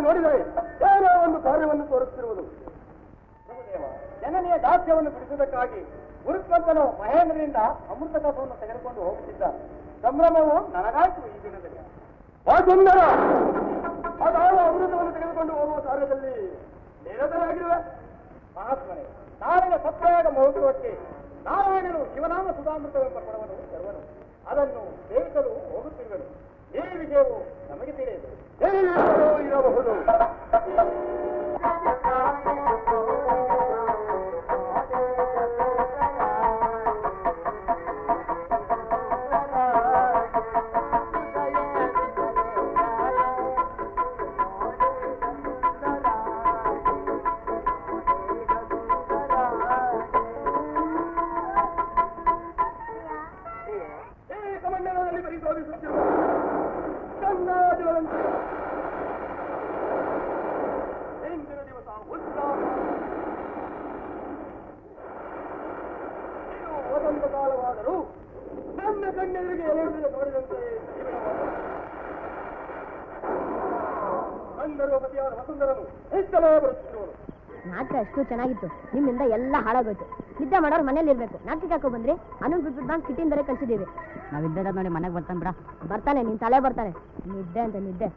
ನೋಡಿದರೆ ಏನೋ ಒಂದು ಕಾರ್ಯವನ್ನು ತೋರಿಸುತ್ತಿರುವುದು. ಜನನಿಯ ದಾಸ್ಯವನ್ನು ಬಿಡಿಸುವುದಕ್ಕಾಗಿ ಗುರುತ್ವಂತನು ಮಹೇಂದ್ರನಿಂದ ಅಮೃತ ಕಸವನ್ನು ತೆಗೆದುಕೊಂಡು ಹೋಗುತ್ತಿದ್ದ ಸಂಭ್ರಮವು ನನಗಾಯ್ತು ಈ ದಿನದಲ್ಲಿ. ಆ ಸುಂದರ ಅದಾವ ಅಮೃತವನ್ನು ತೆಗೆದುಕೊಂಡು ಹೋಗುವ ಕಾರ್ಯದಲ್ಲಿ ನಿರತರಾಗಿರುವೆ. ಮಹಾತ್ಮನೆ, ನಾಳಿನ ಸತ್ಯಾಗ ಮಹೋತ್ಸವಕ್ಕೆ ನಾರಾಯಣನು ಶಿವನಾಮ ಸುಧಾಮೃತವೆಂಬ ಕೊಡವನು ತರುವನು. ಅದನ್ನು ಸೇವಿಸಲು ಹೋಗುತ್ತಿರುವನು. ಈ ವಿಷಯವು ನಮಗೆ ತಿಳಿಯಿತು. ಇರಬಹುದು. ಕಮಂಡಲದಲ್ಲಿ ಪರಿಶೋಧಿಸುತ್ತಿರುವ ಗಂಗಾಜಲಂತೆ ಇಂದಿನ ದಿವಸ ಉತ್ಸಾಹ. ಇದು ವಸಂತ ಕಾಲವಾದರೂ ನನ್ನ ಕಣ್ಣೆದುರಿಗೆ ಎಲೆಯುವುದನ್ನು ನೋಡಿದಂತೆ ಗಂಧರ್ವಪತಿಯಾದ ವಸುಂಧರನು ಹೆಚ್ಚಲೇ ಬರುತ್ತಿರುವನು. ನಾಟಕ ಎಷ್ಟು ಚೆನ್ನಾಗಿತ್ತು, ನಿಮ್ಮಿಂದ ಎಲ್ಲ ಹಾಳಾಗೋಯ್ತು. ನಿದ್ದೆ ಮಾಡೋರು ಮನೇಲಿ ಇರ್ಬೇಕು. ನಾಟಕ ಹಾಕೋ ಬಂದ್ರಿ, ಅನು ಬಿಟ್ಬಿಟ್ಟು ಬಂದು ಕಿಟ್ಟಿಂದರೆ ಕಳ್ಸಿದೀವಿ. ನಾವಿದ್ದ ನೋಡಿ ಮನೆಗೆ ಬರ್ತಾನೆ ಬಿಡ. ಬರ್ತಾನೆ, ನಿನ್ ತಲೆ ಬರ್ತಾನೆ. ನಿದ್ದೆ ಅಂತ ನಿದ್ದೆ.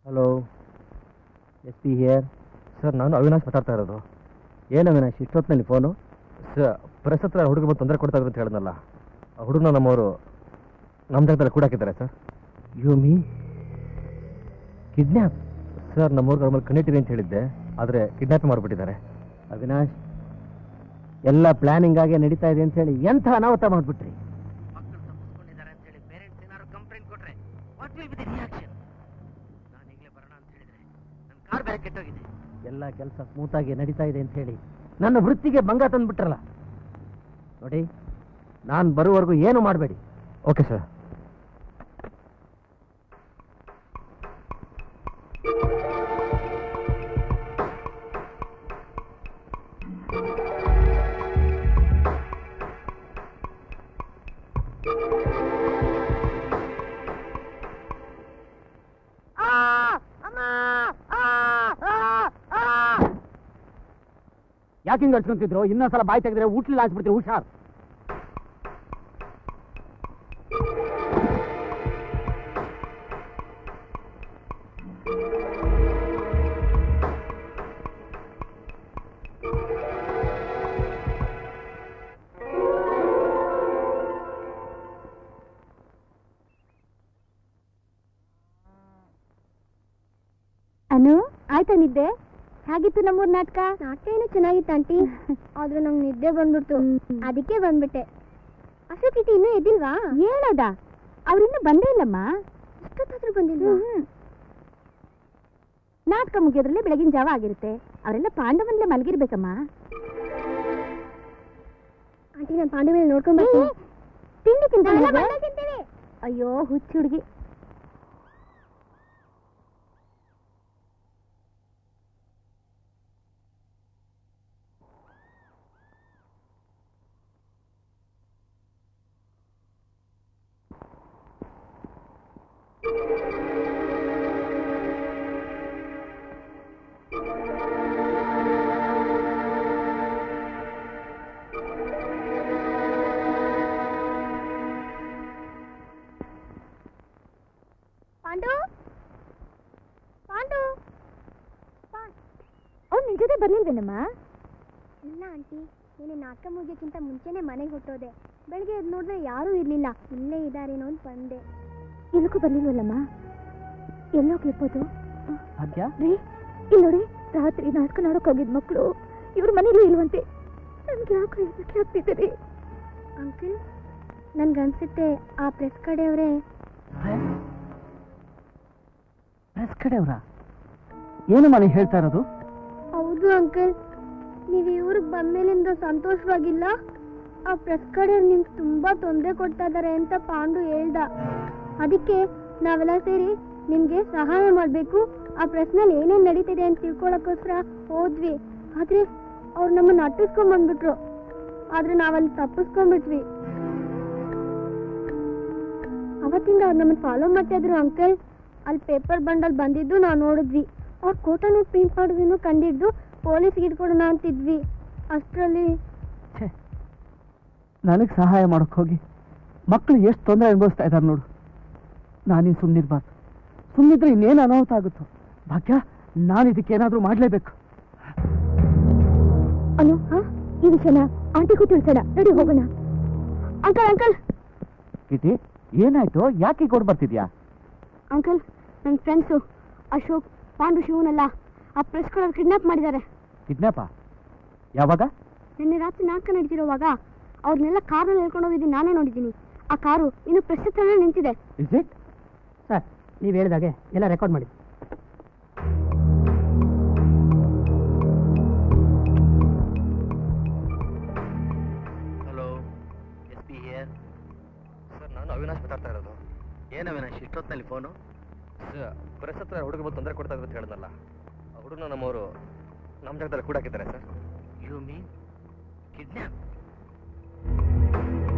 Hello, S P here. Sir, ನಾನು ಅವಿನಾಶ್ ಮಾತಾಡ್ತಾ ಇರೋದು. ಏನು ಅವಿನಾಶ್ ಇಷ್ಟೊತ್ತಿನಲ್ಲಿ ಫೋನು? ಸರ್, ಪ್ರೆಸ್ ಹತ್ರ ಹುಡುಗ ಬಂದು ತೊಂದರೆ ಕೊಡ್ತಾ ಇದ್ರು ಅಂತ ಹೇಳಿದ್ನಲ್ಲ, ಆ ಹುಡುಗನ ನಮ್ಮವರು ನಮ್ಮ ಜಾಗದಲ್ಲಿ ಕೂಡ ಹಾಕಿದ್ದಾರೆ sir. You mean kidnap? Sir, ನಮ್ಮವ್ರಿಗೆ ಅವ್ರ ಮೇಲೆ ಕಣ್ಣಿಟ್ಟಿದೆ ಅಂತ ಹೇಳಿದ್ದೆ, ಆದರೆ ಕಿಡ್ನ್ಯಾಪ್ ಮಾಡಿಬಿಟ್ಟಿದ್ದಾರೆ. ಅವಿನಾಶ್, ಎಲ್ಲ ಪ್ಲಾನಿಂಗ್ ಆಗೇ ನಡೀತಾ ಇದೆ ಅಂತ ಹೇಳಿ ಎಂಥ ಅನಾಹುತ ಮಾಡಿಬಿಟ್ರಿ. ಮಕ್ಕಳು ತಪ್ಪಿಸ್ಕೊಂಡಿದ್ದಾರೆ ಅಂತ what will be the reaction? ನಾನು ಈಗಲೇ ಬರೋಣ ಅಂತ ಹೇಳಿದ್ರೆ ನನ್ನ ಕಾರ್ ಬೇರೆ ಕೆಟ್ಟೋಗಿದೆ. ಎಲ್ಲ ಕೆಲಸ ಸ್ಮೂತಾಗಿ ನಡೀತಾ ಇದೆ ಅಂತ ಹೇಳಿ ನನ್ನ ವೃತ್ತಿಗೆ ಭಂಗ ತಂದ್ಬಿಟ್ರಲ್ಲ. ನೋಡಿ, ನಾನು ಬರುವವರೆಗೂ ಏನು ಮಾಡಬೇಡಿ. Okay sir. ಯಾಕೆ ಹಿಂಗೆ ಹಚ್ಕೊಂತಿದ್ರು? ಇನ್ನೊಂದ್ಸಲ ಬಾಯಿ ತೆಗೆದ್ರೆ ಊಟ್ಲಿ ಹಾಕ್ಬಿಡ್ತೀವಿ. ಹುಷಾರ್. ಅನು, ಆಯ್ತಾ ನಿದ್ದೆ? ಹೇಗಿತ್ತು ನಮ್ಮೂರ್ ನಾಟಕ? ನಾಟಕ ಏನೋ ಚೆನ್ನಾಗಿತ್ತು ಆಂಟಿ, ಆದ್ರೆ ನಂಗೆ ನಿದ್ದೆ ಬಂದ್ಬಿಡ್ತು, ಅದಕ್ಕೆ ಬಂದ್ಬಿಟ್ಟೆ. ಅಶೋಕ್ ಇಟ್ಟು ಇನ್ನೂ ಎದ್ದಿಲ್ವಾ? ಹೇಳದ ಅವ್ರಿನ್ನೂ ಬಂದೇ ಇಲ್ಲಮ್ಮ. ಇಷ್ಟೊತ್ತಾದ್ರೂ ಬಂದಿಲ್ವಾ? ನಾಟಕ ಮುಗಿಯೋದ್ರಲ್ಲೇ ಬೆಳಗಿನ ಜಾವ ಆಗಿರುತ್ತೆ. ಅವರೆಲ್ಲ ಪಾಂಡವನ್ಲೇ ಮಲಗಿರ್ಬೇಕಮ್ಮ. ಆಂಟಿ, ನಾನು ಪಾಂಡವನ ನೋಡ್ಕೊಂಡ್ ತಿಂಡಿ ತಿಂತೇವೆ. ಅಯ್ಯೋ ಹುಚ್ಚು ಹುಡುಗಿ. ಪಾಂಡು, ಪಾಂಡು, ಅವ್ನು ನಿನ್ ಜೊತೆ ಬರ್ಲಿಲ್ವೇನಮ್ಮ? ಇಲ್ಲ ಆಂಟಿ, ನೀನು ನಾಟಕ ಮುಗಿಯೋಕ್ಕಿಂತ ಮುಂಚೆನೆ ಮನೆಗೆ ಹೊಟ್ಟೋದೆ. ಬೆಳಿಗ್ಗೆ ಎದ್ದು ನೋಡಿದ್ರೆ ಯಾರೂ ಇರ್ಲಿಲ್ಲ. ಇಲ್ಲೇ ಇದ್ದಾರೇನೋ ಅಂತ ಬಂದೆ. ಎಲ್ಲಕ್ಕೂ ಬರ್ಲಿಲ್ವಲ್ಲಮ್ಮ? ಎಲ್ಲೋಗಿರ್ಬೋದು? ರೀ, ಇಲ್ಲಿ ನೋಡಿ, ರಾತ್ರಿ ನಾಟಕ ನೋಡಕ್ ಹೋಗಿದ್ ಮಕ್ಕಳು ಇವ್ರ ಮನೇಲಿ ಇಲ್ವಂತೆ. ನನ್ಗೆ ಯಾಕೆ ಹೆದರಿಕೆ ಆಗ್ತಿದ್ದೀರಿ ಅಂಕಲ್? ನನ್ಗನ್ಸುತ್ತೆ ಆ ಪ್ರೆಸ್ ಕಡೆಯವರೇ. ಪ್ರೆಸ್ ಕಡೆಯವರ? ಏನು ಮನೆ ಹೇಳ್ತಾ ಇರೋದು? ಹೌದು ಅಂಕಲ್, ನೀವು ಇವ್ರಿಗೆ ಬಂದ್ಮೇಲಿಂದ ಸಂತೋಷವಾಗಿಲ್ಲ. ಆ ಪ್ರೆಸ್ ಕಡೆಯವ್ರು ನಿಮ್ಗೆ ತುಂಬಾ ತೊಂದರೆ ಕೊಡ್ತಾ ಇದಾರೆ ಅಂತ ಪಾಂಡು ಹೇಳ್ದ. ಅದಕ್ಕೆ ನಾವೆಲ್ಲ ಸೇರಿ ನಿಮ್ಗೆ ಸಹಾಯ ಮಾಡ್ಬೇಕು, ಆ ಪ್ರೆಸ್ನಲ್ಲಿ ಏನೇನ್ ನಡೀತಿದೆ ಅಂತ ತಿಳ್ಕೊಳಕ್ಕೋಸ್ಕರ ಹೋದ್ವಿ. ಆದ್ರೆ ಅವ್ರು ನಮ್ಮನ್ನ ಅಟ್ಟಿಸ್ಕೊಂಡ್ ಬಂದ್ಬಿಟ್ರು. ಆದ್ರೆ ನಾವಲ್ಲಿ ತಪ್ಪಿಸ್ಕೊಂಡ್ಬಿಟ್ವಿ. ಅವತ್ತಿಂದ ಅವ್ರು ನಮ್ಮನ್ನ ಫಾಲೋ ಮಾಡ್ತಾ ಇದ್ರು ಅಂಕಲ್. ಅಲ್ಲಿ ಪೇಪರ್ ಬಂಡಲ್ ಬಂದಿದ್ದು ನಾವು ನೋಡಿದ್ವಿ. ಅವ್ರ ಕೋಟನು ಪ್ರಿಂಟ್ ಮಾಡೋದನ್ನು ಕಂಡಿದ್ದು ಪೊಲೀಸ್ ಹಿಡ್ಕೊಡೋಣ ಅಂತಿದ್ವಿ. ಅಷ್ಟರಲ್ಲಿ ನನಗೆ ಸಹಾಯ ಮಾಡೋಕೆ ಹೋಗಿ ಮಕ್ಕಳು ಎಷ್ಟು ತೊಂದರೆ ಅನುಭವಿಸ್ತಾ ಇದ್ದಾರೆ ನೋಡು. ನಾನಿನ್ ಸುಮ್ಮನಿರ್ಬಾರ್ದು. ಸುಮ್ಮನಿದ್ರೆ ಇನ್ನೇನು ಅನಾಹುತ ಆಗುತ್ತೋ. ಭಾಗ್ಯ, ನಾನು ಇದಕ್ಕೇನಾದ್ರೂ ಮಾಡಲೇಬೇಕು. ಅನು, ಈ ವಿಷಯನ ಆಂಟಿಗೂ ತಿಳಿಸೋಣ. ನಡಿ ಹೋಗೋಣ. Uncle, uncle. ಕಿಟಿ, ಏನಾಯ್ತು? ಯಾಕೆ ಕೊಡ್ ಬರ್ತಿದ್ಯಾ? ಅಂಕಲ್, ನನ್ನ ಫ್ರೆಂಡ್ಸು ಅಶೋಕ್, ಪಾಂಡು, ಶಿವನೆಲ್ಲ ಆ ಪ್ರೆಸ್ ಕಡೆಯವ್ರು ಕಿಡ್ನಾಪ್ ಮಾಡಿದ್ದಾರೆ. ಕಿಡ್ನಾಪ? ಯಾವಾಗ? ನಿನ್ನೆ ರಾತ್ರಿ ನಾಟಕ ನಡೀತಿರೋವಾಗ ಅವ್ರನ್ನೆಲ್ಲ ಕಾರ್ನಲ್ಲಿ ಹೇಳ್ಕೊಂಡು ಹೋಗಿದ್ದೀನಿ. ನಾನೇ ನೋಡಿದ್ದೀನಿ. ಆ ಕಾರು ಇನ್ನು ಪ್ರೆಸ್ ಹತ್ರನೇ ನಿಂತಿದೆ. Is it? ಸರ್, ನೀವು ಹೇಳಿದಾಗೆ ಎಲ್ಲ ರೆಕಾರ್ಡ್ ಮಾಡಿ. Hello, S P here. Sir, ನಾನು ಅವಿನಾಶ್ ಮಾತಾಡ್ತಾ ಇರೋದು. ಏನು ಅವಿನಾಶ್ ಇಷ್ಟೊತ್ತಿನಲ್ಲಿ ಫೋನು? ಸರ್, ಪ್ರೆಸ್ ಹತ್ರ ಹುಡುಗ ಬಂದು ತೊಂದರೆ ಕೊಡ್ತಾ ಇದ್ರು ಅಂತ ಹೇಳಿದ್ನಲ್ಲ, ಆ ಹುಡುಗನ ನಮ್ಮವರು ನಮ್ಮ ಜಾಗದಲ್ಲಿ ಕೂಡ ಹಾಕಿದ್ದಾರೆ sir. You mean kidnap?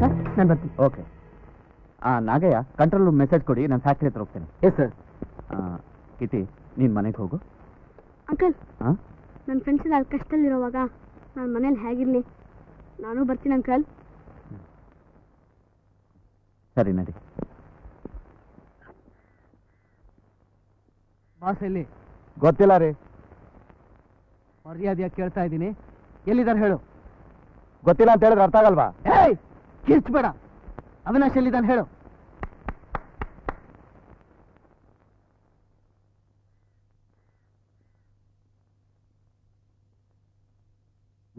Sir, ನಾನು ಬರ್ತೀನಿ. Okay. Nagayya, control room message ಕೊಡಿ, ನಾನು ಫ್ಯಾಕ್ಟ್ರಿ ಹತ್ರ ಹೋಗ್ತೇನೆ. Yes sir. ಕಿಟಿ, ನೀನು ಮನೆಗೆ ಹೋಗು. ಅಂಕಲ್, ಹಾಂ? ನನ್ನ ಫ್ರೆಂಡ್ಸ್ ಎಲ್ಲ ಅಲ್ಲಿ ಕಷ್ಟದಲ್ಲಿರೋವಾಗ ನಾನು ಮನೇಲಿ ಹೇಗಿರಲಿ? ನಾನು ಬರ್ತೀನಿ ಅಂಕಲ್. ಸರಿ, ನಡಿ. ಬಾಸ್ ಎಲ್ಲಿ? ಗೊತ್ತಿಲ್ಲ ರೀ. ಮರ್ಯಾದೆಯಾಗಿ ಕೇಳ್ತಾ ಇದ್ದೀನಿ, ಎಲ್ಲಿದ್ದಾರೆ ಹೇಳು. ಗೊತ್ತಿಲ್ಲ ಅಂತ ಹೇಳಿದ್ರೆ ಅರ್ಥ ಆಗಲ್ವಾ? ಏಯ್, ಕಿರ್ಚ್ಬೇಡ. ಅವಿನಾಶ್ ಎಲ್ಲಿದ್ದಾನೆ ಹೇಳು.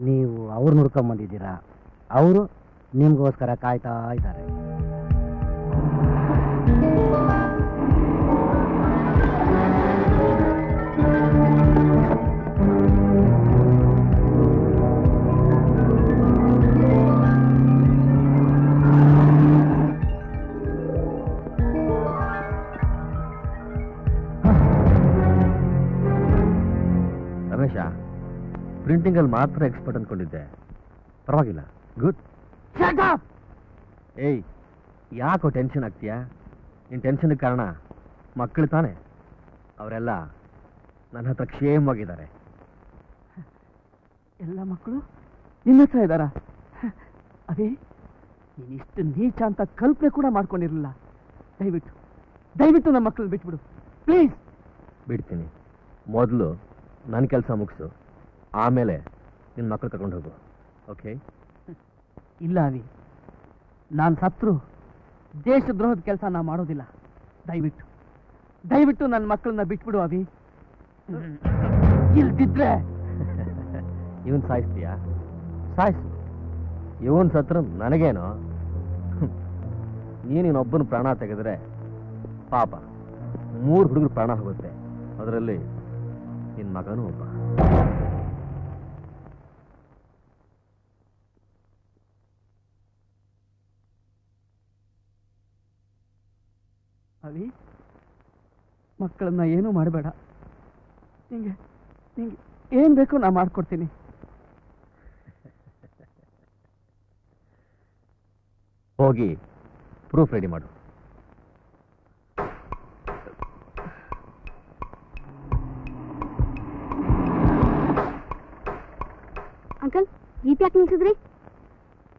ನೀವು ಅವ್ರು ನೋಡ್ಕೊಂಬಂದಿದ್ದೀರಾ, ಅವರು ನಿಮಗೋಸ್ಕರ ಕಾಯ್ತಾ ಇದ್ದಾರೆ. ಪ್ರಿಂಟಿಂಗಲ್ಲಿ ಮಾತ್ರ ಎಕ್ಸ್ಪರ್ಟ್ ಅಂದ್ಕೊಂಡಿದ್ದೆ. ಪರವಾಗಿಲ್ಲ, ಗುಡ್. ಏಯ್, ಯಾಕೋ ಟೆನ್ಷನ್ ಆಗ್ತೀಯಾ? ನಿನ್ನ ಟೆನ್ಷನ್ಗೆ ಕಾರಣ ಮಕ್ಕಳು ತಾನೆ. ಅವರೆಲ್ಲ ನನ್ನ ಹತ್ರ ಕ್ಷೇಮವಾಗಿದ್ದಾರೆ. ಎಲ್ಲ ಮಕ್ಕಳು ನಿನ್ನ ಹತ್ರ ಇದ್ದಾರಾ? ಅದೇ ನೀನಿಷ್ಟು ನೀಚ ಅಂತ ಕಲ್ಪನೆ ಕೂಡ ಮಾಡ್ಕೊಂಡಿರಲಿಲ್ಲ. ದಯವಿಟ್ಟು ದಯವಿಟ್ಟು ನಮ್ಮ ಮಕ್ಕಳು ಬಿಟ್ಬಿಡು ಪ್ಲೀಸ್. ಬಿಡ್ತೀನಿ. ಮೊದಲು ನನ್ನ ಕೆಲಸ ಮುಗಿಸು, ಆಮೇಲೆ ನಿನ್ನ ಮಕ್ಕಳು ಕರ್ಕೊಂಡು ಹೋಗು. ಓಕೆ? ಇಲ್ಲ ಅವಿ, ನಾನು ಸತ್ರು ದೇಶದ್ರೋಹದ ಕೆಲಸ ನಾ ಮಾಡೋದಿಲ್ಲ. ದಯವಿಟ್ಟು ದಯವಿಟ್ಟು ನನ್ನ ಮಕ್ಕಳನ್ನ ಬಿಟ್ಬಿಡು ಅವಿ. ಇಲ್ದಿದ್ರೆ ಇವನ್ ಸಾಯಿಸ್ತೀಯಾ? ಸಾಯಿಸು. ಇವನ್ ಸತ್ರ ನನಗೇನೋ. ನೀನಿನ್ನೊಬ್ಬನ ಪ್ರಾಣ ತೆಗೆದ್ರೆ ಪಾಪ 3 ಹುಡುಗರು ಪ್ರಾಣ ಹೋಗುತ್ತೆ. ಅದರಲ್ಲಿ ನಿನ್ನ ಮಗನೂ ಒಬ್ಬ. ಅವಿ, ಮಕ್ಕಳನ್ನ ಏನೂ ಮಾಡಬೇಡ. ನಿಂಗೆ ನಿಂಗೆ ಏನ್ ಬೇಕೋ ನಾ ಮಾಡ್ಕೊಡ್ತೀನಿ. ಹೋಗಿ ಪ್ರೂಫ್ ರೆಡಿ ಮಾಡು. ಅಂಕಲ್, ಜೀಪ್ ಯಾಕೆ ನಿಲ್ಸಿದ್ರಿ?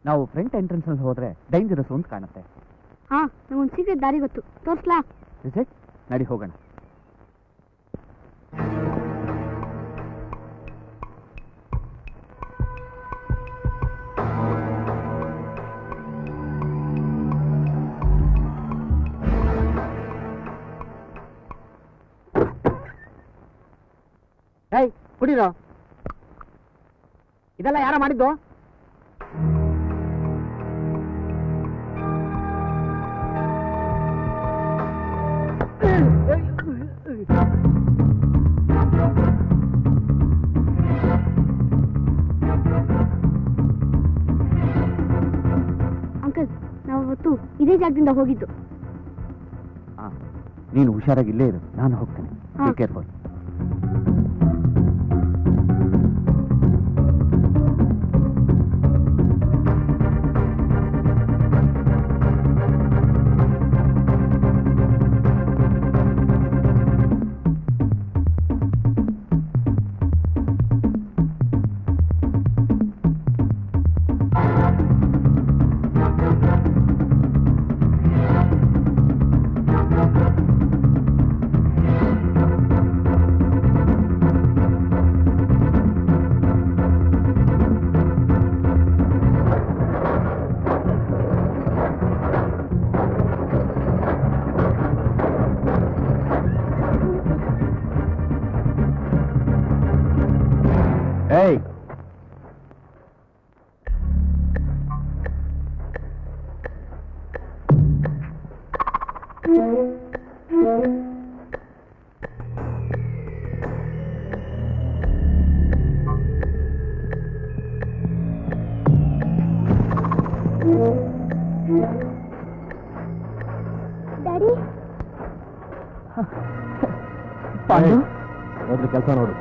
ನಾವು ಫ್ರಂಟ್ ಎಂಟ್ರೆನ್ಸ್ ಅಲ್ಲಿ ಹೋದ್ರೆ ಡೇಂಜರಸ್ ಅಂತ ಕಾಣುತ್ತೆ. ಹಾ, ನಂಗೊಂದು ಸೀಕ್ರೆಟ್ ದಾರಿ ಗೊತ್ತು, ತೋರ್ಸ್ಲಾ? ನಡಿ ಹೋಗೋಣ. ಏಯ್, ಕುಡೀರೋ. ಇದೆಲ್ಲ ಯಾರ ಮಾಡಿದ್ದು? ಅಂಕಲ್, ನಾವು ಅವತ್ತು ಇದೇ ಜಾಗದಿಂದ ಹೋಗಿದ್ದು. ನೀನು ಹುಷಾರಾಗಿ ಇಲ್ಲೇ ಇರು, ನಾನು ಹೋಗ್ತೇನೆ. ಹಾ. ಕೇರ್ಫುಲ್. ಏಯ್, ಡ್ಯಾಡಿ, ಮೊದಲು ಕೆಲಸ ನೋಡು.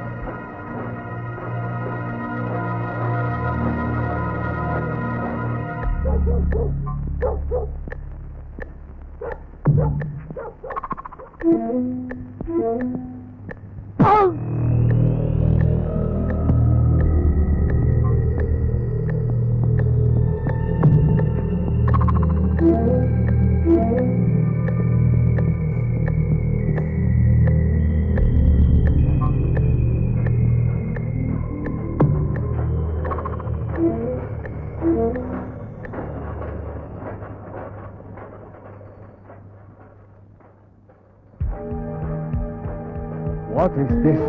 What is this?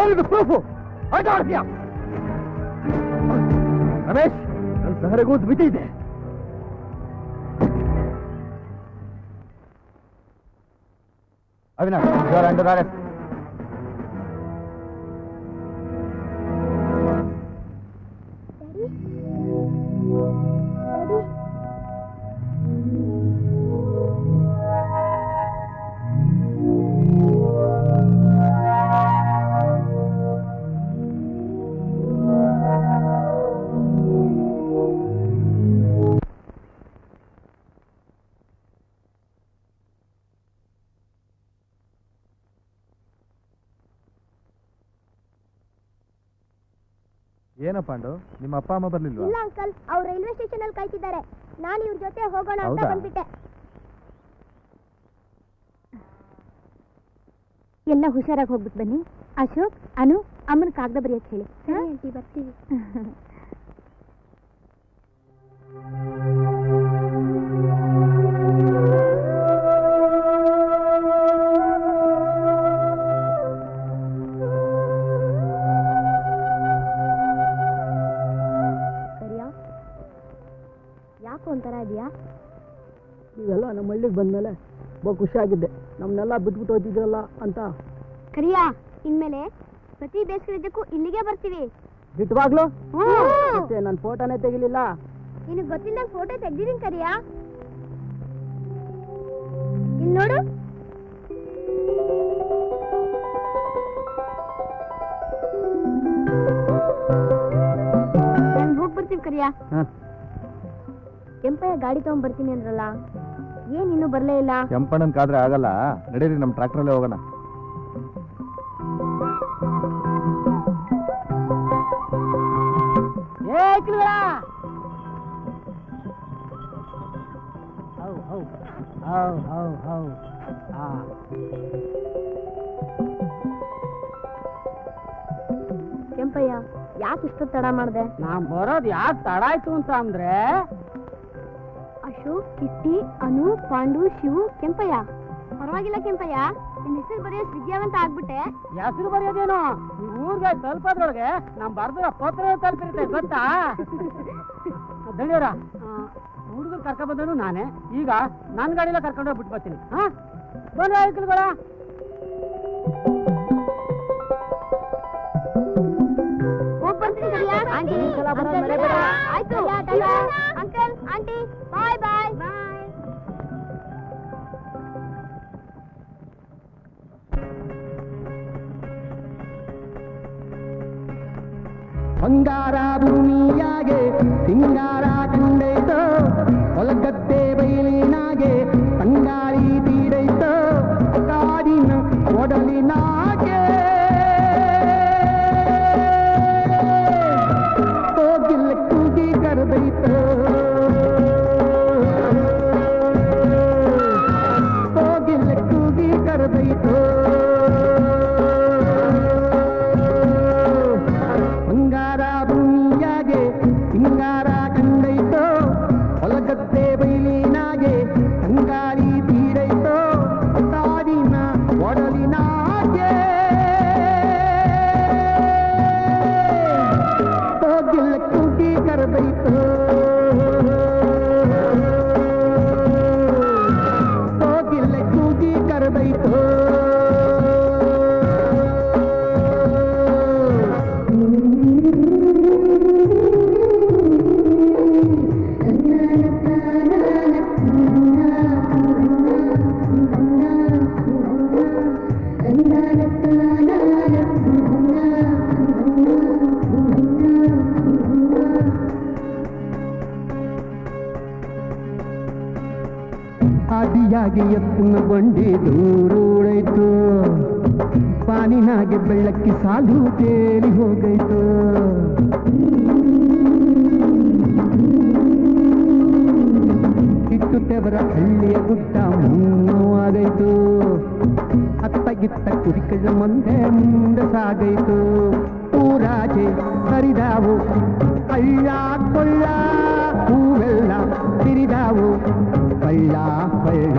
ಏನಿದು ಪ್ರೂಫು? ಆಟಾಡ್ತೀಯ? ರಮೇಶ್, ನನ್ನ ಸಹರೆಗೂ ಮಿತಿ ಇದೆ. Avinash, you are under arrest. ಏನಪ್ಪ ಪಾಂಡು, ನಿಮ್ಮ ಅಪ್ಪ ಅಮ್ಮ ಬರ್ಲಿಲ್ವಾ? ಇಲ್ಲ ಅಂಕಲ್, ಅವ್ರು ರೈಲ್ವೆ ಸ್ಟೇಷನ್ ಅಲ್ಲಿ ಕಾಯ್ತಿದ್ದಾರೆ. ನಾನು ಇವ್ರ ಜೊತೆ ಹೋಗೋಣ ಅಂತ ಹೌದಾ? ಬಂದ್ಬಿಟ್ಟೆ. ಎಲ್ಲ ಹುಷಾರಾಗಿ ಹೋಗ್ಬಿಟ್ಟು ಬನ್ನಿ. ಅಶೋಕ್, ಅನು, ಅಮ್ಮನ ಕಾಗದ ಬರೆಯಕ್ಕೆ ಹೇಳಿ. ಆಂಟಿ, ಬರ್ತೀವಿ. ಯಾಕೋ ಒಂಥರ ಇದೆಯಾ? ನೀವೆಲ್ಲ ನಮ್ಮ ಹಳ್ಳಿಗೆ ಬಂದ್ಮೇಲೆ ಬಹು ಖುಷಿಯಾಗಿದ್ದೆ. ನಮ್ಮನ್ನೆಲ್ಲ ಬಿಟ್ಬಿಟ್ಟು ಹೋಗ್ತಿದ್ರಲ್ಲ ಅಂತ. ಕರಿಯಾ, ಇನ್ಮೇಲೆ ಪ್ರತಿ ಬೇಸಿಗೆದಕ್ಕೂ ಇಲ್ಲಿಗೆ ಬರ್ತೀವಿ. ಬಿಟ್ಟವಾಗ್ಲು ಮತ್ತೆ ನನ್ನ ಫೋಟೋನೇ ತೆಗಿಲಿಲ್ಲ. ನಿನಗೆ ಗೊತ್ತಿಲ್ಲ ಫೋಟೋ ತೆಗ್ದಿದ್ದೀನಿ ಕರಿಯಾ. ಇಲ್ಲಿ ನೋಡು. ನಾನು ಹೋಗಿ ಬರ್ತೀವಿ ಕರಿಯಾ. ಕೆಂಪಯ್ಯ ಗಾಡಿ ತಗೊಂಡ್ಬರ್ತೀನಿ ಅಂದ್ರಲ್ಲ, ಏನ್ ಇನ್ನೂ ಬರ್ಲೇ ಇಲ್ಲ? ಕೆಂಪಣ್ಣನ್ ಕಾದ್ರೆ ಆಗಲ್ಲ, ನಡೀರಿ ನಮ್ಮ ಟ್ರ್ಯಾಕ್ಟರಲ್ಲೇ ಹೋಗೋಣ. ಕೆಂಪಯ್ಯ, ಯಾಕೆ ಇಷ್ಟು ತಡ ಮಾಡ್ದೆ? ನಾನ್ ಬರೋದು ಯಾಕೆ ತಡ ಆಯ್ತು ಅಂತ ಅಂದ್ರೆ, ಅಶೋಕ್, ಕಿಟ್ಟಿ, ಅನು, ಪಾಂಡು, ಶಿವು, ಕೆಂಪಯ್ಯ. ಪರವಾಗಿಲ್ಲ ಕೆಂಪಯ್ಯ, ನಿನ್ ಹೆಸರು ಬರೆಯೋಷ್ಟು ವಿದ್ಯಾವಂತ ಆಗ್ಬಿಟ್ಟೆ. ಹೆಸರು ಬರೆಯೋದೇನು, ಈ ಊರ್ಗೆ ತಲುಪೋದ್ರೊಳಗೆ ನಮ್ ಬರ್ದ ಪತ್ರ ತಲುಪಿರುತ್ತೆ ಗೊತ್ತಾ? ದಣಿಯವರ ಹುಡುಗರು ಕರ್ಕೊಂಡ್ ಬಂದ್ರು ನಾನೇ. ಈಗ ನನ್ನ ಗಾಡಿಲ್ಲ ಕರ್ಕೊಂಡೋಗಿ ಬಿಟ್ಟು ಬರ್ತೀನಿ. ಹಾ, ಬನ್ನಿ ಐಕಲ್ಗಳ. ಆಯ್ತು ಅಂಕಲ್, ಆಂಟಿ, ಬಾಯ್ ಬಾಯ್ ಬಾಯ್. ಬಂಗಾರ ಭೂಮಿಯಾಗೆ ಸಿಂಗಾರ ಕಂಡೈತೋ, ಹೊಲಗದ್ದೆ ಬಯಲಿನಾಗೆ ತಂಗಾಳಿ ತೀರೈತೋ, ಕಾಡಿನ ಒಡಲಿನಾಗೆ ಹೋಗಿಲ್ಲ ಕೂಗಿ ಕರೆದೈತೋ, ಹೋಗಿಲ್ಲ ಕೂಗಿ ಕರೆದೈತೋ. ಬಂಗಾರ ಭೂಮಿಯಾಗೆ ಸಿಂಗಾರ ಕಂಡೈತೋ, ಹೊಲಗದ್ದೆ ಬಯಲಿನಾಗೆ ತಂಗಾಳಿ ತೀರೈತೋ, ಕಾಡಿನ ಒಡಲಿನಾಗೆ ಹೋಗಿಲ್ಲ ಕೂಗಿ ಕರೆದೈತೋ, ಹೋಗಿಲ್ಲ ಕೂಗಿ ಕರೆದೈತೋ. ಆದಿಯಾಗಿ ಎತ್ತಿನ ಬಂಡಿ ದೂರೂಡೈತು, ಪಾನಿನಾಗೆ ಬೆಳ್ಳಕ್ಕಿ ಸಾಲು ತೇಲಿ ಹೋಗೈತು. ಕಿಟ್ಟು ತೆವರ ಹಳ್ಳಿಯ ಗುಡ್ಡ ಮೂವಾಗೈತು, ಅತ್ತಗಿತ್ತ ಕುರಿಕಳ ಮುಂದೆ ಮುಂದೆ ಸಾಗೈತು. ಊರಾಚೆ ಹರಿದಾವು ಕಳ್ಳ ಕೊಳ್ಳ, ಹೂವೆಲ್ಲ ತಿರಿದಾವು ಕಳ್ಳ ಕಳ್ಳ.